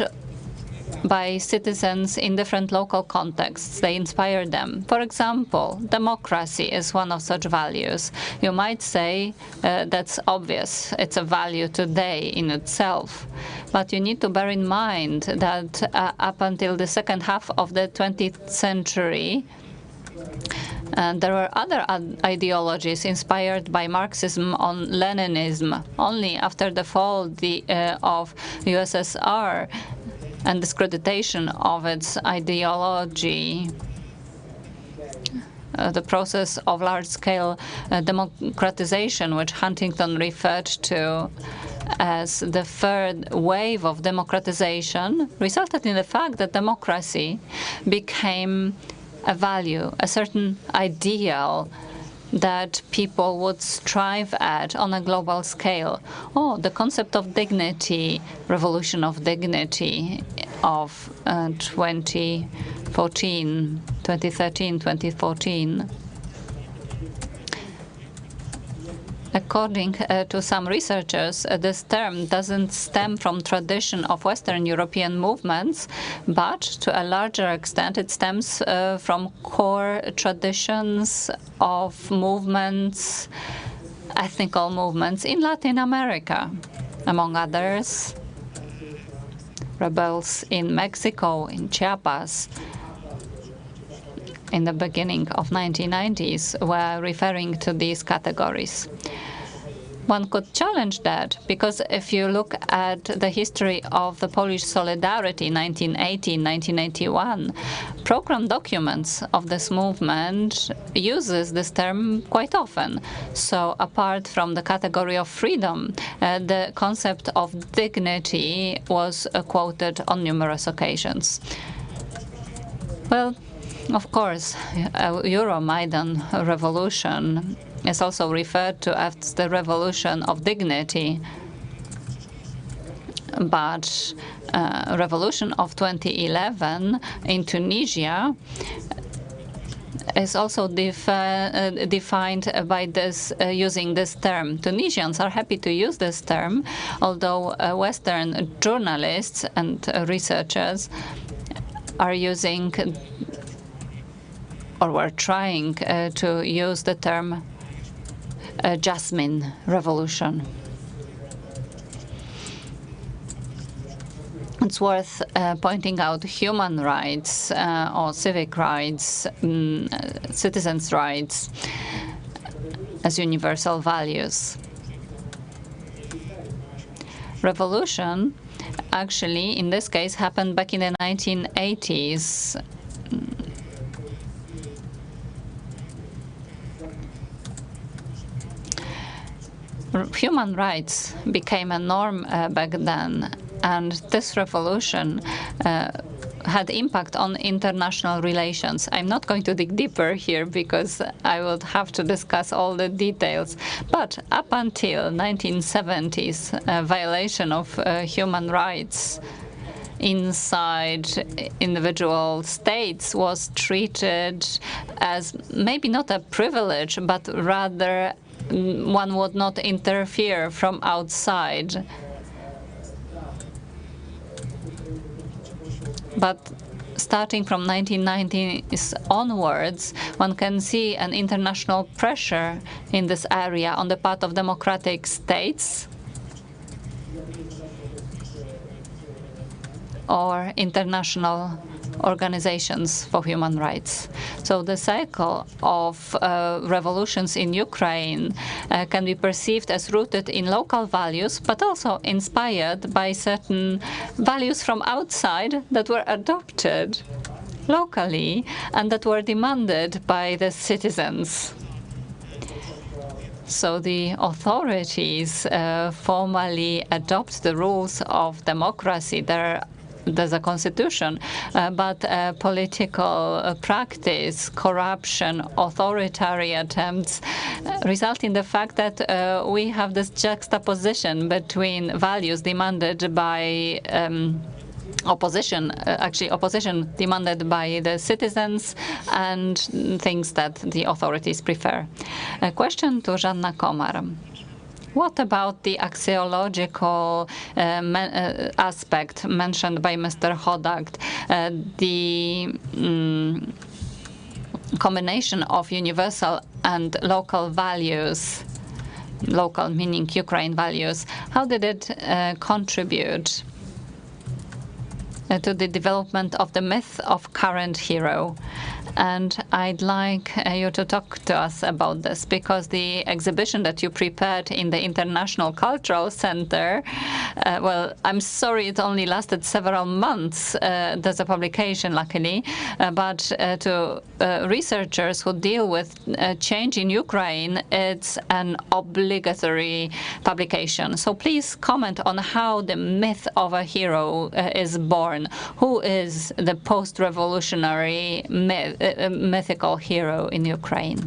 by citizens in different local contexts. They inspire them. For example, democracy is one of such values. You might say that's obvious. It's a value today in itself. But you need to bear in mind that up until the second half of the 20th century, there were other ideologies inspired by Marxism on Leninism. Only after the fall of USSR and discreditation of its ideology, the process of large-scale democratization, which Huntington referred to as the third wave of democratization, resulted in the fact that democracy became a value, a certain ideal that people would strive at on a global scale. Oh, the concept of dignity, revolution of dignity of 2013, 2014. According to some researchers, this term doesn't stem from tradition of Western European movements, but to a larger extent it stems from core traditions of movements, ethnical movements in Latin America, among others. Rebels in Mexico, in Chiapas, in the beginning of 1990s were referring to these categories. One could challenge that, because if you look at the history of the Polish Solidarity, 1980, 1981, program documents of this movement uses this term quite often. So apart from the category of freedom, the concept of dignity was quoted on numerous occasions. Well, of course, Euro-Maidan revolution is also referred to as the revolution of dignity, but revolution of 2011 in Tunisia is also defined by this using this term. Tunisians are happy to use this term, although Western journalists and researchers are using or were trying to use the term Jasmine Revolution. It's worth pointing out human rights or civic rights, citizens' rights as universal values. Revolution, actually, in this case, happened back in the 1980s. Human rights became a norm back then, and this revolution had impact on international relations. I'm not going to dig deeper here because I would have to discuss all the details. But up until 1970s, violation of human rights inside individual states was treated as maybe not a privilege, but rather one would not interfere from outside. But starting from 1990s onwards, one can see an international pressure in this area on the part of democratic states or international organizations for human rights. So the cycle of revolutions in Ukraine can be perceived as rooted in local values, but also inspired by certain values from outside that were adopted locally and that were demanded by the citizens. So the authorities formally adopt the rules of democracy. There's a constitution, but political practice, corruption, authoritarian attempts result in the fact that we have this juxtaposition between values demanded by opposition demanded by the citizens and things that the authorities prefer. A question to Żanna Komar. What about the axiological aspect mentioned by Mr. Hodak, the combination of universal and local values, local meaning Ukraine values? How did it contribute to the development of the myth of current hero? And I'd like you to talk to us about this, because the exhibition that you prepared in the International Cultural Center, well, I'm sorry it only lasted several months. There's a publication, luckily, but to researchers who deal with change in Ukraine, it's an obligatory publication. So please comment on how the myth of a hero is born. Who is the post-revolutionary mythical hero in Ukraine?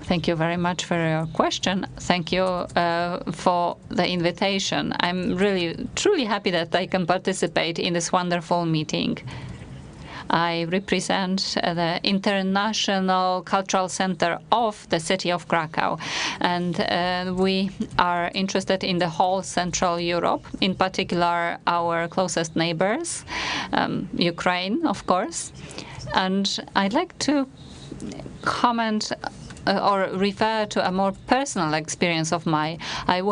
Thank you very much for your question. Thank you for the invitation. I'm really, truly happy that I can participate in this wonderful meeting. I represent the International Cultural Center of the city of Krakow, and we are interested in the whole Central Europe, in particular our closest neighbors, Ukraine, of course. And I'd like to comment or refer to a more personal experience of mine. I've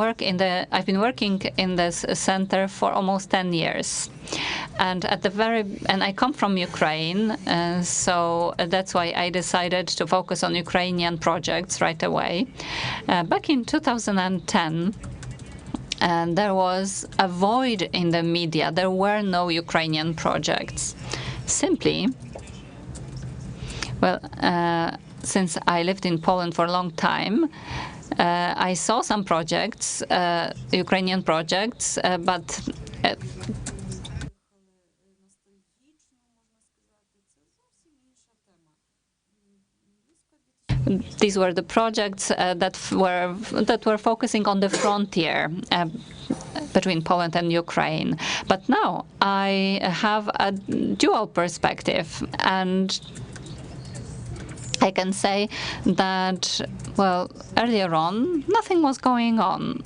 been working in this center for almost 10 years. And I come from Ukraine, so that's why I decided to focus on Ukrainian projects right away. Back in 2010, and there was a void in the media. There were no Ukrainian projects. Simply, well, since I lived in Poland for a long time, I saw some projects, Ukrainian projects, but these were the projects that were focusing on the frontier between Poland and Ukraine. But now I have a dual perspective, and I can say that, well, earlier on, nothing was going on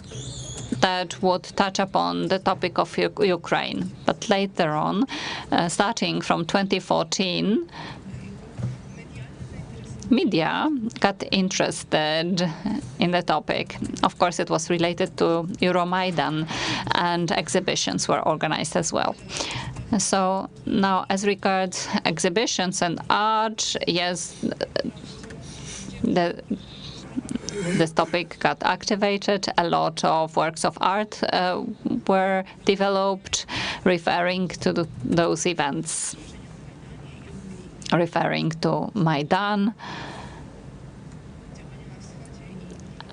that would touch upon the topic of Ukraine. But later on, starting from 2014, media got interested in the topic. Of course, it was related to Maidan, and exhibitions were organized as well. So now, as regards exhibitions and art, yes, this topic got activated. A lot of works of art were developed referring to those events, referring to Maidan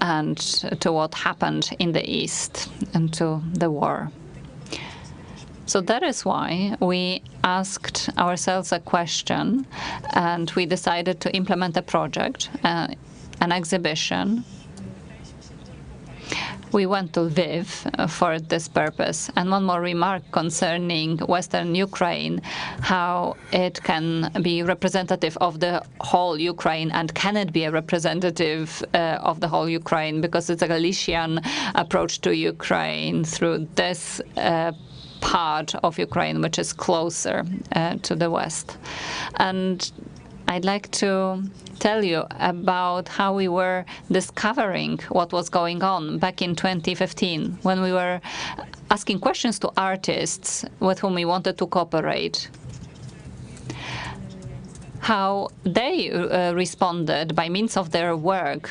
and to what happened in the East and to the war. So that is why we asked ourselves a question, and we decided to implement a project, an exhibition. We went to Lviv for this purpose. And one more remark concerning Western Ukraine, how it can be representative of the whole Ukraine, and can it be a representative of the whole Ukraine, because it's a Galician approach to Ukraine through this part of Ukraine, which is closer to the west. And I'd like to tell you about how we were discovering what was going on back in 2015, when we were asking questions to artists with whom we wanted to cooperate, how they responded by means of their work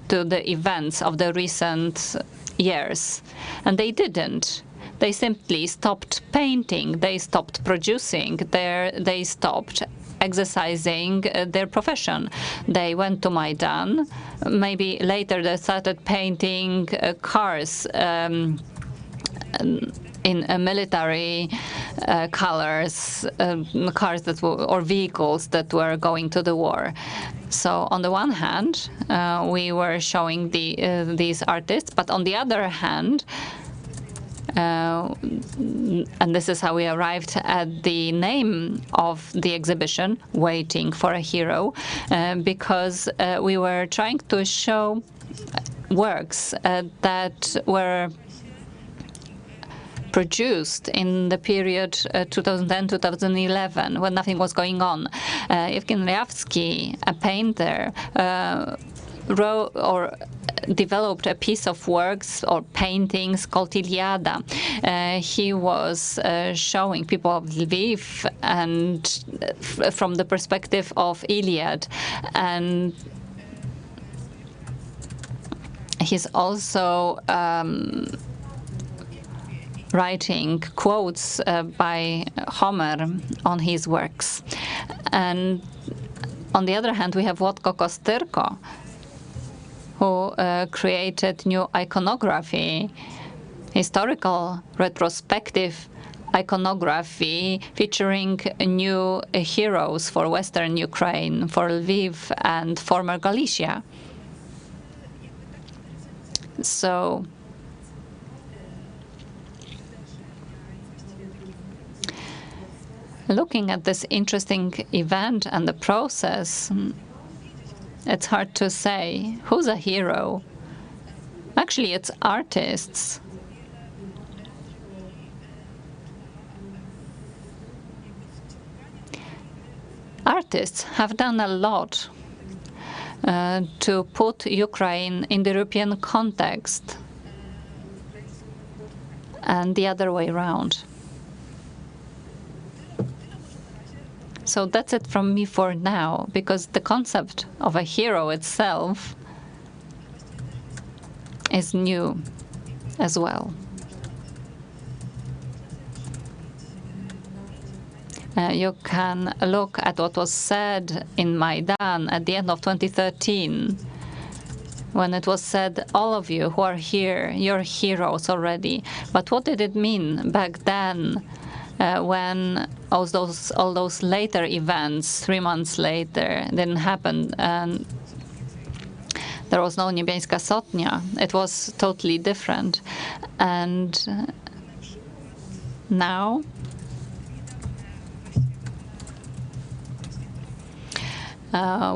to the events of the recent years. And they didn't. They simply stopped painting, they stopped producing, they stopped exercising their profession. They went to Maidan. Maybe later they started painting cars in military colors, cars that were, or vehicles that were going to the war. So on the one hand, we were showing these artists, but on the other hand, and this is how we arrived at the name of the exhibition, Waiting for a Hero, because we were trying to show works that were produced in the period 2010-2011, when nothing was going on. Evgen Ryavsky, a painter, wrote or developed a piece of works or paintings called Iliada. He was showing people of Lviv and from the perspective of Iliad. And he's also writing quotes by Homer on his works. And on the other hand, we have Włodko Kostyrko, who created new iconography, historical retrospective iconography featuring new heroes for Western Ukraine, for Lviv and former Galicia. So looking at this interesting event and the process, it's hard to say who's a hero. Actually, it's artists. Artists have done a lot to put Ukraine in the European context and the other way around. So that's it from me for now, because the concept of a hero itself is new as well. You can look at what was said in Maidan at the end of 2013, when it was said, all of you who are here, you're heroes already. But what did it mean back then? When all those later events, 3 months later, didn't happen, and there was no Niebiańska Sotnia. It was totally different. And now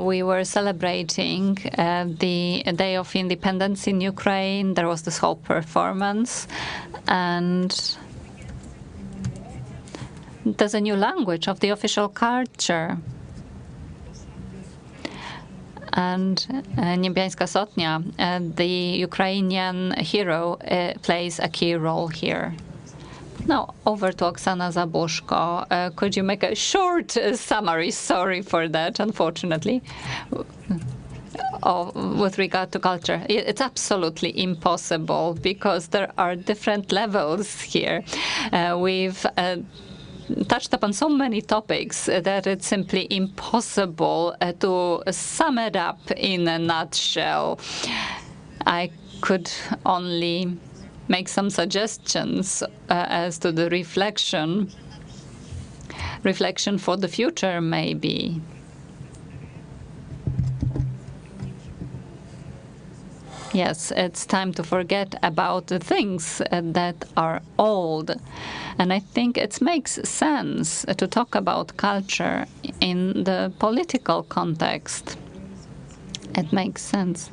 we were celebrating the Day of Independence in Ukraine. There was this whole performance, and there's a new language of the official culture. And Niebiańska Sotnia, the Ukrainian hero, plays a key role here. Now, over to Oksana Zabushko. Could you make a short summary? Sorry for that, unfortunately. With regard to culture, it's absolutely impossible, because there are different levels here. We've touched upon so many topics that it's simply impossible to sum it up in a nutshell. I could only make some suggestions as to the reflection for the future, maybe. Yes, it's time to forget about the things that are old. And I think it makes sense to talk about culture in the political context. It makes sense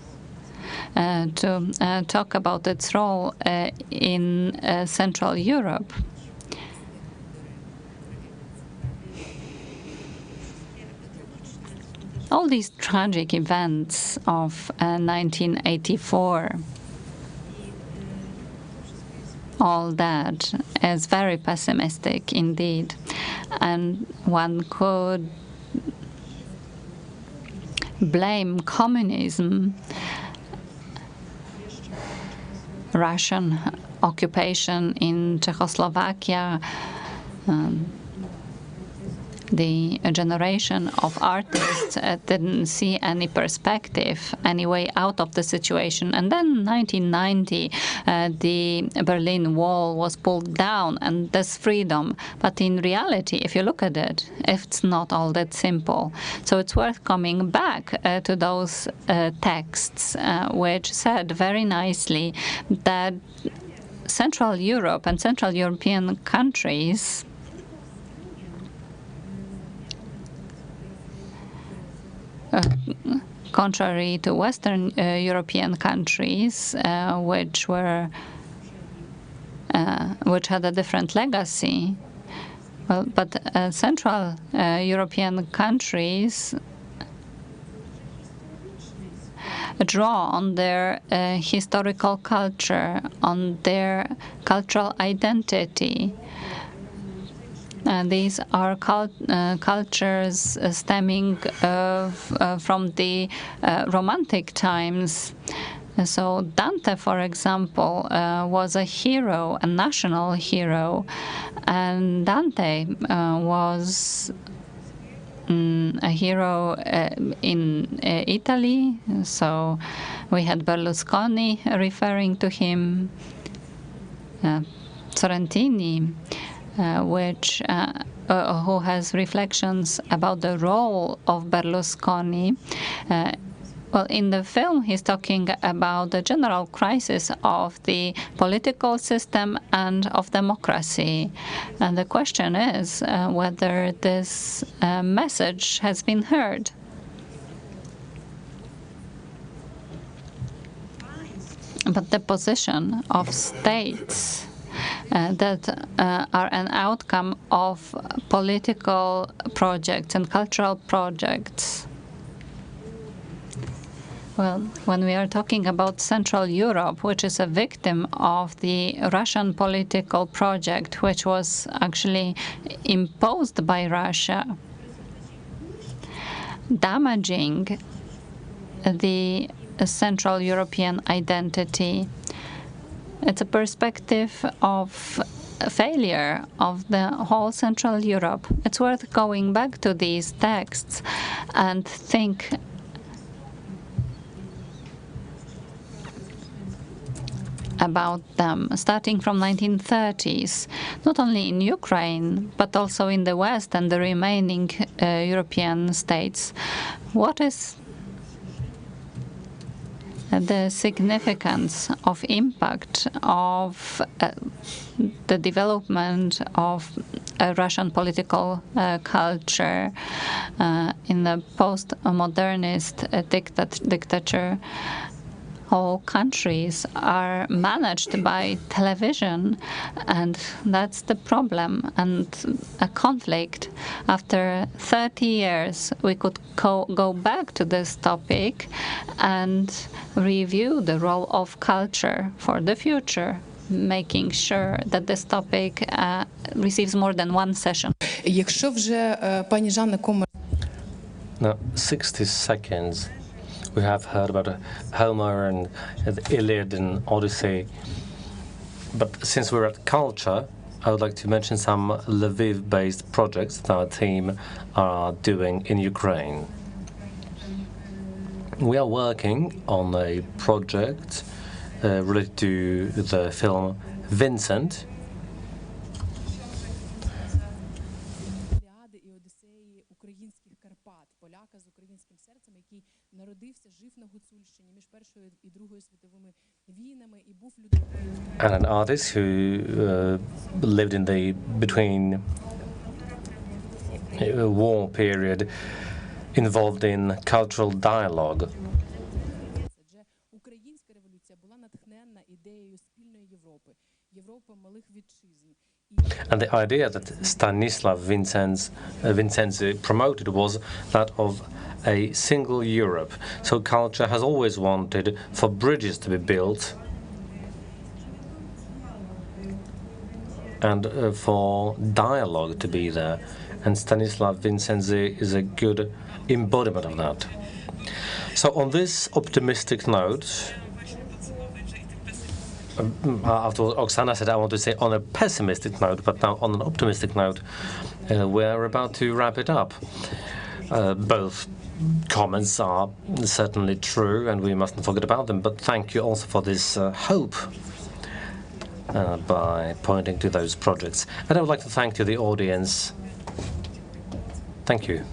to talk about its role in Central Europe. All these tragic events of 1984, all that is very pessimistic indeed. And one could blame communism, Russian occupation in Czechoslovakia, the generation of artists didn't see any perspective, any way out of the situation. And then 1990, the Berlin Wall was pulled down, and there's freedom. But in reality, if you look at it, it's not all that simple. So it's worth coming back to those texts, which said very nicely that Central Europe and Central European countries contrary to Western European countries, which had a different legacy, but Central European countries draw on their historical culture, on their cultural identity. These are cultures stemming from the Romantic times. So Dante, for example, was a hero, a national hero, and Dante was a hero in Italy. So we had Berlusconi referring to him, Sorrentini, who has reflections about the role of Berlusconi. Well, in the film, he's talking about the general crisis of the political system and of democracy. And the question is whether this message has been heard. But the position of states that are an outcome of political projects and cultural projects. Well, when we are talking about Central Europe, which is a victim of the Russian political project, which was actually imposed by Russia, damaging the Central European identity, it's a perspective of failure of the whole Central Europe. It's worth going back to these texts and think about them, starting from 1930s, not only in Ukraine, but also in the West and the remaining European states. What is the significance of impact of the development of a Russian political culture in the post-modernist dictature? Whole countries are managed by television, and that's the problem and a conflict. After 30 years, we could go back to this topic and review the role of culture for the future, making sure that this topic receives more than one session. Now, 60 seconds. We have heard about Homer and the Iliad and Odyssey. But since we're at culture, I would like to mention some Lviv-based projects that our team are doing in Ukraine. We are working on a project related to the film Vincent. And an artist who lived in the between war period, involved in cultural dialogue. And the idea that Stanisław Vincenzi promoted was that of a single Europe. So culture has always wanted for bridges to be built and for dialogue to be there. And Stanisław Vincenzi is a good embodiment of that. So on this optimistic note, after what Oksana said, I want to say on a pessimistic note, but now on an optimistic note, we're about to wrap it up. Both comments are certainly true, and we mustn't forget about them, but thank you also for this hope by pointing to those projects. And I would like to thank the audience. Thank you.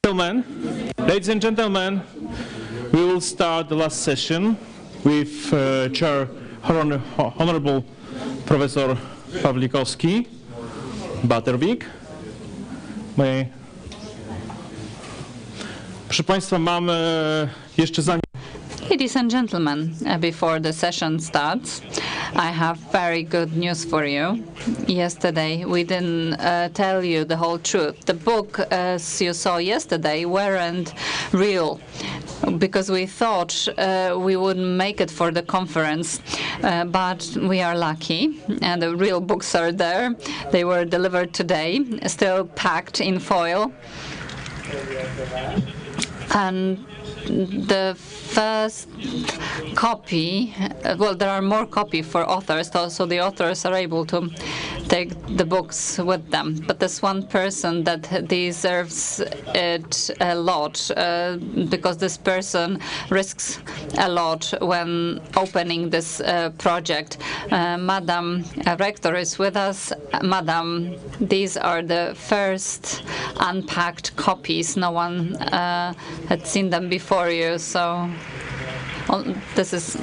Ladies and gentlemen, we will start the last session with Chair Honorable Professor Pawlikowski, Butterwick. Proszę Państwa, mamy jeszcze zanim... Ladies and gentlemen, before the session starts, I have very good news for you. Yesterday, we didn't tell you the whole truth. The book, as you saw yesterday, weren't real, because we thought we wouldn't make it for the conference, but we are lucky, and the real books are there. They were delivered today, still packed in foil. And the first copy, well, there are more copies for authors, so the authors are able to take the books with them. But there's one person that deserves it a lot, because this person risks a lot when opening this project. Madam Rector is with us. Madam, these are the first unpacked copies. No one had seen them before you, so this is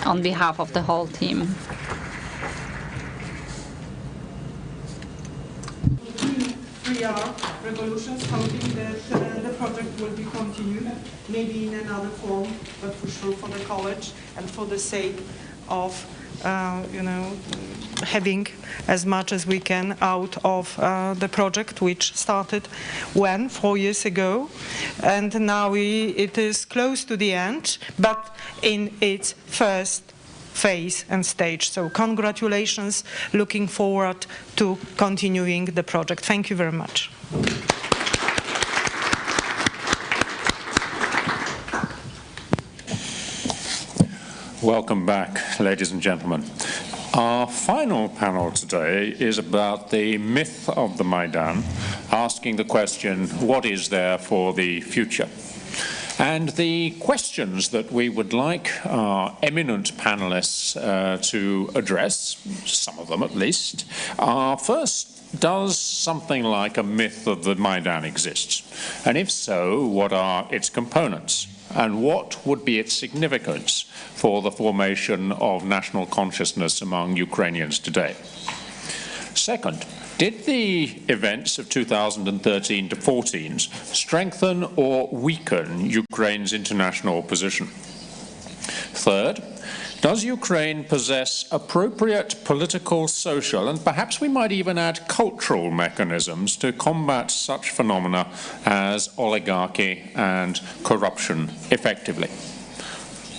on behalf of the whole team. Revolutions, hoping that the project will be continued, maybe in another form, but for sure for the college and for the sake of having as much as we can out of the project, which started 4 years ago, and now it is close to the end, but in its first phase and stage. So congratulations, looking forward to continuing the project. Thank you very much. Welcome back, ladies and gentlemen. Our final panel today is about the myth of the Maidan, asking the question, what is there for the future? And the questions that we would like our eminent panelists to address, some of them at least, are first, does something like a myth of the Maidan exist? And if so, what are its components? And what would be its significance for the formation of national consciousness among Ukrainians today? Second, did the events of 2013 to 14 strengthen or weaken Ukraine's international position? Third, does Ukraine possess appropriate political, social, and perhaps we might even add cultural mechanisms to combat such phenomena as oligarchy and corruption effectively?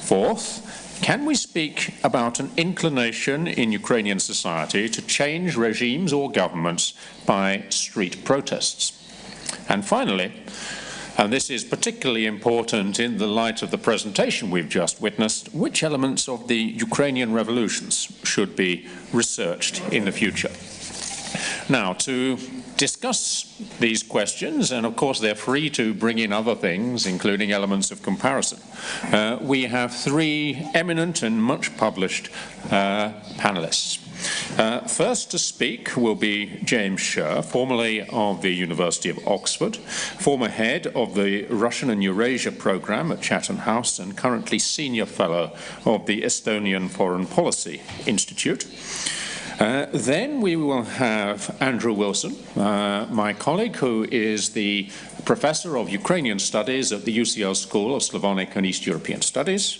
Fourth, can we speak about an inclination in Ukrainian society to change regimes or governments by street protests? And finally, and this is particularly important in the light of the presentation we've just witnessed, which elements of the Ukrainian revolutions should be researched in the future? Now, to discuss these questions, and of course they're free to bring in other things, including elements of comparison, we have three eminent and much published panelists. First to speak will be James Scher, formerly of the University of Oxford, former head of the Russian and Eurasia program at Chatham House, and currently senior fellow of the Estonian Foreign Policy Institute. Then we will have Andrew Wilson, my colleague, who is the professor of Ukrainian studies at the UCL School of Slavonic and East European Studies,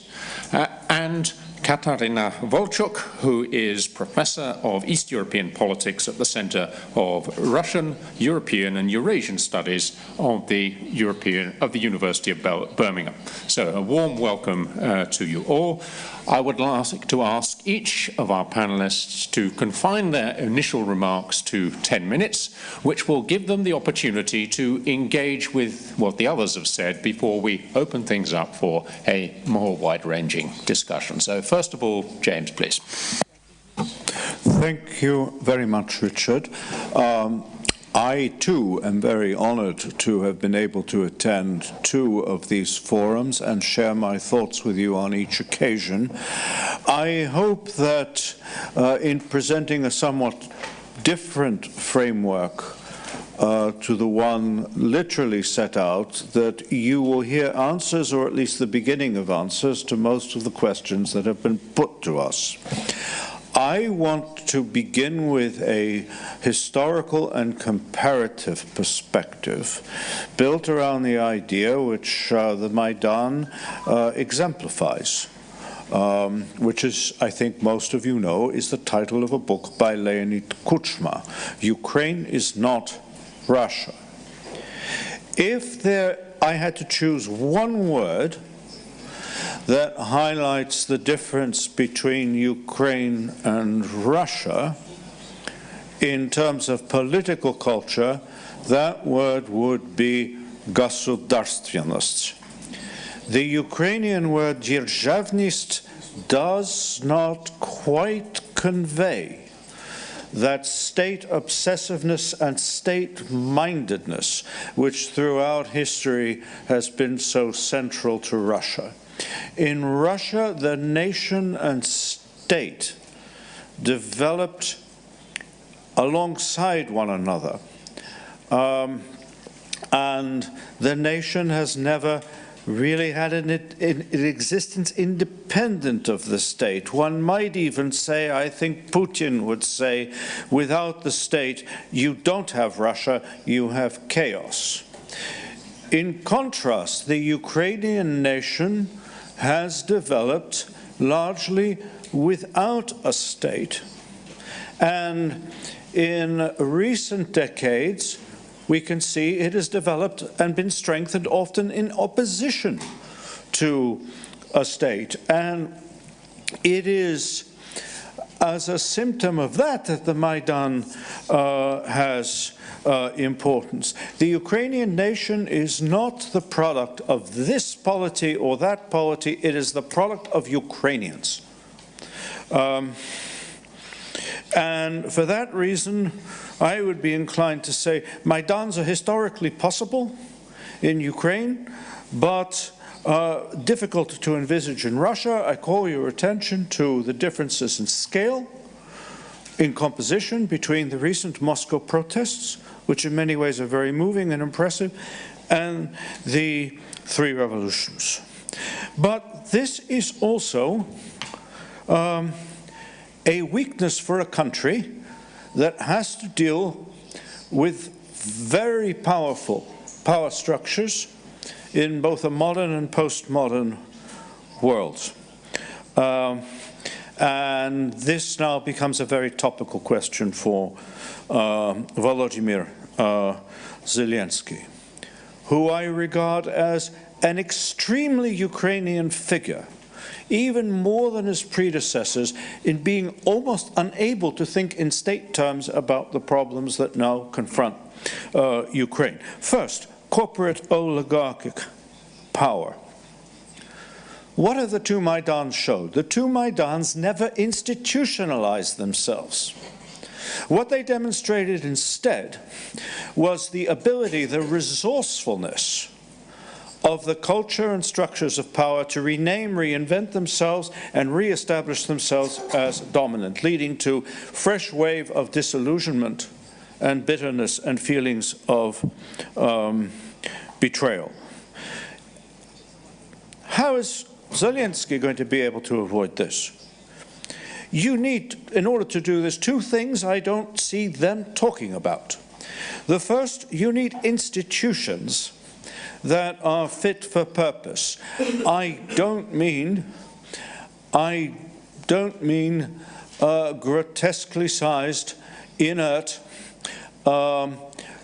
and Katarina Volchuk, who is Professor of East European Politics at the Center of Russian, European and Eurasian Studies of the University of Birmingham. So a warm welcome to you all. I would like to ask each of our panelists to confine their initial remarks to 10 minutes, which will give them the opportunity to engage with what the others have said before we open things up for a more wide-ranging discussion. So first of all, James, please. Thank you very much, Richard. I, too, am very honored to have been able to attend 2 of these forums and share my thoughts with you on each occasion. I hope that in presenting a somewhat different framework to the one literally set out, that you will hear answers, or at least the beginning of answers, to most of the questions that have been put to us. I want to begin with a historical and comparative perspective built around the idea which the Maidan exemplifies, which is, I think most of you know, is the title of a book by Leonid Kuchma, Ukraine is Not Russia. If I had to choose one word that highlights the difference between Ukraine and Russia in terms of political culture, that word would be государственность. The Ukrainian word державность does not quite convey that state obsessiveness and state-mindedness which throughout history has been so central to Russia. In Russia, the nation and state developed alongside one another. And the nation has never really had an existence independent of the state. One might even say, I think Putin would say, without the state, you don't have Russia, you have chaos. In contrast, the Ukrainian nation has developed largely without a state. And in recent decades, we can see it has developed and been strengthened often in opposition to a state. And it is as a symptom of that that the Maidan has importance. The Ukrainian nation is not the product of this polity or that polity, it is the product of Ukrainians. And for that reason, I would be inclined to say Maidans are historically possible in Ukraine, but difficult to envisage in Russia. I call your attention to the differences in scale, in composition between the recent Moscow protests, which in many ways are very moving and impressive, and the three revolutions. But this is also a weakness for a country that has to deal with very powerful power structures in both a modern and postmodern world. And this now becomes a very topical question for Volodymyr Zelensky, who I regard as an extremely Ukrainian figure, even more than his predecessors, in being almost unable to think in state terms about the problems that now confront Ukraine. First, corporate oligarchic power. What have the two Maidans showed? The two Maidans never institutionalized themselves. What they demonstrated instead was the ability, the resourcefulness of the culture and structures of power to rename, reinvent themselves, and reestablish themselves as dominant, leading to fresh wave of disillusionment and bitterness and feelings of betrayal. How is Zelensky going to be able to avoid this? You need, in order to do this, two things I don't see them talking about. The first, you need institutions that are fit for purpose. I don't mean grotesquely sized, inert,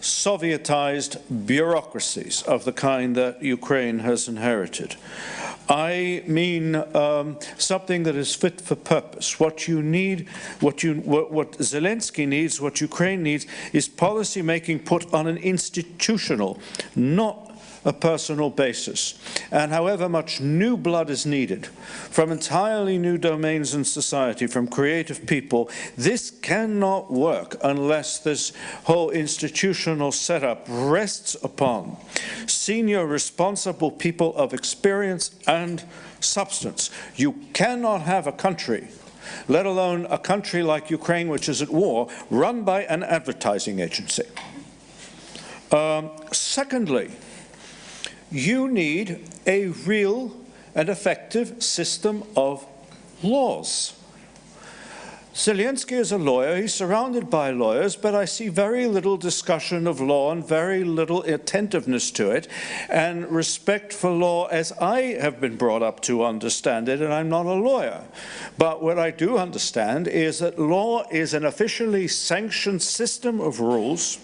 Sovietized bureaucracies of the kind that Ukraine has inherited. I mean something that is fit for purpose. What you need, what Zelensky needs, what Ukraine needs, is policy making put on an institutional, not a personal basis. And however much new blood is needed from entirely new domains in society, from creative people, this cannot work unless this whole institutional setup rests upon senior responsible people of experience and substance. You cannot have a country, let alone a country like Ukraine, which is at war, run by an advertising agency. Secondly, you need a real and effective system of laws. Zelensky is a lawyer, he's surrounded by lawyers, but I see very little discussion of law and very little attentiveness to it and respect for law as I have been brought up to understand it, and I'm not a lawyer. But what I do understand is that law is an officially sanctioned system of rules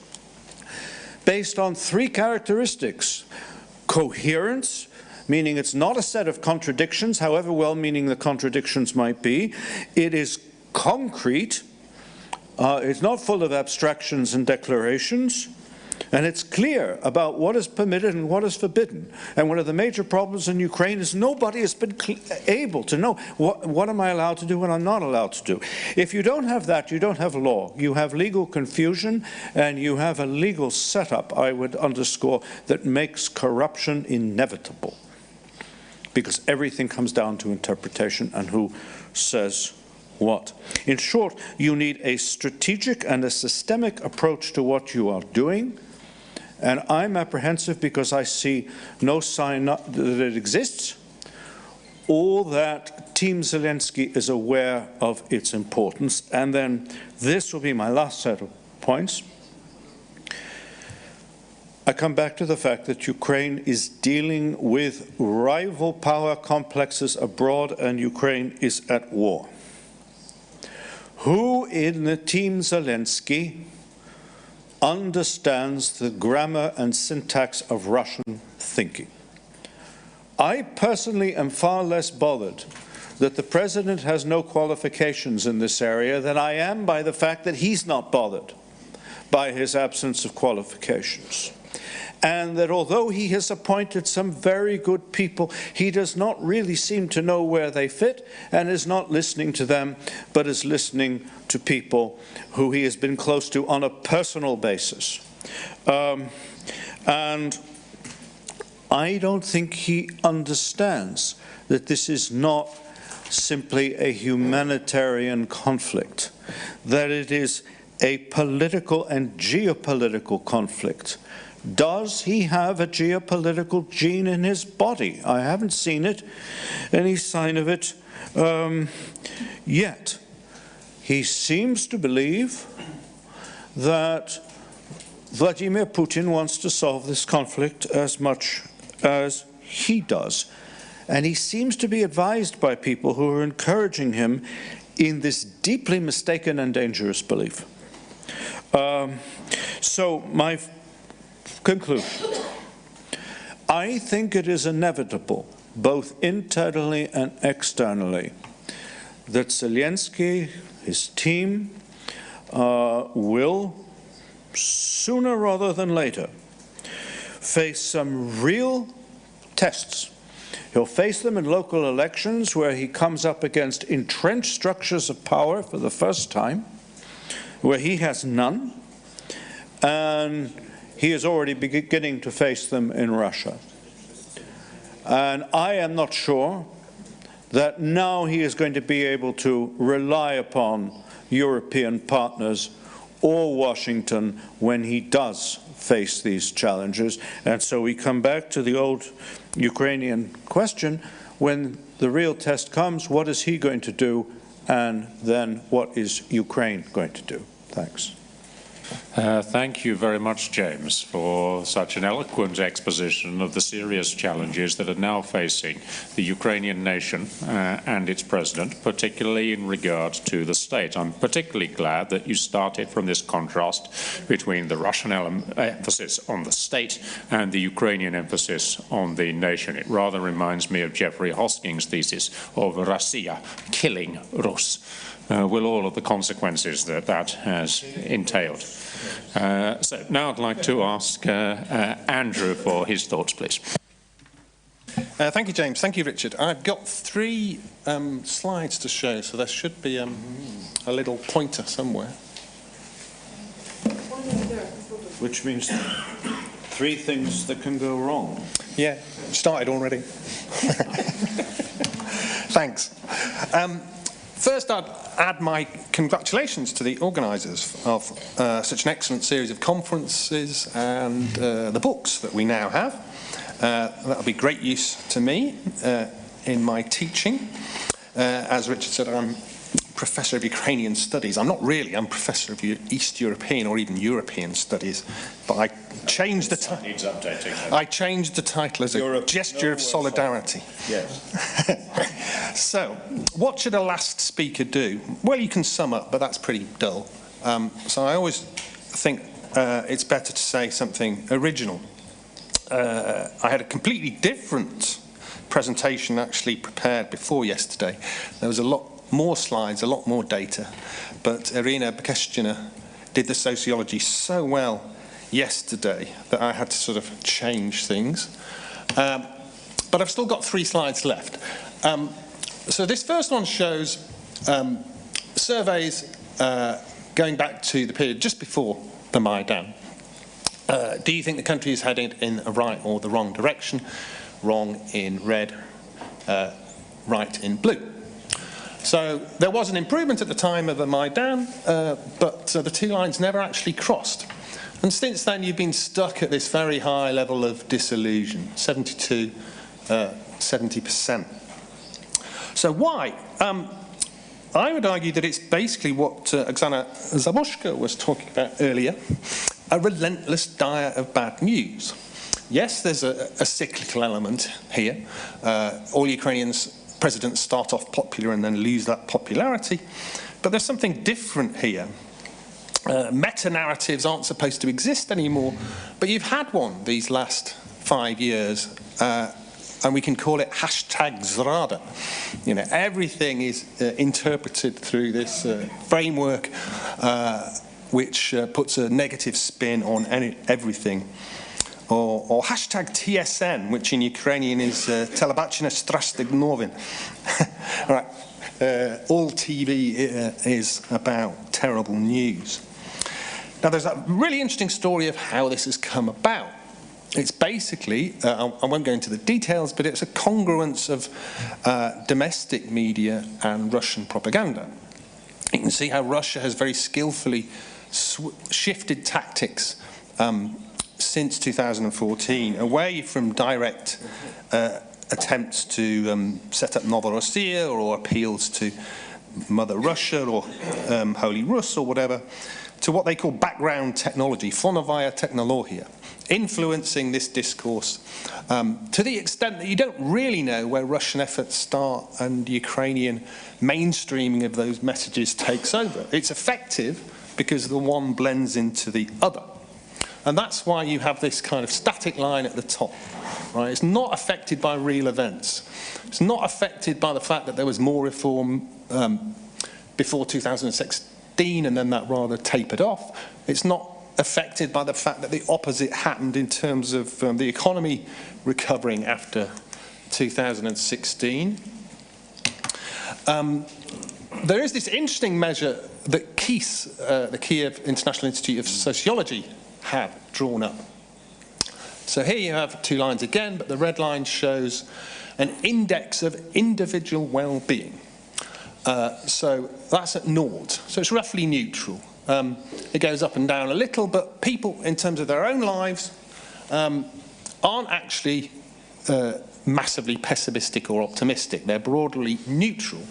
based on three characteristics: coherence, meaning it's not a set of contradictions, however well-meaning the contradictions might be. It is concrete, it's not full of abstractions and declarations, and it's clear about what is permitted and what is forbidden. And one of the major problems in Ukraine is nobody has been able to know what am I allowed to do, what I'm not allowed to do. If you don't have that, you don't have law. You have legal confusion, and you have a legal setup, I would underscore, that makes corruption inevitable. Because everything comes down to interpretation and who says what. In short, you need a strategic and a systemic approach to what you are doing, and I'm apprehensive because I see no sign that it exists, or that Team Zelensky is aware of its importance. And then this will be my last set of points. I come back to the fact that Ukraine is dealing with rival power complexes abroad, and Ukraine is at war. Who in the Team Zelensky understands the grammar and syntax of Russian thinking? I personally am far less bothered that the president has no qualifications in this area than I am by the fact that he's not bothered by his absence of qualifications. And that although he has appointed some very good people, he does not really seem to know where they fit and is not listening to them, but is listening to people who he has been close to on a personal basis. And I don't think he understands that this is not simply a humanitarian conflict, that it is a political and geopolitical conflict. Does he have a geopolitical gene in his body? I haven't seen it, any sign of it yet. He seems to believe that Vladimir Putin wants to solve this conflict as much as he does. And he seems to be advised by people who are encouraging him in this deeply mistaken and dangerous belief. So my conclusion. I think it is inevitable, both internally and externally, that Zelensky, his team, will, sooner rather than later, face some real tests. He'll face them in local elections where he comes up against entrenched structures of power for the first time, where he has none, and he is already beginning to face them in Russia. And I am not sure that now he is going to be able to rely upon European partners or Washington when he does face these challenges. And so we come back to the old Ukrainian question: when the real test comes, what is he going to do? And then what is Ukraine going to do? Thanks. Thank you very much, James, for such an eloquent exposition of the serious challenges that are now facing the Ukrainian nation and its president, particularly in regard to the state. I'm particularly glad that you started from this contrast between the Russian emphasis on the state and the Ukrainian emphasis on the nation. It rather reminds me of Jeffrey Hosking's thesis of Russia killing Rus, with all of the consequences that that has entailed. So now I'd like to ask Andrew for his thoughts, please. Thank you, James. Thank you, Richard. I've got 3 slides to show, so there should be a little pointer somewhere. Which means 3 things that can go wrong. Yeah, started already. Thanks. First, I'd add my congratulations to the organisers of such an excellent series of conferences and the books that we now have. That'll be great use to me in my teaching. As Richard said, I'm Professor of Ukrainian Studies. I'm not really, I'm Professor of East European or even European Studies, but I changed the title. Needs updating. I changed the title as a gesture of solidarity. Yes. So, what should a last speaker do? Well, you can sum up, but that's pretty dull. So I always think it's better to say something original. I had a completely different presentation actually prepared before yesterday. There was a lot more slides, a lot more data, but Irina Bekeshchina did the sociology so well yesterday that I had to sort of change things. But I've still got 3 slides left. So this first one shows surveys going back to the period just before the Maidan. Do you think the country is heading in a right or the wrong direction? Wrong in red, right in blue. So there was an improvement at the time of the Maidan, but the 2 lines never actually crossed. And since then you've been stuck at this very high level of disillusion, 72, 70%. So why? I would argue that it's basically what Oksana Zabushka was talking about earlier, a relentless diet of bad news. Yes, there's a cyclical element here. All Ukrainians presidents start off popular and then lose that popularity. But there's something different here. Meta-narratives aren't supposed to exist anymore, but you've had one these last 5 years, and we can call it #Zrada. You know, everything is interpreted through this framework which puts a negative spin on everything. Or #TSN, which in Ukrainian is Telebachina Strasznych Novin. Right. All TV is about terrible news. Now, there's a really interesting story of how this has come about. It's basically, I won't go into the details, but it's a congruence of domestic media and Russian propaganda. You can see how Russia has very skillfully shifted tactics since 2014, away from direct attempts to set up Novorossiya or appeals to Mother Russia or Holy Rus or whatever, to what they call background technology, fonovaya technologia, influencing this discourse to the extent that you don't really know where Russian efforts start and Ukrainian mainstreaming of those messages takes over. It's effective because the one blends into the other. And that's why you have this kind of static line at the top. Right? It's not affected by real events. It's not affected by the fact that there was more reform before 2016 and then that rather tapered off. It's not affected by the fact that the opposite happened in terms of the economy recovering after 2016. There is this interesting measure that KIS, the Kiev International Institute of Sociology, have drawn up. So here you have 2 lines again, but the red line shows an index of individual well-being. So that's at 0, so it's roughly neutral. It goes up and down a little, but people, in terms of their own lives, aren't actually massively pessimistic or optimistic. They're broadly neutral,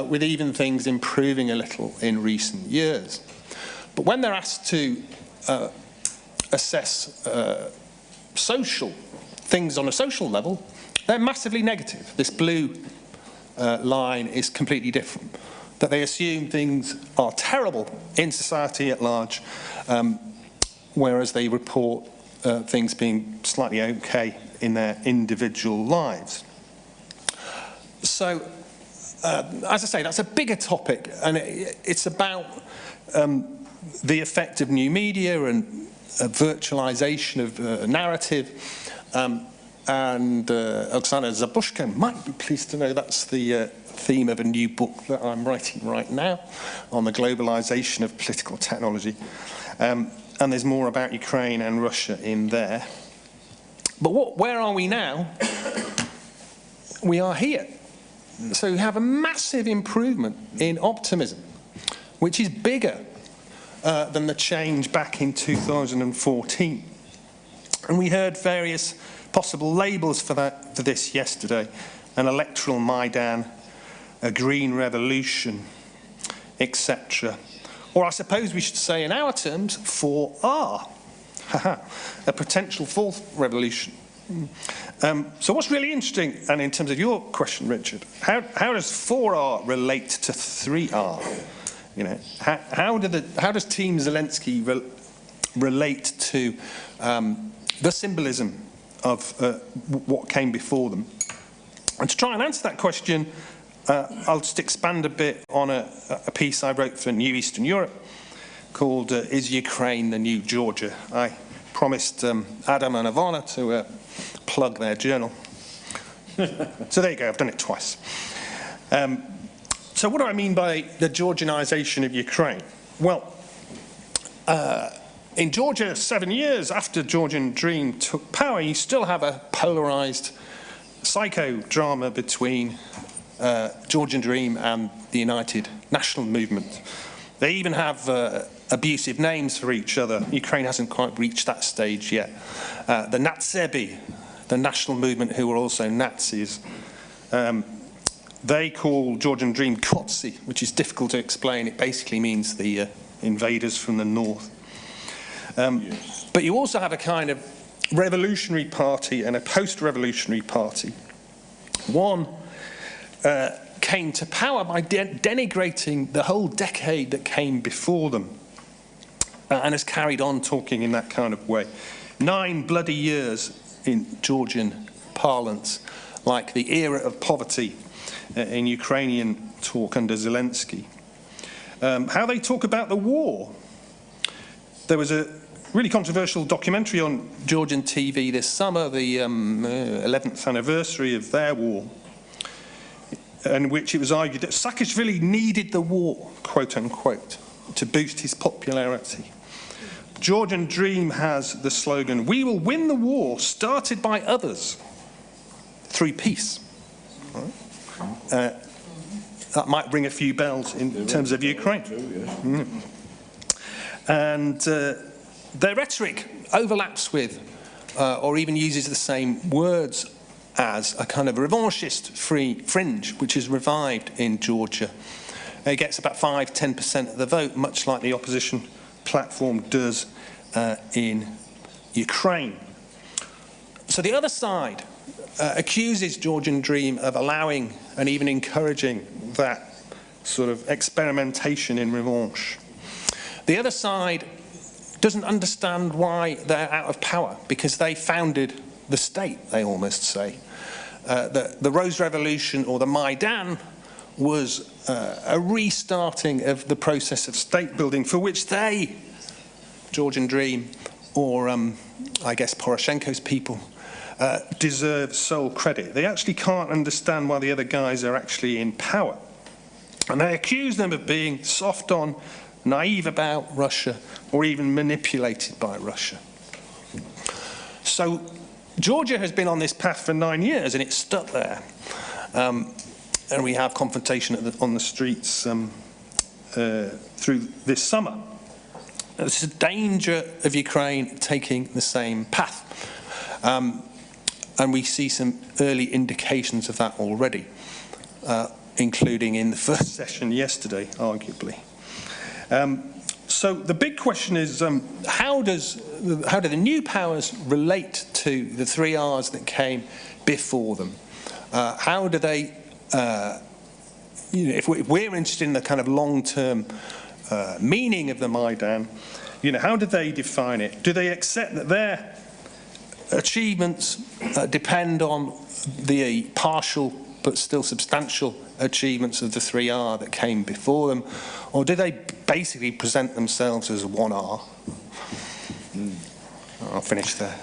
with even things improving a little in recent years. But when they're asked to assess social things on a social level, they're massively negative. This blue line is completely different. That they assume things are terrible in society at large, whereas they report things being slightly okay in their individual lives. So, as I say, that's a bigger topic, and it's about the effect of new media and virtualization of narrative. And Oksana Zabushka might be pleased to know that's the theme of a new book that I'm writing right now on the globalization of political technology. And there's more about Ukraine and Russia in there. But where are we now? We are here. So you have a massive improvement in optimism, which is bigger than the change back in 2014. And we heard various possible labels for this yesterday: an electoral Maidan, a green revolution, etc. Or I suppose we should say in our terms, 4R, a potential fourth revolution. So what's really interesting, and in terms of your question, Richard, how does 4R relate to 3R? You know, how does Team Zelensky relate to the symbolism of what came before them? And to try and answer that question, I'll just expand a bit on a piece I wrote for New Eastern Europe called "Is Ukraine the New Georgia?" I promised Adam and Ivana to plug their journal. So there you go, I've done it twice. So what do I mean by the Georgianization of Ukraine? Well, in Georgia, 7 years after Georgian Dream took power, you still have a polarized psychodrama between Georgian Dream and the United National Movement. They even have abusive names for each other. Ukraine hasn't quite reached that stage yet. The Natsebi, the national movement who were also Nazis, they call Georgian Dream Kotsi, which is difficult to explain. It basically means the invaders from the north. Yes. But you also have a kind of revolutionary party and a post-revolutionary party. One came to power by denigrating the whole decade that came before them, and has carried on talking in that kind of way. 9 bloody years in Georgian parlance, like the era of poverty in Ukrainian talk under Zelensky. How they talk about the war. There was a really controversial documentary on Georgian TV this summer, the 11th anniversary of their war, in which it was argued that Saakashvili needed the war, quote unquote, to boost his popularity. Georgian Dream has the slogan, "We will win the war started by others through peace." That might ring a few bells in terms of Ukraine. And their rhetoric overlaps with, or even uses the same words as, a kind of revanchist fringe, which is revived in Georgia. It gets about 5–10% of the vote, much like the opposition platform does in Ukraine. So the other side accuses Georgian Dream of allowing and even encouraging that sort of experimentation in revanche. The other side doesn't understand why they're out of power, because they founded the state, they almost say. The Rose Revolution, or the Maidan, was a restarting of the process of state building for which they, Georgian Dream, or I guess Poroshenko's people, deserve sole credit. They actually can't understand why the other guys are actually in power. And they accuse them of being soft on, naive about Russia, or even manipulated by Russia. So Georgia has been on this path for 9 years, and it's stuck there. And we have confrontation on the streets through this summer. There's a danger of Ukraine taking the same path. And we see some early indications of that already, including in the first session yesterday, arguably. So the big question is, how do the new powers relate to the 3 R's that came before them? How do they, if we're interested in the kind of long-term meaning of the Maidan, how do they define it? Do they accept that their achievements depend on the partial but still substantial achievements of the 3 R that came before them? Or do they basically present themselves as 1 R? I'll finish there.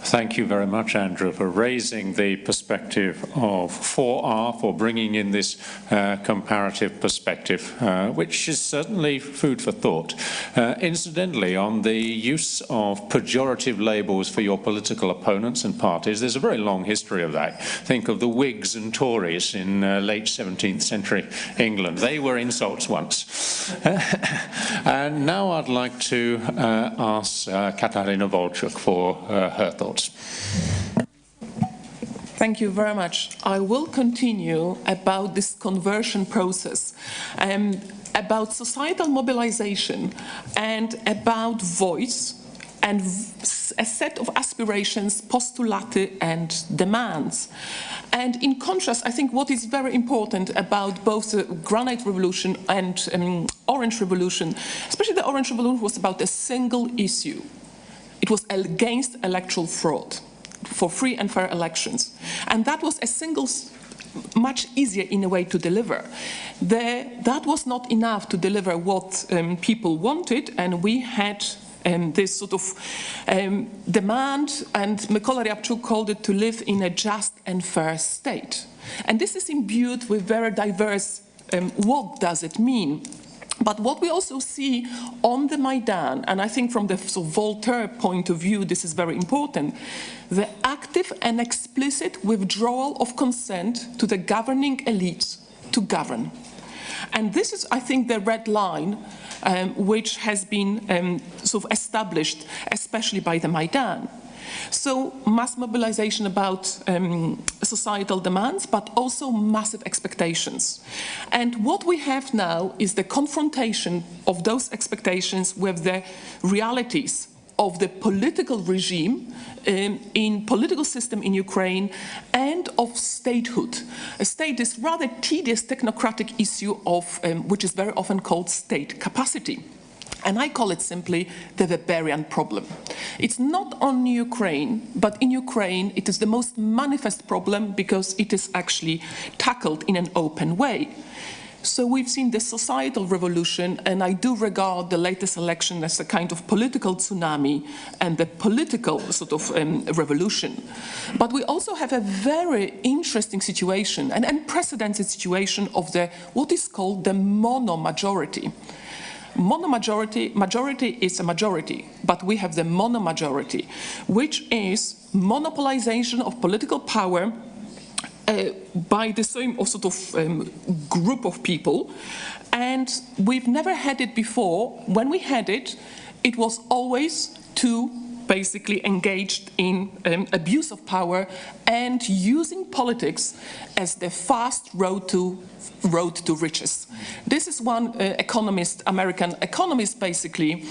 Thank you very much, Andrew, for raising the perspective of 4R, for bringing in this comparative perspective, which is certainly food for thought. Incidentally, on the use of pejorative labels for your political opponents and parties, there's a very long history of that. Think of the Whigs and Tories in late 17th century England. They were insults once. And now I'd like to ask Katarina Volchuk for her thoughts. Thank you very much. I will continue about this conversion process, about societal mobilization, and about voice, and a set of aspirations, postulate, and demands. And in contrast, I think what is very important about both the Granite Revolution and Orange Revolution, especially the Orange Revolution, was about a single issue. It was against electoral fraud, for free and fair elections. And that was a single, much easier in a way to deliver. That was not enough to deliver what people wanted, and we had this sort of demand, and Mykola Ryabczuk called it to live in a just and fair state. And this is imbued with very diverse, what does it mean? But what we also see on the Maidan, and I think from the Voltaire point of view, this is very important, the active and explicit withdrawal of consent to the governing elites to govern. And this is, I think, the red line which has been sort of established, especially by the Maidan. So mass mobilization about societal demands, but also massive expectations. And what we have now is the confrontation of those expectations with the realities of the political regime in political system in Ukraine and of statehood. A state is rather tedious technocratic issue of which is very often called state capacity. And I call it simply the Weberian problem. It's not only Ukraine, but in Ukraine it is the most manifest problem because it is actually tackled in an open way. So we've seen the societal revolution, and I do regard the latest election as a kind of political tsunami and the political sort of revolution. But we also have a very interesting situation, an unprecedented situation of what is called the mono-majority. Majority is a majority, but we have the mono-majority, which is monopolization of political power by the same sort of group of people. And we've never had it before. When we had it, it was always to basically engaged in abuse of power and using politics as the fast road to riches. This is one economist, American economist, basically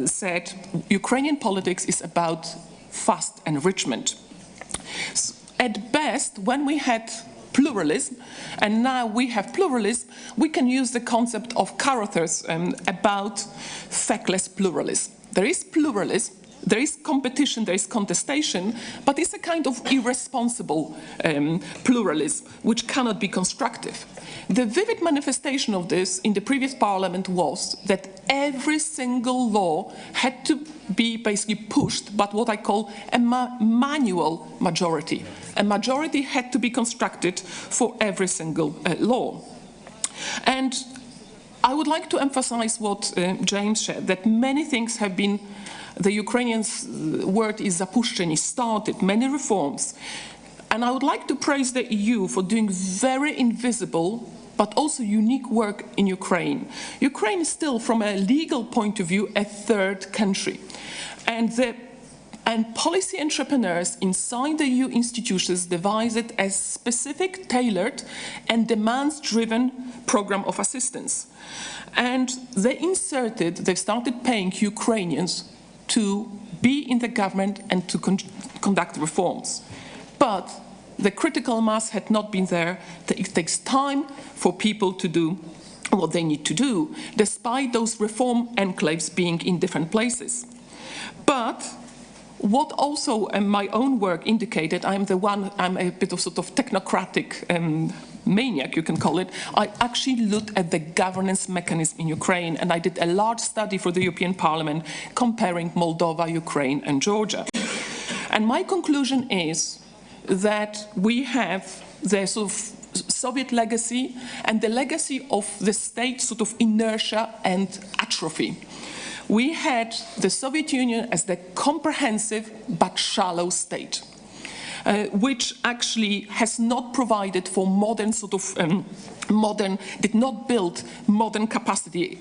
said Ukrainian politics is about fast enrichment. So at best, when we had pluralism, and now we have pluralism, we can use the concept of Carothers about feckless pluralism. There is pluralism, there is competition, there is contestation, but it's a kind of irresponsible pluralism, which cannot be constructive. The vivid manifestation of this in the previous parliament was that every single law had to be basically pushed, but what I call a manual majority. A majority had to be constructed for every single law. And I would like to emphasize what James said, that many things have been, the Ukrainian word is zapuszczeni, started, many reforms. And I would like to praise the EU for doing very invisible but also unique work in Ukraine. Ukraine is still, from a legal point of view, a third country. And policy entrepreneurs inside the EU institutions devised a specific, tailored and demands-driven program of assistance. And they started paying Ukrainians to be in the government and to conduct reforms. But the critical mass had not been there. It takes time for people to do what they need to do, despite those reform enclaves being in different places. But what also my own work indicated, I'm a bit of sort of technocratic maniac, you can call it. I actually looked at the governance mechanism in Ukraine, and I did a large study for the European Parliament comparing Moldova, Ukraine, and Georgia. And my conclusion is that we have the sort of Soviet legacy and the legacy of the state sort of inertia and atrophy. We had the Soviet Union as the comprehensive but shallow state, which actually has not provided for modern sort of did not build modern capacity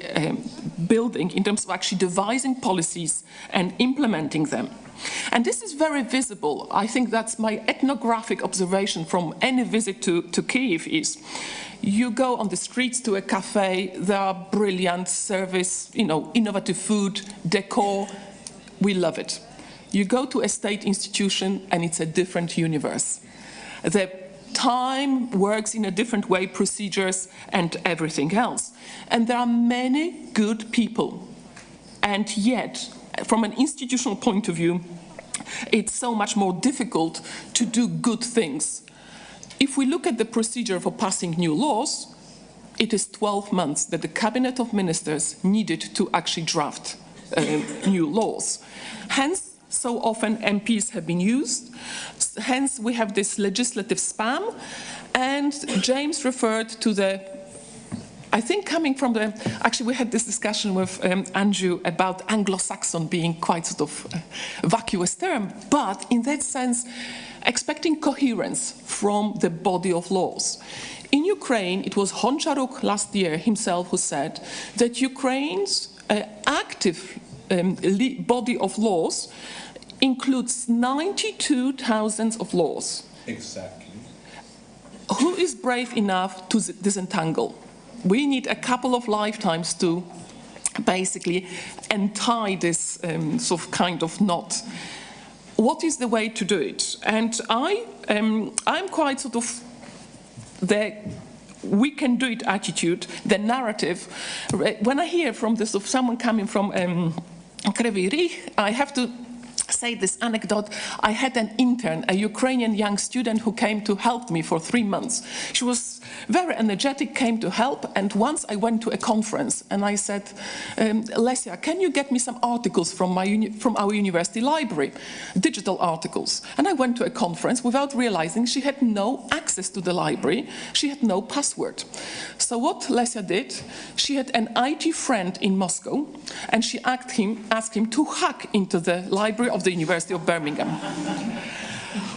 building in terms of actually devising policies and implementing them. And this is very visible. I think that's my ethnographic observation from any visit to Kyiv is, you go on the streets to a cafe, there are brilliant service, innovative food, decor, we love it. You go to a state institution and it's a different universe. The time works in a different way, procedures and everything else. And there are many good people. And yet, from an institutional point of view, it's so much more difficult to do good things. If we look at the procedure for passing new laws, it is 12 months that the Cabinet of Ministers needed to actually draft new laws. Hence, so often MPs have been used. Hence, we have this legislative spam. And James referred to the, I think coming from the, actually we had this discussion with Andrew about Anglo-Saxon being quite sort of vacuous term, but in that sense, expecting coherence from the body of laws. In Ukraine, it was Honcharuk last year himself who said that Ukraine's active body of laws includes 92,000 of laws. Exactly. Who is brave enough to disentangle? We need a couple of lifetimes to basically untie this sort of kind of knot. What is the way to do it? And I'm quite sort of the we can do it attitude, the narrative. When I hear from this of someone coming from Kryvyi Rih, I have to say this anecdote. I had an intern, a Ukrainian young student who came to help me for 3 months. She was very energetic, came to help, and once I went to a conference and I said, Lesia, can you get me some articles from our university library, digital articles? And I went to a conference without realizing she had no access to the library, she had no password. So what Lesia did, she had an IT friend in Moscow, and she asked him to hack into the library of the University of Birmingham.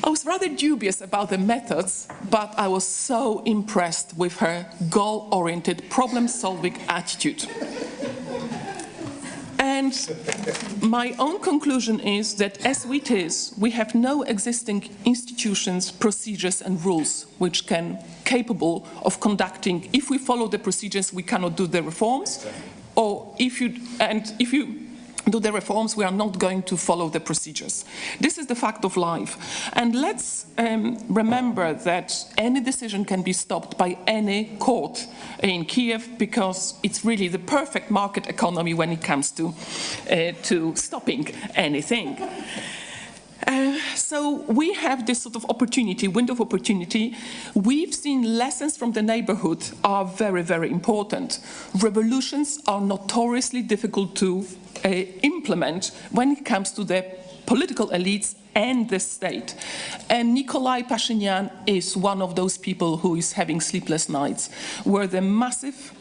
I was rather dubious about the methods, but I was so impressed with her goal-oriented, problem-solving attitude. And my own conclusion is that as it is, we have no existing institutions, procedures and rules which can capable of conducting. If we follow the procedures, we cannot do the reforms, or if you do the reforms, we are not going to follow the procedures. This is the fact of life. And let's remember that any decision can be stopped by any court in Kiev, because it's really the perfect market economy when it comes to stopping anything. So we have this sort of opportunity, window of opportunity. We've seen lessons from the neighborhood are very, very important. Revolutions are notoriously difficult to implement when it comes to the political elites and the state. And Nikolai Pashinyan is one of those people who is having sleepless nights, where the massive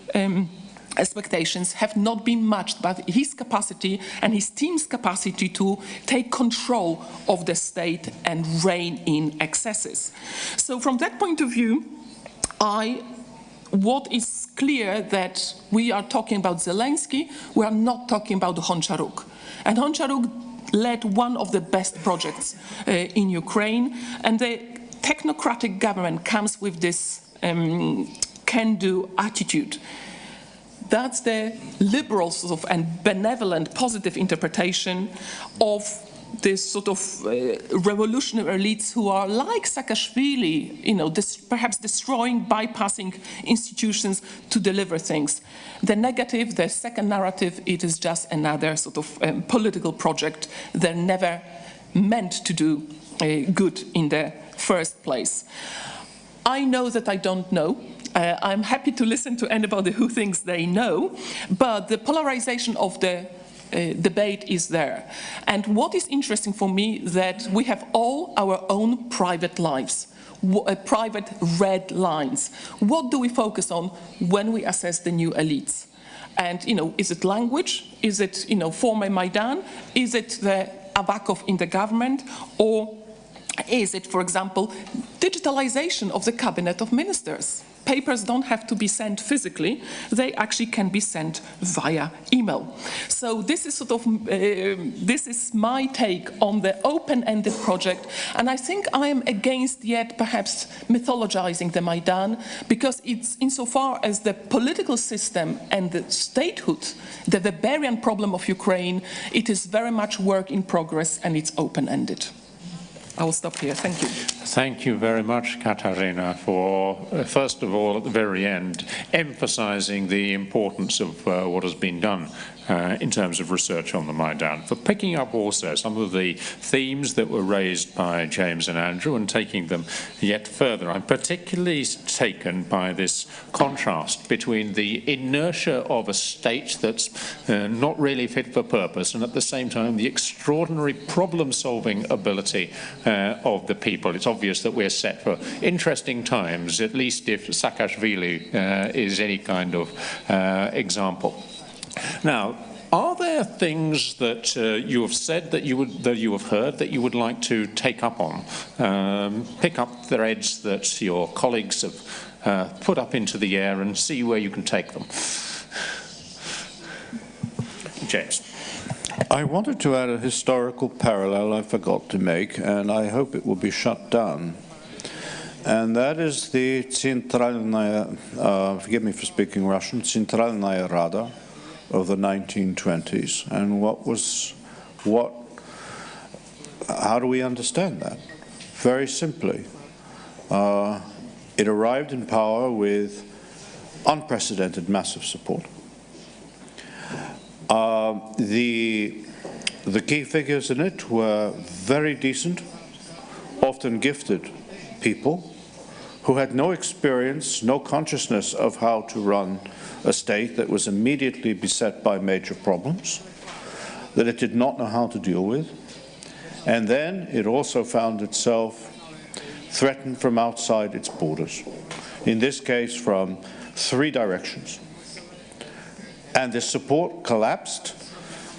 expectations have not been matched by his capacity and his team's capacity to take control of the state and rein in excesses. So from that point of view, what is clear that we are talking about Zelensky, we are not talking about Honcharuk. And Honcharuk led one of the best projects in Ukraine, and the technocratic government comes with this can-do attitude. That's the liberal sort of and benevolent positive interpretation of this sort of revolutionary elites who are like Saakashvili, perhaps destroying, bypassing institutions to deliver things. The negative, the second narrative, it is just another sort of political project. They're never meant to do good in the first place. I know that I don't know. I'm happy to listen to anybody who thinks they know, but the polarization of the debate is there. And what is interesting for me that we have all our own private lives, private red lines. What do we focus on when we assess the new elites? And, is it language? Is it, former Maidan? Is it the Avakov in the government? Or is it, for example, digitalization of the cabinet of ministers? Papers don't have to be sent physically, they actually can be sent via email. So this is this is my take on the open-ended project, and I think I am against yet perhaps mythologizing the Maidan, because it's insofar as the political system and the statehood, the barbarian problem of Ukraine, it is very much work in progress and it's open-ended. I will stop here. Thank you. Thank you very much, Katarina, for, first of all, at the very end, emphasizing the importance of what has been done in terms of research on the Maidan, for picking up also some of the themes that were raised by James and Andrew and taking them yet further. I'm particularly taken by this contrast between the inertia of a state that's not really fit for purpose and at the same time the extraordinary problem-solving ability of the people. It's obvious that we're set for interesting times, at least if Saakashvili is any kind of example. Now, are there things that you have said that you have heard that you would like to take up on, pick up threads that your colleagues have put up into the air and see where you can take them? James. I wanted to add a historical parallel I forgot to make, and I hope it will be shut down. And that is the Centralnaya, forgive me for speaking Russian, Centralnaya Rada of the 1920s. And how do we understand that? Very simply, it arrived in power with unprecedented massive support. The key figures in it were very decent, often gifted people who had no experience, no consciousness of how to run a state that was immediately beset by major problems, that it did not know how to deal with. And then it also found itself threatened from outside its borders, in this case from 3 directions. And this support collapsed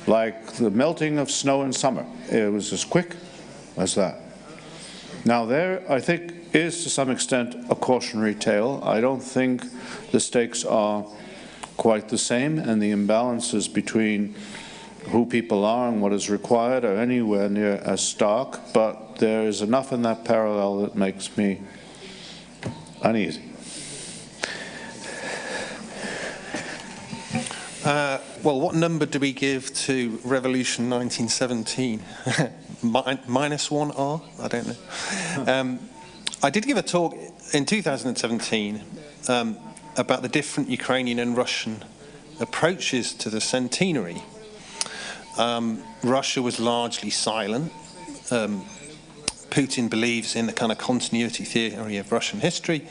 like the melting of snow in summer. It was as quick as that. Now there, I think, is to some extent a cautionary tale. I don't think the stakes are quite the same, and the imbalances between who people are and what is required are anywhere near as stark, but there is enough in that parallel that makes me uneasy. Well, what number do we give to Revolution 1917? -1R? I don't know. I did give a talk in 2017 about the different Ukrainian and Russian approaches to the centenary. Russia was largely silent. Putin believes in the kind of continuity theory of Russian history,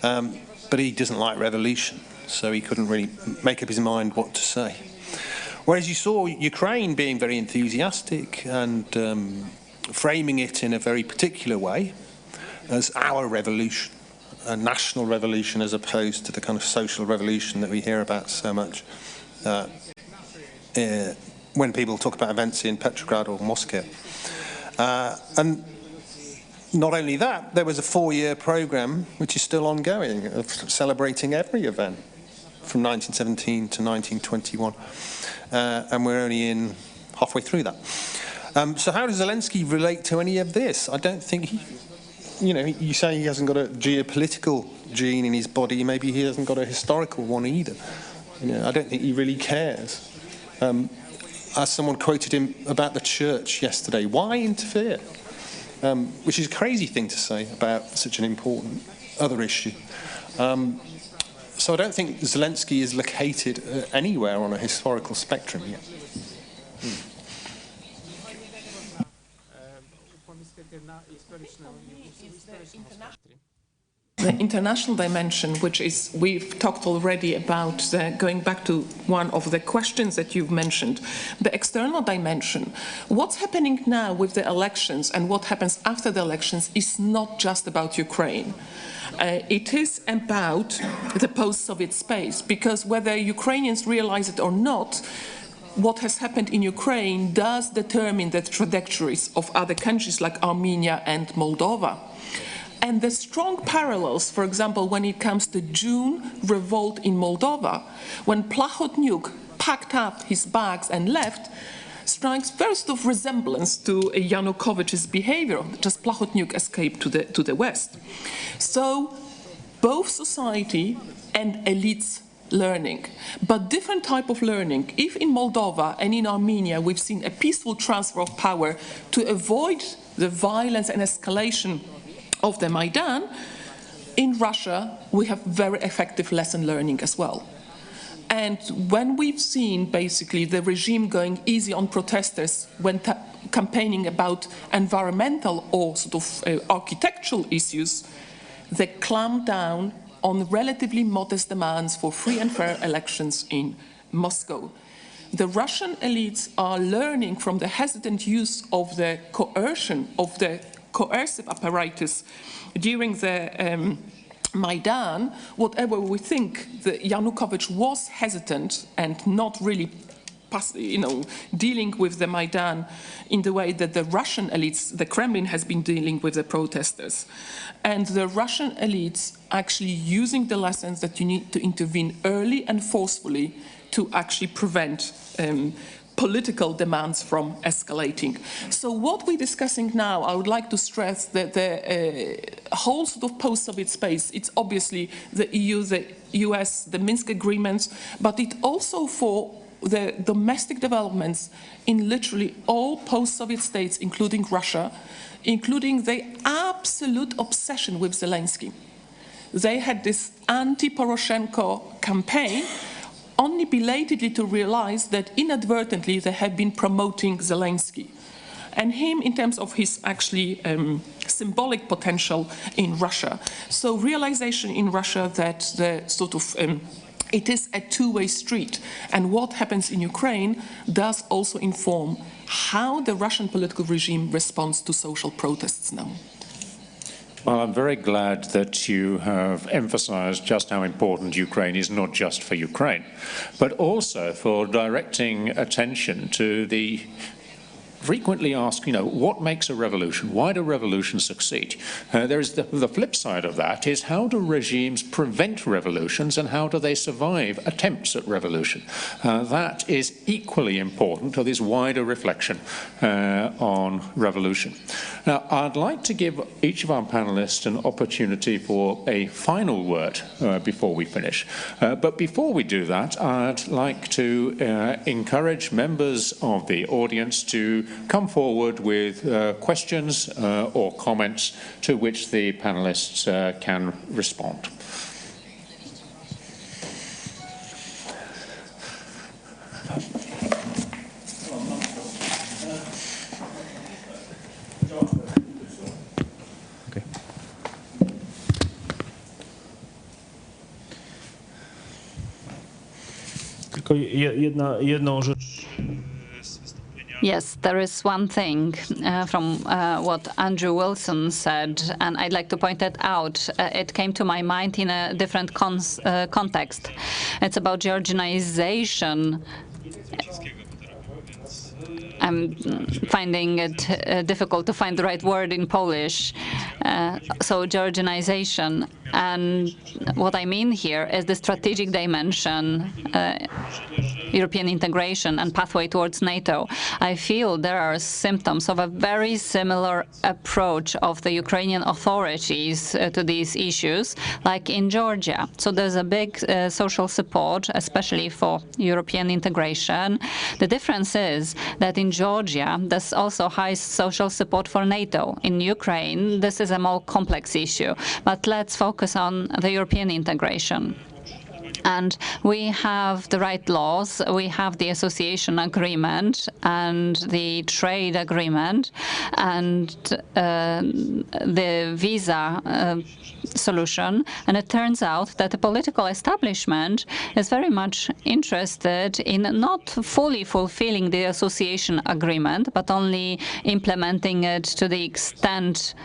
but he doesn't like revolution, so he couldn't really make up his mind what to say. Whereas you saw Ukraine being very enthusiastic and framing it in a very particular way as our revolution, a national revolution, as opposed to the kind of social revolution that we hear about so much when people talk about events in Petrograd or Moscow. And not only that, there was a 4-year program, which is still ongoing, of celebrating every event from 1917 to 1921. And we're only in halfway through that. So how does Zelensky relate to any of this? I don't think he, you say he hasn't got a geopolitical gene in his body, maybe he hasn't got a historical one either. I don't think he really cares. As someone quoted him about the church yesterday, why interfere? Which is a crazy thing to say about such an important other issue. So I don't think Zelensky is located anywhere on a historical spectrum yet. the international dimension, which is, we've talked already about, going back to one of the questions that you've mentioned, the external dimension. What's happening now with the elections and what happens after the elections is not just about Ukraine. It is about the post-Soviet space, because whether Ukrainians realize it or not, what has happened in Ukraine does determine the trajectories of other countries like Armenia and Moldova. And the strong parallels, for example, when it comes to June revolt in Moldova, when Plahotniuc packed up his bags and left, strikes first of resemblance to Yanukovych's behavior. Just Plahotniuc escaped to the west. So both society and elites learning, but different type of learning. If in Moldova and in Armenia we've seen a peaceful transfer of power to avoid the violence and escalation of the Maidan, in Russia we have very effective lesson learning as well. And when we've seen basically the regime going easy on protesters when campaigning about environmental or sort of architectural issues, they clamped down on relatively modest demands for free and fair elections in Moscow. The Russian elites are learning from the hesitant use of the coercion, of the coercive apparatus during the Maidan. Whatever we think, Yanukovych was hesitant and not really dealing with the Maidan in the way that the Russian elites, the Kremlin, has been dealing with the protesters. And the Russian elites actually using the lessons that you need to intervene early and forcefully to actually prevent political demands from escalating. So what we're discussing now, I would like to stress that the whole sort of post-Soviet space, it's obviously the EU, the US, the Minsk agreements, but it also for the domestic developments in literally all post-Soviet states, including Russia, including the absolute obsession with Zelensky. They had this anti-Poroshenko campaign, only belatedly to realize that inadvertently they have been promoting Zelensky. And him in terms of his actually symbolic potential in Russia. So realization in Russia that the sort of it is a two-way street, and what happens in Ukraine does also inform how the Russian political regime responds to social protests now. Well, I'm very glad that you have emphasized just how important Ukraine is, not just for Ukraine, but also for directing attention to the frequently asked, what makes a revolution? Why do revolutions succeed? There is the flip side of that is how do regimes prevent revolutions and how do they survive attempts at revolution? That is equally important to this wider reflection on revolution. Now, I'd like to give each of our panelists an opportunity for a final word before we finish. But before we do that, I'd like to encourage members of the audience to come forward with questions or comments to which the panelists can respond. Tylko jedną rzecz. Yes, there is one thing from what Andrew Wilson said, and I'd like to point that out. It came to my mind in a different context. It's about Georgianization. I'm finding it difficult to find the right word in Polish. So Georgianization. And what I mean here is the strategic dimension, European integration and pathway towards NATO. I feel there are symptoms of a very similar approach of the Ukrainian authorities to these issues, like in Georgia. So there's a big social support, especially for European integration. The difference is that in Georgia, there's also high social support for NATO. In Ukraine, this is a more complex issue. But let's focus on the European integration. And we have the right laws, we have the association agreement and the trade agreement and the visa solution. And it turns out that the political establishment is very much interested in not fully fulfilling the association agreement, but only implementing it to the extent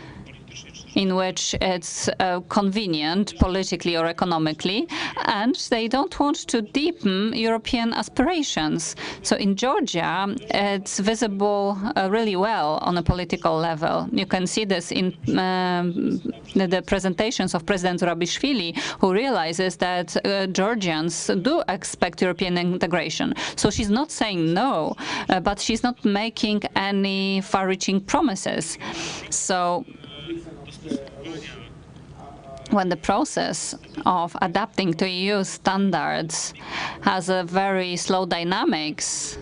in which it's convenient politically or economically, and they don't want to deepen European aspirations. So in Georgia, it's visible really well on a political level. You can see this in the presentations of President Zurabishvili, who realizes that Georgians do expect European integration. So she's not saying no, but she's not making any far-reaching promises. So when the process of adapting to EU standards has a very slow dynamics,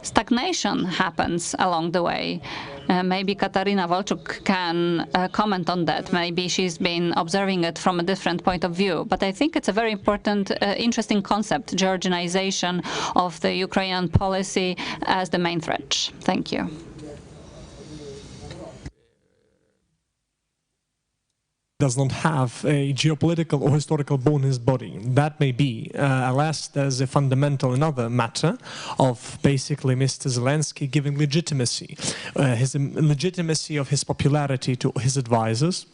stagnation happens along the way. Maybe Katarina Wolczuk can comment on that. Maybe she's been observing it from a different point of view. But I think it's a very important, interesting concept, Georgianization of the Ukrainian policy as the main threat. Thank you. Does not have a geopolitical or historical bone in his body. That may be, alas, there's a fundamental another matter of basically Mr. Zelensky giving legitimacy, his legitimacy of his popularity to his advisors.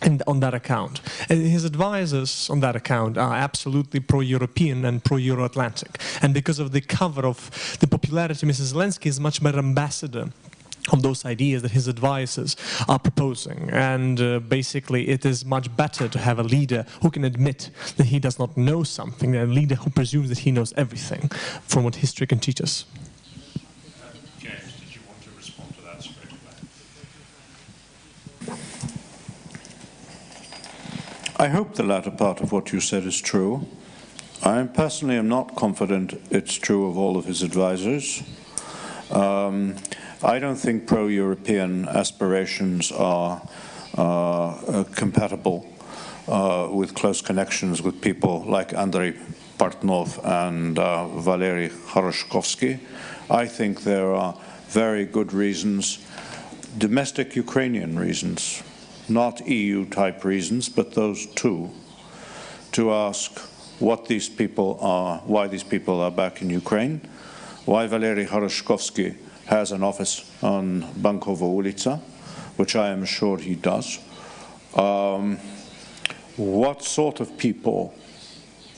And on that account. And his advisors on that account are absolutely pro-European and pro-Euro-Atlantic. And because of the cover of the popularity, Mr. Zelensky is much better ambassador of those ideas that his advisors are proposing. And basically it is much better to have a leader who can admit that he does not know something than a leader who presumes that he knows everything from what history can teach us. James, did you want to respond to that straight away? I hope the latter part of what you said is true. I personally am not confident it's true of all of his advisors. I don't think pro-European aspirations are compatible with close connections with people like Andrei Portnov and Valery Khoroshkovsky. I think there are very good reasons, domestic Ukrainian reasons, not EU-type reasons, but those two, to ask what these people are, why these people are back in Ukraine, why Valery Khoroshkovsky has an office on Bankova Ulica, which I am assured he does. What sort of people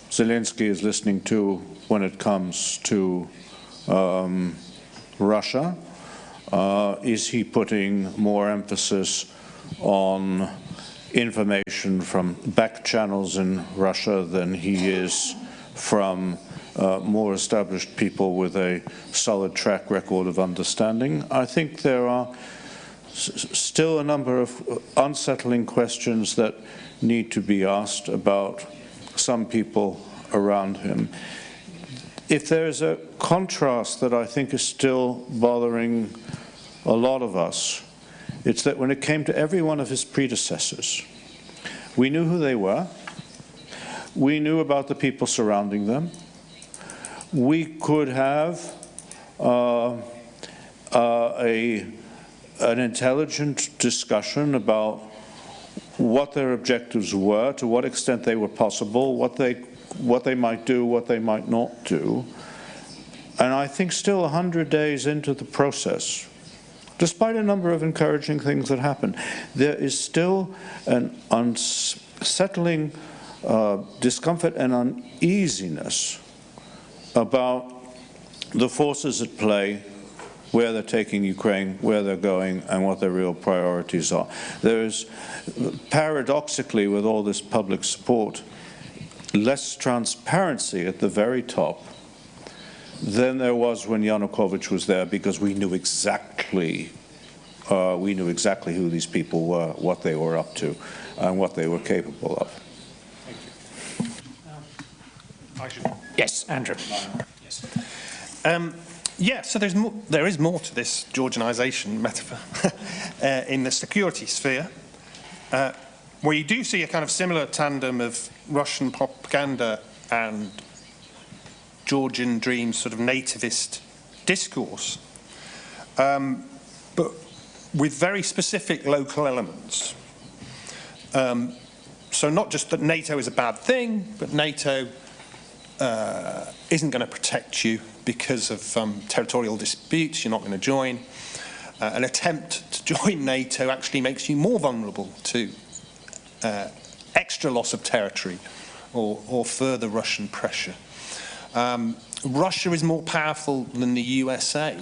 Zelensky is listening to when it comes to Russia? Is he putting more emphasis on information from back channels in Russia than he is from more established people with a solid track record of understanding? I think there are still a number of unsettling questions that need to be asked about some people around him. If there is a contrast that I think is still bothering a lot of us, it's that when it came to every one of his predecessors, we knew who they were, we knew about the people surrounding them, we could have an intelligent discussion about what their objectives were, to what extent they were possible, what they might do, what they might not do. And I think still 100 days into the process, despite a number of encouraging things that happened, there is still an unsettling discomfort and uneasiness about the forces at play, where they're taking Ukraine, where they're going, and what their real priorities are. There is, paradoxically, with all this public support, less transparency at the very top than there was when Yanukovych was there, because we knew exactly who these people were, what they were up to, and what they were capable of. Thank you. Yes, Andrew. Yes. Yeah, so there is more to this Georgianization metaphor in the security sphere, where you do see a kind of similar tandem of Russian propaganda and Georgian Dream sort of nativist discourse, but with very specific local elements. So not just that NATO is a bad thing, but NATO isn't going to protect you because of territorial disputes, you're not going to join. An attempt to join NATO actually makes you more vulnerable to extra loss of territory or further Russian pressure. Russia is more powerful than the USA.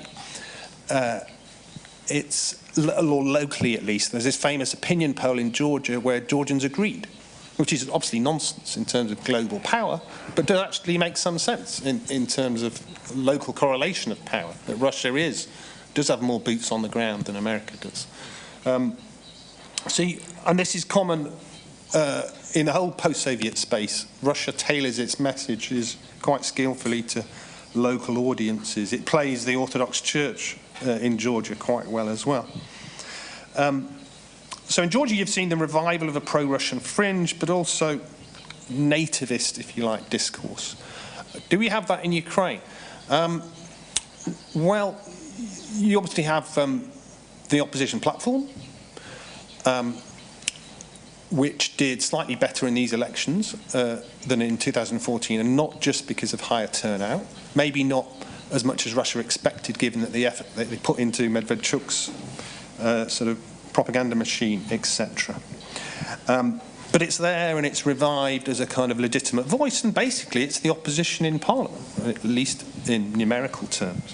It's, or locally at least, there's this famous opinion poll in Georgia where Georgians agreed, which is obviously nonsense in terms of global power, but does actually make some sense in terms of local correlation of power, that Russia does have more boots on the ground than America does. And this is common in the whole post-Soviet space. Russia tailors its messages quite skillfully to local audiences. It plays the Orthodox Church in Georgia quite well as well. So in Georgia you've seen the revival of a pro-Russian fringe, but also nativist, if you like, discourse. Do we have that in Ukraine? Well, you obviously have the opposition platform, which did slightly better in these elections than in 2014, and not just because of higher turnout, maybe not as much as Russia expected, given that the effort that they put into Medvedchuk's sort of propaganda machine, etc. But it's there and it's revived as a kind of legitimate voice, and basically it's the opposition in parliament, at least in numerical terms.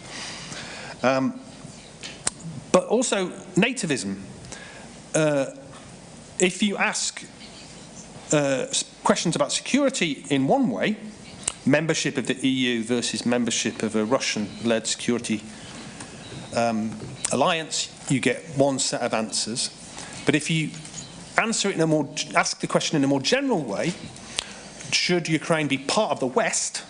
But also nativism. If you ask questions about security in one way, membership of the EU versus membership of a Russian-led security alliance, you get one set of answers. But if you answer it in ask the question in a more general way, should Ukraine be part of the West,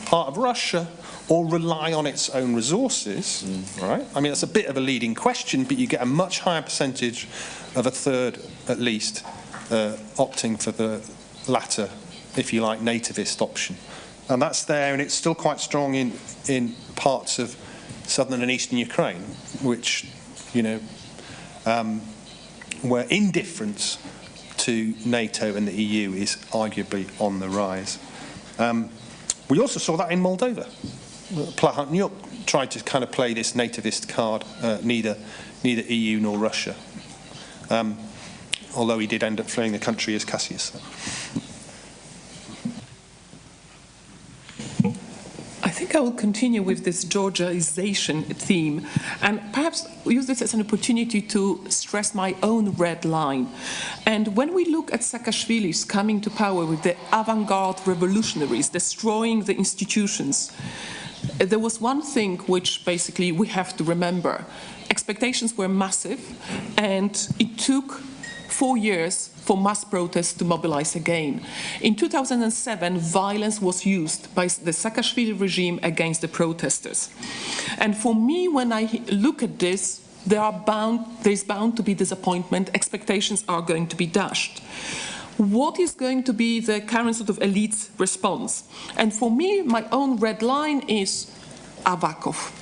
part of Russia, or rely on its own resources, right? I mean, that's a bit of a leading question, but you get a much higher percentage of a third, at least, opting for the latter, if you like, nativist option. And that's there, and it's still quite strong in parts of southern and eastern Ukraine, which, you know, where indifference to NATO and the EU is arguably on the rise. We also saw that in Moldova. Plahotniuc tried to kind of play this nativist card, neither EU nor Russia, although he did end up fleeing the country as Cassius. I think I will continue with this Georgiaization theme and perhaps use this as an opportunity to stress my own red line. And when we look at Saakashvili's coming to power with the avant-garde revolutionaries, destroying the institutions, there was one thing which basically we have to remember. Expectations were massive, and it took 4 years for mass protests to mobilize again. In 2007, violence was used by the Saakashvili regime against the protesters. And for me, when I look at this, there's bound to be disappointment. Expectations are going to be dashed. What is going to be the current sort of elite's response? And for me, my own red line is Avakov.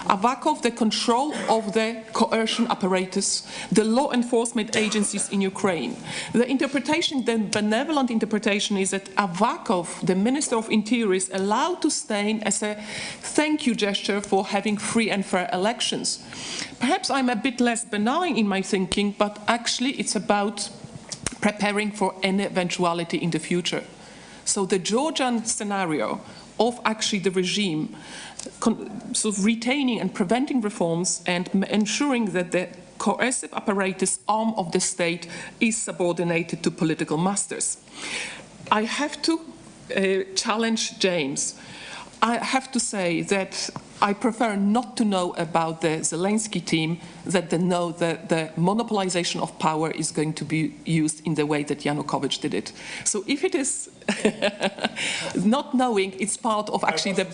Avakov, the control of the coercion apparatus, the law enforcement agencies in Ukraine. The interpretation, the benevolent interpretation, is that Avakov, the Minister of Interior, is allowed to stay as a thank you gesture for having free and fair elections. Perhaps I'm a bit less benign in my thinking, but actually it's about preparing for any eventuality in the future. So the Georgian scenario of actually the regime sort of retaining and preventing reforms and ensuring that the coercive apparatus arm of the state is subordinated to political masters. I have to challenge James. I have to say that I prefer not to know about the Zelensky team than to know that the monopolization of power is going to be used in the way that Yanukovych did it. So if it is not knowing, it's part of actually the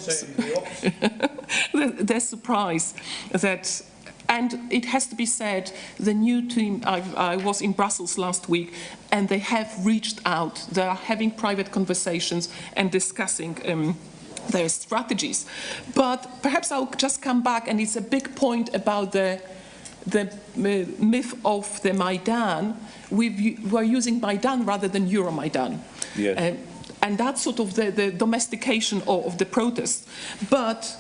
surprise that And it has to be said, the new team, I was in Brussels last week, and they have reached out. They are having private conversations and discussing their strategies. But perhaps I'll just come back, and it's a big point about the myth of the Maidan. We're using Maidan rather than Euromaidan. Yes. And that's sort of the domestication of the protest. But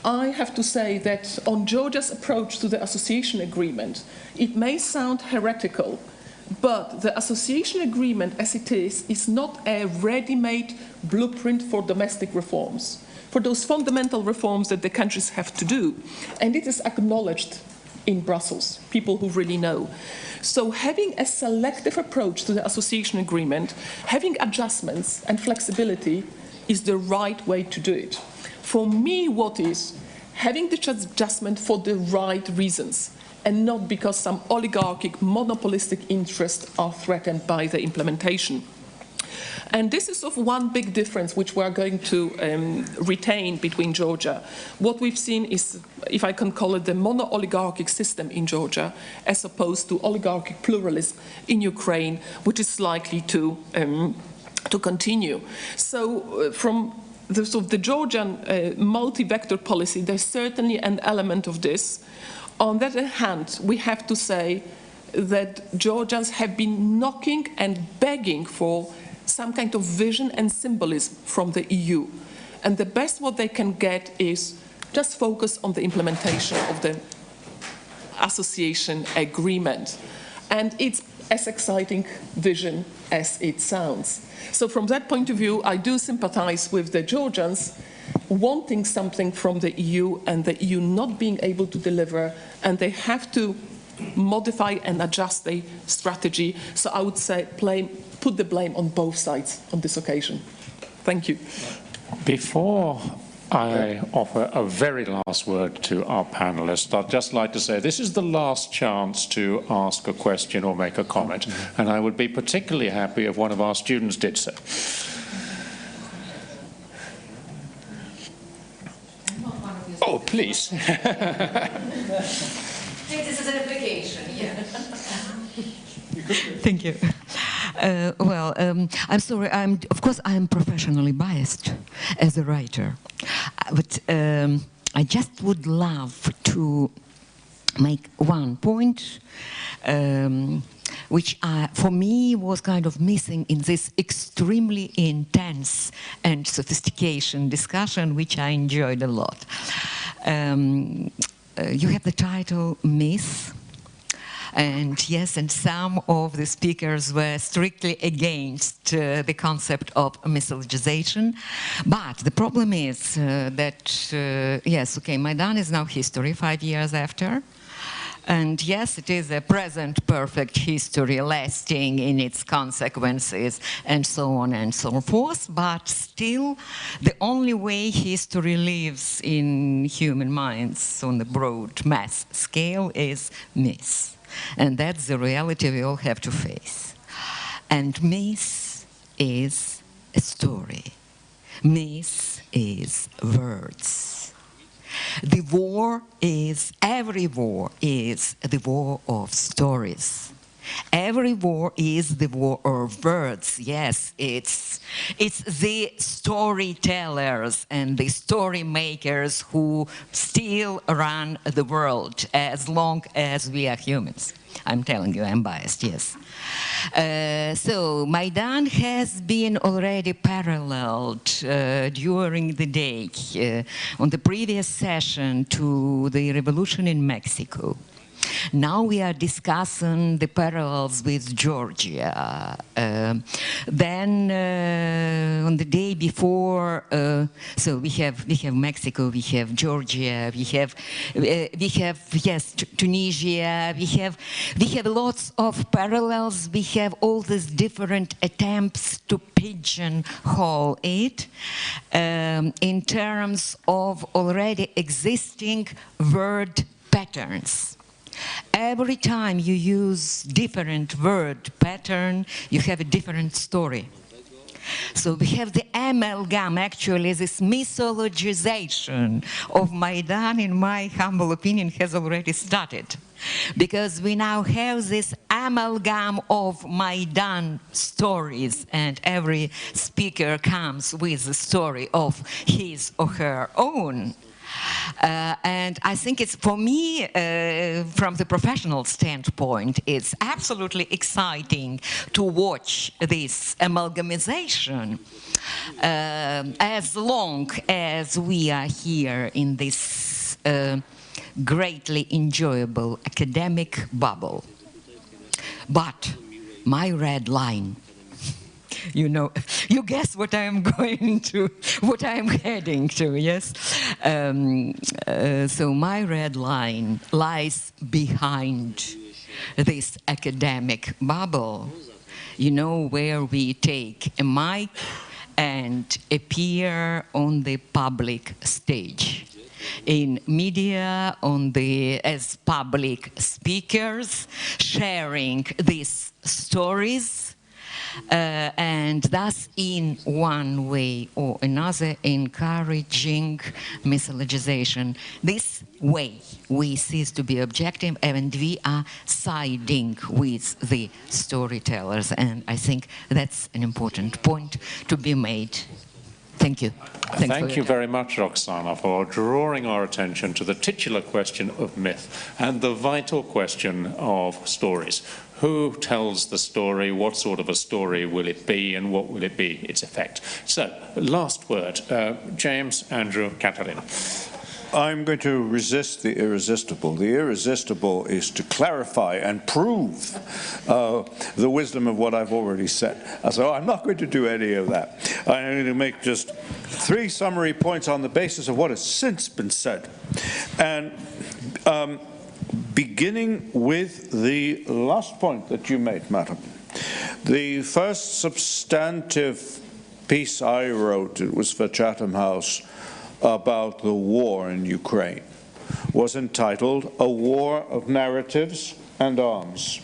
I have to say that on Georgia's approach to the association agreement, it may sound heretical, but the association agreement as it is not a ready-made blueprint for domestic reforms, for those fundamental reforms that the countries have to do. And it is acknowledged in Brussels, people who really know. So having a selective approach to the association agreement, having adjustments and flexibility is the right way to do it. For me, what is having the adjustment for the right reasons and not because some oligarchic, monopolistic interests are threatened by the implementation. And this is of one big difference which we're going to retain between Georgia. What we've seen is, if I can call it, the mono-oligarchic system in Georgia, as opposed to oligarchic pluralism in Ukraine, which is likely to continue. So from the Georgian multi-vector policy, there's certainly an element of this. On the other hand, we have to say that Georgians have been knocking and begging for some kind of vision and symbolism from the EU. And the best what they can get is just focus on the implementation of the association agreement. And it's as exciting vision as it sounds. So from that point of view, I do sympathize with the Georgians wanting something from the EU and the EU not being able to deliver, and they have to modify and adjust their strategy. So I would say put the blame on both sides on this occasion. Thank you. Before I offer a very last word to our panelists, I'd just like to say this is the last chance to ask a question or make a comment, and I would be particularly happy if one of our students did so. Oh, please. This is an application, yeah. Thank you. I'm sorry, of course I'm professionally biased as a writer, but I just would love to make one point which for me was kind of missing in this extremely intense and sophistication discussion, which I enjoyed a lot. You have the title Myth. And yes, and some of the speakers were strictly against the concept of mythologization. But the problem is that, yes, okay, Maidan is now history 5 years after. And yes, it is a present perfect history lasting in its consequences and so on and so forth, but still the only way history lives in human minds on the broad mass scale is myth. And that's the reality we all have to face. And myth is a story. Myth is words. The war is, every war is the war of stories. Every war is the war of words. Yes, it's the storytellers and the story makers who still run the world as long as we are humans. I'm telling you, I'm biased, yes. So Maidan has been already paralleled during the day on the previous session to the revolution in Mexico. Now we are discussing the parallels with Georgia. Then on the day before, so we have Mexico, we have Georgia, we have yes, Tunisia, we have lots of parallels. We have all these different attempts to pigeonhole it in terms of already existing word patterns. Every time you use different word pattern, you have a different story. So we have the amalgam, actually, this mythologization of Maidan, in my humble opinion, has already started. Because we now have this amalgam of Maidan stories, and every speaker comes with a story of his or her own. And I think it's, for me, from the professional standpoint, it's absolutely exciting to watch this amalgamization as long as we are here in this greatly enjoyable academic bubble. But my red line, you know, you guess what I'm going to, what I'm heading to, yes? So my red line lies behind this academic bubble, you know, where we take a mic and appear on the public stage. In media, as public speakers, sharing these stories, and thus in one way or another encouraging mythologization. This way we cease to be objective and we are siding with the storytellers, and I think that's an important point to be made. Thank you. Thank you very much, Roxana, for drawing our attention to the titular question of myth and the vital question of stories. Who tells the story? What sort of a story will it be, and what will it be, its effect? So, last word. James, Andrew, Katarina. I'm going to resist the irresistible. The irresistible is to clarify and prove the wisdom of what I've already said. So I'm not going to do any of that. I'm going to make just 3 summary points on the basis of what has since been said. And beginning with the last point that you made, madam. The first substantive piece I wrote, it was for Chatham House, about the war in Ukraine, was entitled A War of Narratives and Arms.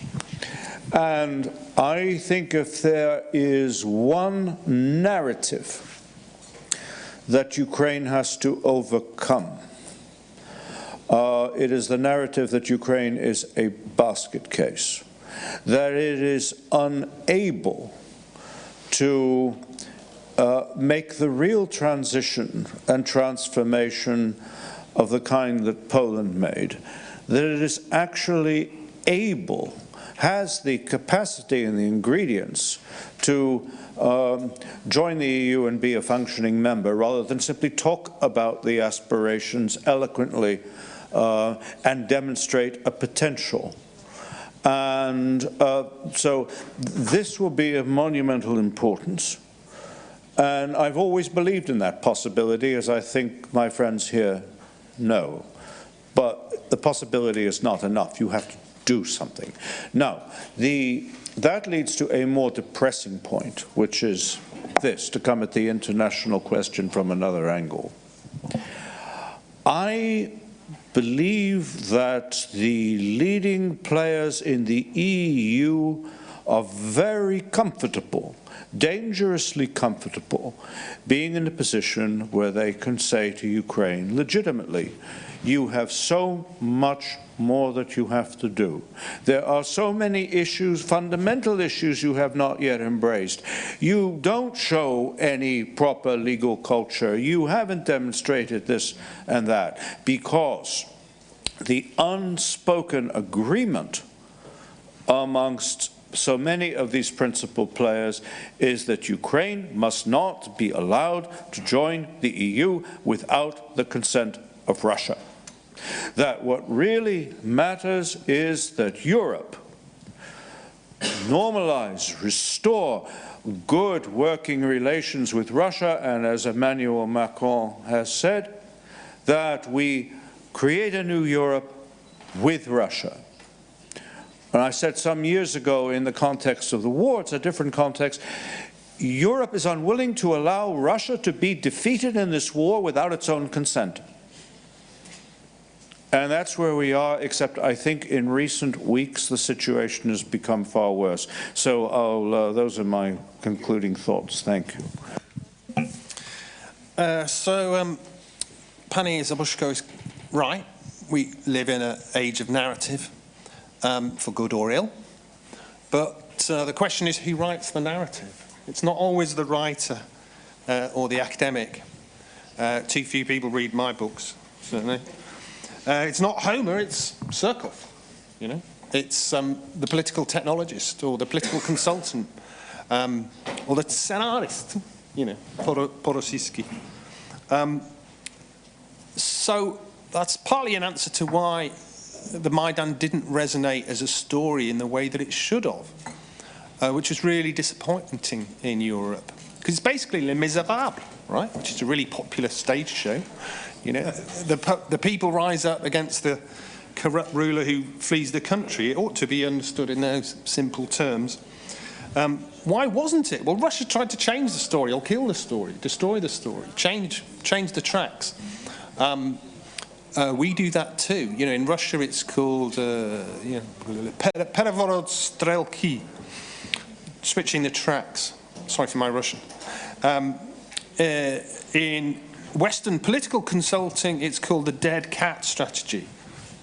And I think if there is one narrative that Ukraine has to overcome, it is the narrative that Ukraine is a basket case, that it is unable to make the real transition and transformation of the kind that Poland made, that it is actually able, has the capacity and the ingredients to join the EU and be a functioning member, rather than simply talk about the aspirations eloquently and demonstrate a potential. And so this will be of monumental importance. And I've always believed in that possibility, as I think my friends here know. But the possibility is not enough. You have to do something. Now, that leads to a more depressing point, which is this, to come at the international question from another angle. I believe that the leading players in the EU are very comfortable, dangerously comfortable, being in a position where they can say to Ukraine legitimately, you have so much more that you have to do. There are so many issues, fundamental issues you have not yet embraced. You don't show any proper legal culture. You haven't demonstrated this and that, because the unspoken agreement amongst so many of these principal players is that Ukraine must not be allowed to join the EU without the consent of Russia. That what really matters is that Europe normalize, restore good working relations with Russia, and as Emmanuel Macron has said, that we create a new Europe with Russia. And I said some years ago in the context of the war, it's a different context, Europe is unwilling to allow Russia to be defeated in this war without its own consent. And that's where we are, except I think in recent weeks the situation has become far worse. So those are my concluding thoughts. Thank you. Pani Zabushko is right. We live in an age of narrative, for good or ill. But the question is, who writes the narrative? It's not always the writer or the academic. Too few people read my books, certainly. It's not Homer, it's Surkov, you know. It's the political technologist or the political consultant or the scenarist, you know, Porosisky. So that's partly an answer to why the Maidan didn't resonate as a story in the way that it should have, which was really disappointing in Europe. Because it's basically Les Miserables, right, which is a really popular stage show. You know, the people rise up against the corrupt ruler who flees the country. It ought to be understood in those simple terms. Why wasn't it? Well, Russia tried to change the story, or kill the story, destroy the story, change the tracks. We do that too. You know, in Russia it's called Perevorot Strelki, switching the tracks. Sorry for my Russian. In Western political consulting, it's called the dead cat strategy.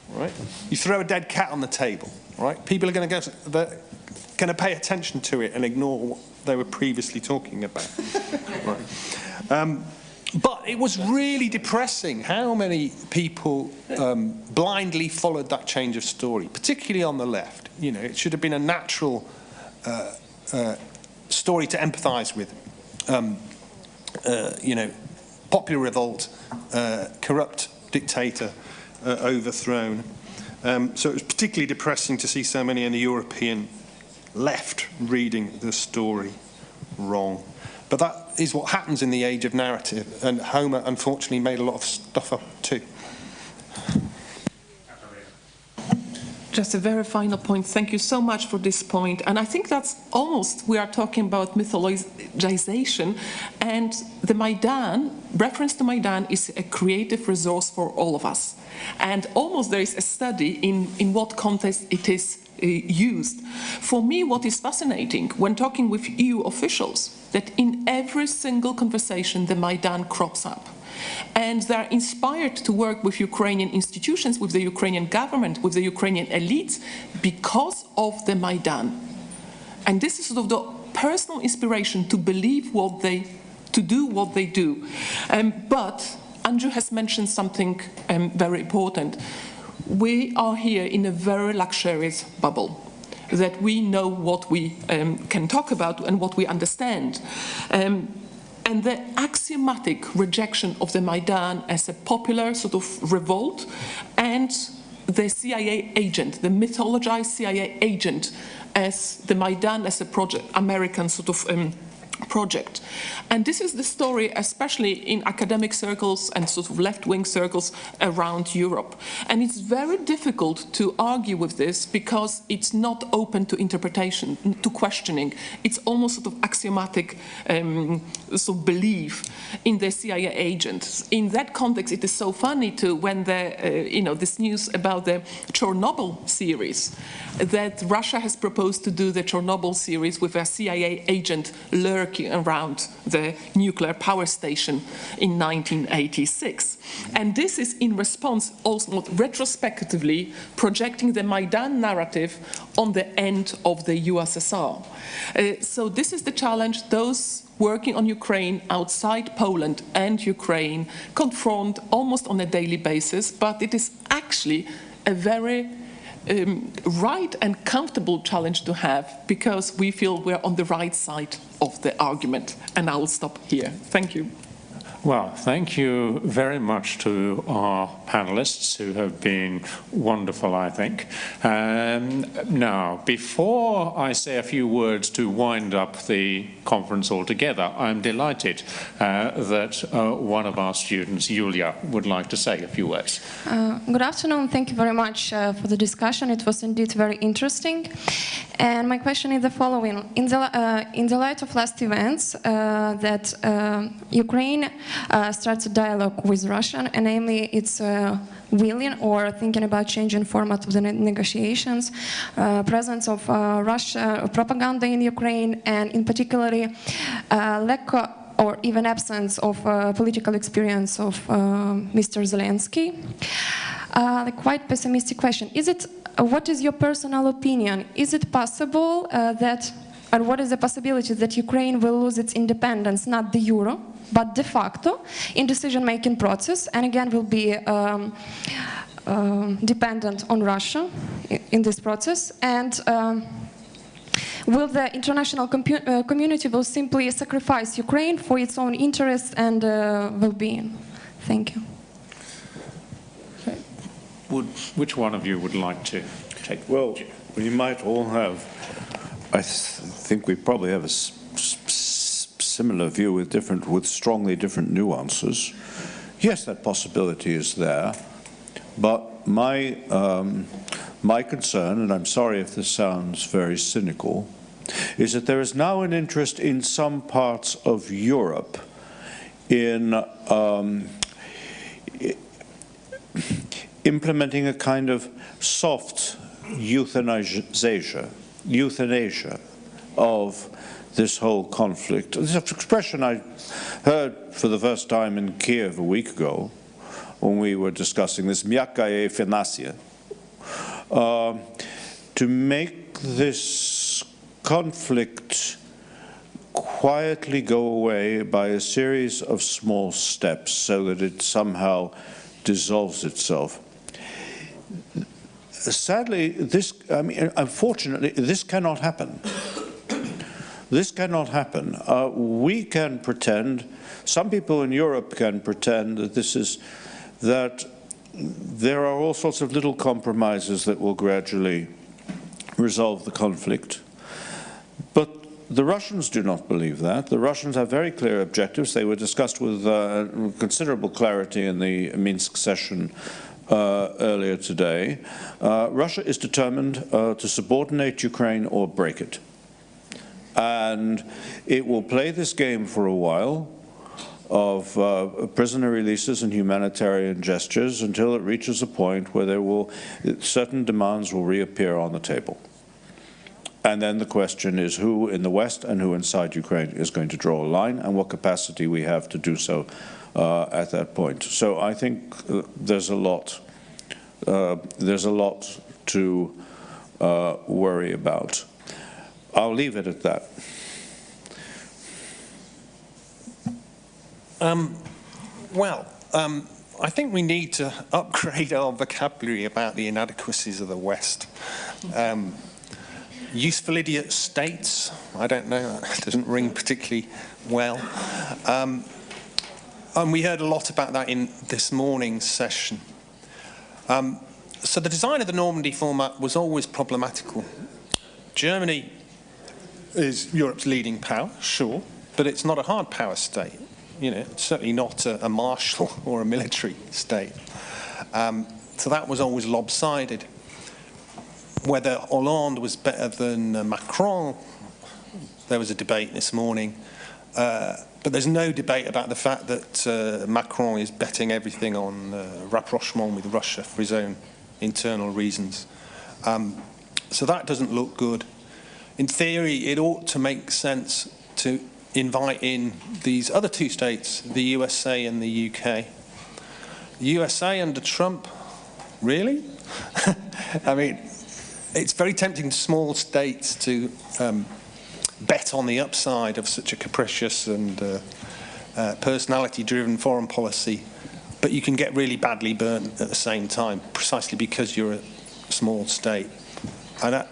Right? You throw a dead cat on the table. Right? People are going to pay attention to it and ignore what they were previously talking about. Right? But it was really depressing how many people blindly followed that change of story, particularly on the left. You know, it should have been a natural story to empathise with. You know, popular revolt, corrupt dictator overthrown. So it was particularly depressing to see so many in the European left reading the story wrong. But that is what happens in the age of narrative, and Homer unfortunately made a lot of stuff up too. Just a very final point. Thank you so much for this point. And I think that's almost, we are talking about mythologization, and the Maidan, reference to Maidan is a creative resource for all of us. And almost there is a study in what context it is used. For me, what is fascinating when talking with EU officials, that in every single conversation the Maidan crops up. And they're inspired to work with Ukrainian institutions, with the Ukrainian government, with the Ukrainian elites, because of the Maidan. And this is sort of the personal inspiration to believe to do what they do. But Andrew has mentioned something very important. We are here in a very luxurious bubble, that we know what we can talk about and what we understand. And the axiomatic rejection of the Maidan as a popular sort of revolt, and the CIA agent, the mythologized CIA agent, as the Maidan as a project, American sort of project. And this is the story, especially in academic circles and sort of left-wing circles around Europe. And it's very difficult to argue with this because it's not open to interpretation, to questioning. It's almost sort of axiomatic sort of belief in the CIA agent. In that context, it is so funny too when this news about the Chernobyl series, that Russia has proposed to do the Chernobyl series with a CIA agent lurking around the nuclear power station in 1986. And this is in response, also retrospectively, projecting the Maidan narrative on the end of the USSR. So this is the challenge those working on Ukraine outside Poland and Ukraine confront almost on a daily basis, but it is actually a very right and comfortable challenge to have, because we feel we're on the right side of the argument. And I will stop here. Thank you. Well, thank you very much to our panelists, who have been wonderful, I think. Now, before I say a few words to wind up the conference altogether, I'm delighted that one of our students, Julia, would like to say a few words. Good afternoon. Thank you very much for the discussion. It was indeed very interesting. And my question is the following. In the light of last events, that Ukraine starts a dialogue with Russia, and namely it's willing or thinking about changing format of the negotiations, presence of Russia propaganda in Ukraine, and in particularly lack or even absence of political experience of Mr. Zelensky. A quite pessimistic question. What is your personal opinion? Is it possible or what is the possibility that Ukraine will lose its independence, not the euro, but de facto in decision-making process, and again will be dependent on Russia in this process? And will the international community will simply sacrifice Ukraine for its own interests and well-being? Thank you. Which one of you would like to take? Well, we might all have, I think we probably have a similar view with strongly different nuances. Yes, that possibility is there, but my concern, and I'm sorry if this sounds very cynical, is that there is now an interest in some parts of Europe in implementing a kind of soft euthanasia of this whole conflict. This expression I heard for the first time in Kiev a week ago when we were discussing this, miakaya euthanasia, to make this conflict quietly go away by a series of small steps so that it somehow dissolves itself. Sadly, unfortunately, this cannot happen. This cannot happen. We can pretend, some people in Europe can pretend that there are all sorts of little compromises that will gradually resolve the conflict. But the Russians do not believe that. The Russians have very clear objectives. They were discussed with considerable clarity in the Minsk session earlier today. Russia is determined to subordinate Ukraine or break it. And it will play this game for a while of prisoner releases and humanitarian gestures until it reaches a point where certain demands will reappear on the table. And then the question is who in the West and who inside Ukraine is going to draw a line, and what capacity we have to do so at that point. So I think there's a lot to worry about. I'll leave it at that. I think we need to upgrade our vocabulary about the inadequacies of the West. Useful idiot states, I don't know, that doesn't ring particularly well. And we heard a lot about that in this morning's session. So the design of the Normandy format was always problematical. Germany is Europe's leading power, sure, but it's not a hard power state. It's certainly not a martial or a military state. So that was always lopsided. Whether Hollande was better than Macron, there was a debate this morning. But there's no debate about the fact that Macron is betting everything on rapprochement with Russia for his own internal reasons. So that doesn't look good. In theory, it ought to make sense to invite in these other two states, the USA and the UK. The USA under Trump, really? I mean, it's very tempting to small states to bet on the upside of such a capricious and personality-driven foreign policy, but you can get really badly burnt at the same time, precisely because you're a small state. And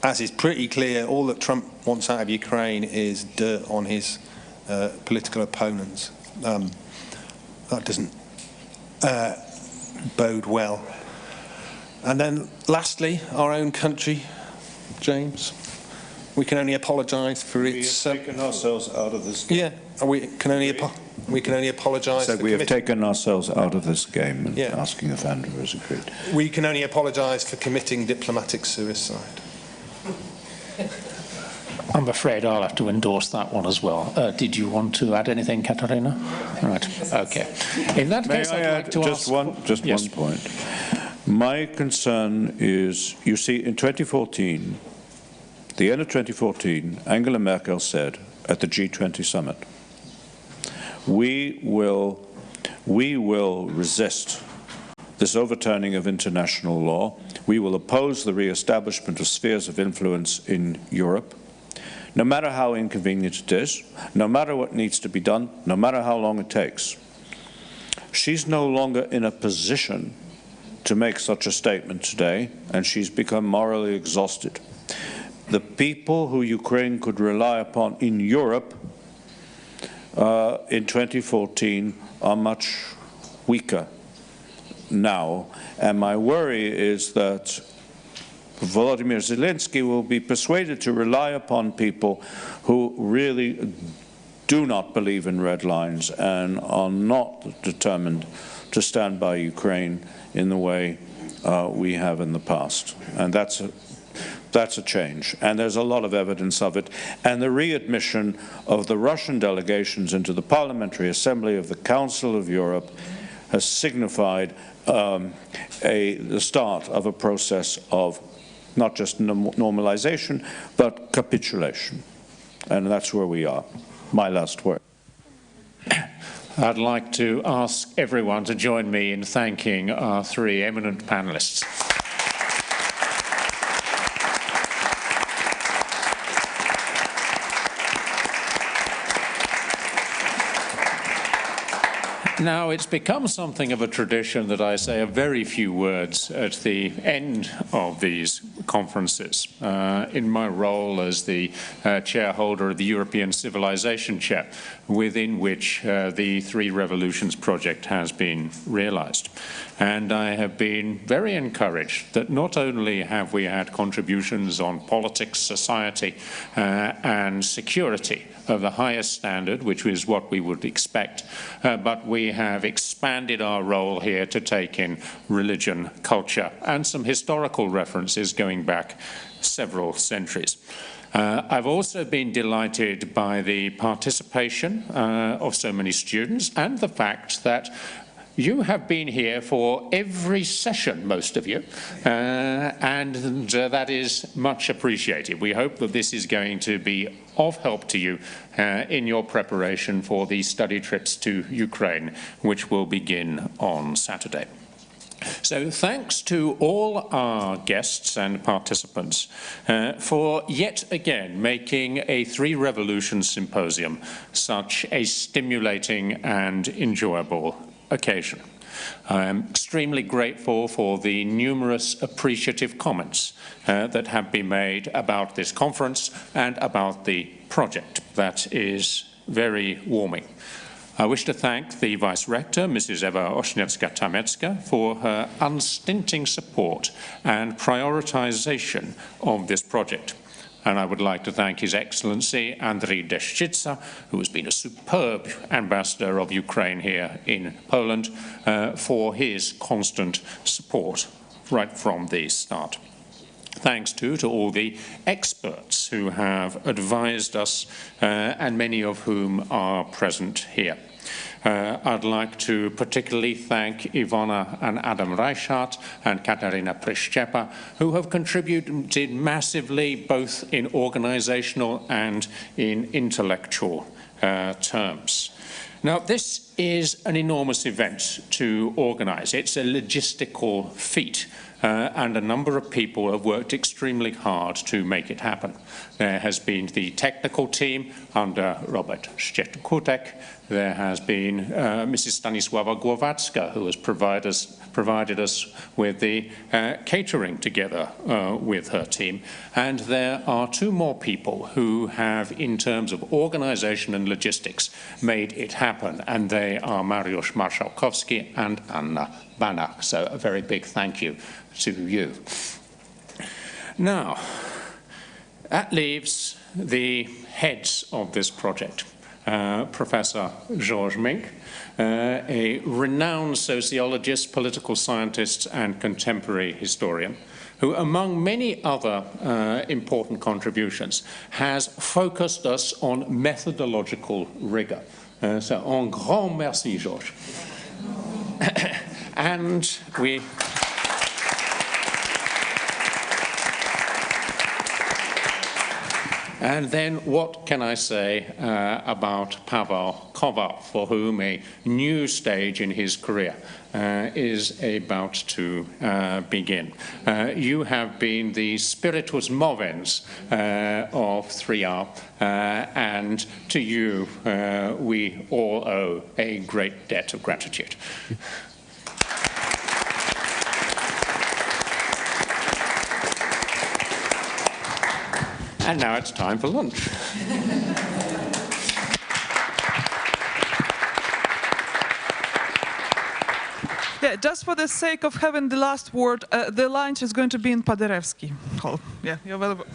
as is pretty clear, all that Trump wants out of Ukraine is dirt on his political opponents. That doesn't bode well. And then lastly, our own country, James, we can only apologise for its... We have taken ourselves out of this game. Yeah, we can only apologise... So we have taken ourselves out of this game, and asking if Andrew has agreed. We can only apologise for committing diplomatic suicide. I'm afraid I'll have to endorse that one as well. Did you want to add anything, Katarina? Right. Okay. In that case, I'd like to ask... One point. My concern is, you see, in 2014, the end of 2014, Angela Merkel said at the G20 summit, we will resist this overturning of international law. We will oppose the re-establishment of spheres of influence in Europe, no matter how inconvenient it is, no matter what needs to be done, no matter how long it takes. She's no longer in a position to make such a statement today, and she's become morally exhausted. The people who Ukraine could rely upon in Europe in 2014 are much weaker now, and my worry is that Volodymyr Zelensky will be persuaded to rely upon people who really do not believe in red lines and are not determined to stand by Ukraine in the way we have in the past. And that's a change, and there's a lot of evidence of it. And the readmission of the Russian delegations into the Parliamentary Assembly of the Council of Europe has signified the start of a process of not just normalization, but capitulation. And that's where we are. My last word. I'd like to ask everyone to join me in thanking our three eminent panelists. Now, it's become something of a tradition that I say a very few words at the end of these conferences. In my role as the chairholder of the European Civilization Chair, within which the Three Revolutions project has been realized. And I have been very encouraged that not only have we had contributions on politics, society, and security of the highest standard, which is what we would expect, but we have expanded our role here to take in religion, culture, and some historical references going back several centuries. I've also been delighted by the participation of so many students and the fact that you have been here for every session, most of you, and that is much appreciated. We hope that this is going to be of help to you in your preparation for the study trips to Ukraine, which will begin on Saturday. So thanks to all our guests and participants for yet again making a Three Revolutions Symposium such a stimulating and enjoyable occasion. I am extremely grateful for the numerous appreciative comments that have been made about this conference and about the project. That is very warming. I wish to thank the Vice-Rector, Mrs. Eva Ośniewska-Tamecka, for her unstinting support and prioritization of this project. And I would like to thank His Excellency Andriy Deshchitsa, who has been a superb ambassador of Ukraine here in Poland, for his constant support right from the start. Thanks to all the experts who have advised us, and many of whom are present here. I'd like to particularly thank Ivona and Adam Reichhardt and Katarina Przyczepa, who have contributed massively both in organizational and in intellectual terms. Now, this is an enormous event to organize. It's a logistical feat. And a number of people have worked extremely hard to make it happen. There has been the technical team under Robert Szczekutek. There has been Mrs. Stanisława Głowacka, who has provided us with the catering together with her team. And there are two more people who have, in terms of organization and logistics, made it happen. And they are Mariusz Marszałkowski and Anna Banach. So a very big thank you to you. Now, that leaves the heads of this project. Professor Georges Mink, a renowned sociologist, political scientist, and contemporary historian. who, among many other important contributions, has focused us on methodological rigor. So, un grand merci, Georges. And we... And then what can I say about Pavel Koval, for whom a new stage in his career is about to begin. You have been the spiritus movens of 3R, and to you we all owe a great debt of gratitude. And now it's time for lunch. Yeah, just for the sake of having the last word, the lunch is going to be in Paderewski Hall. Yeah, you're welcome.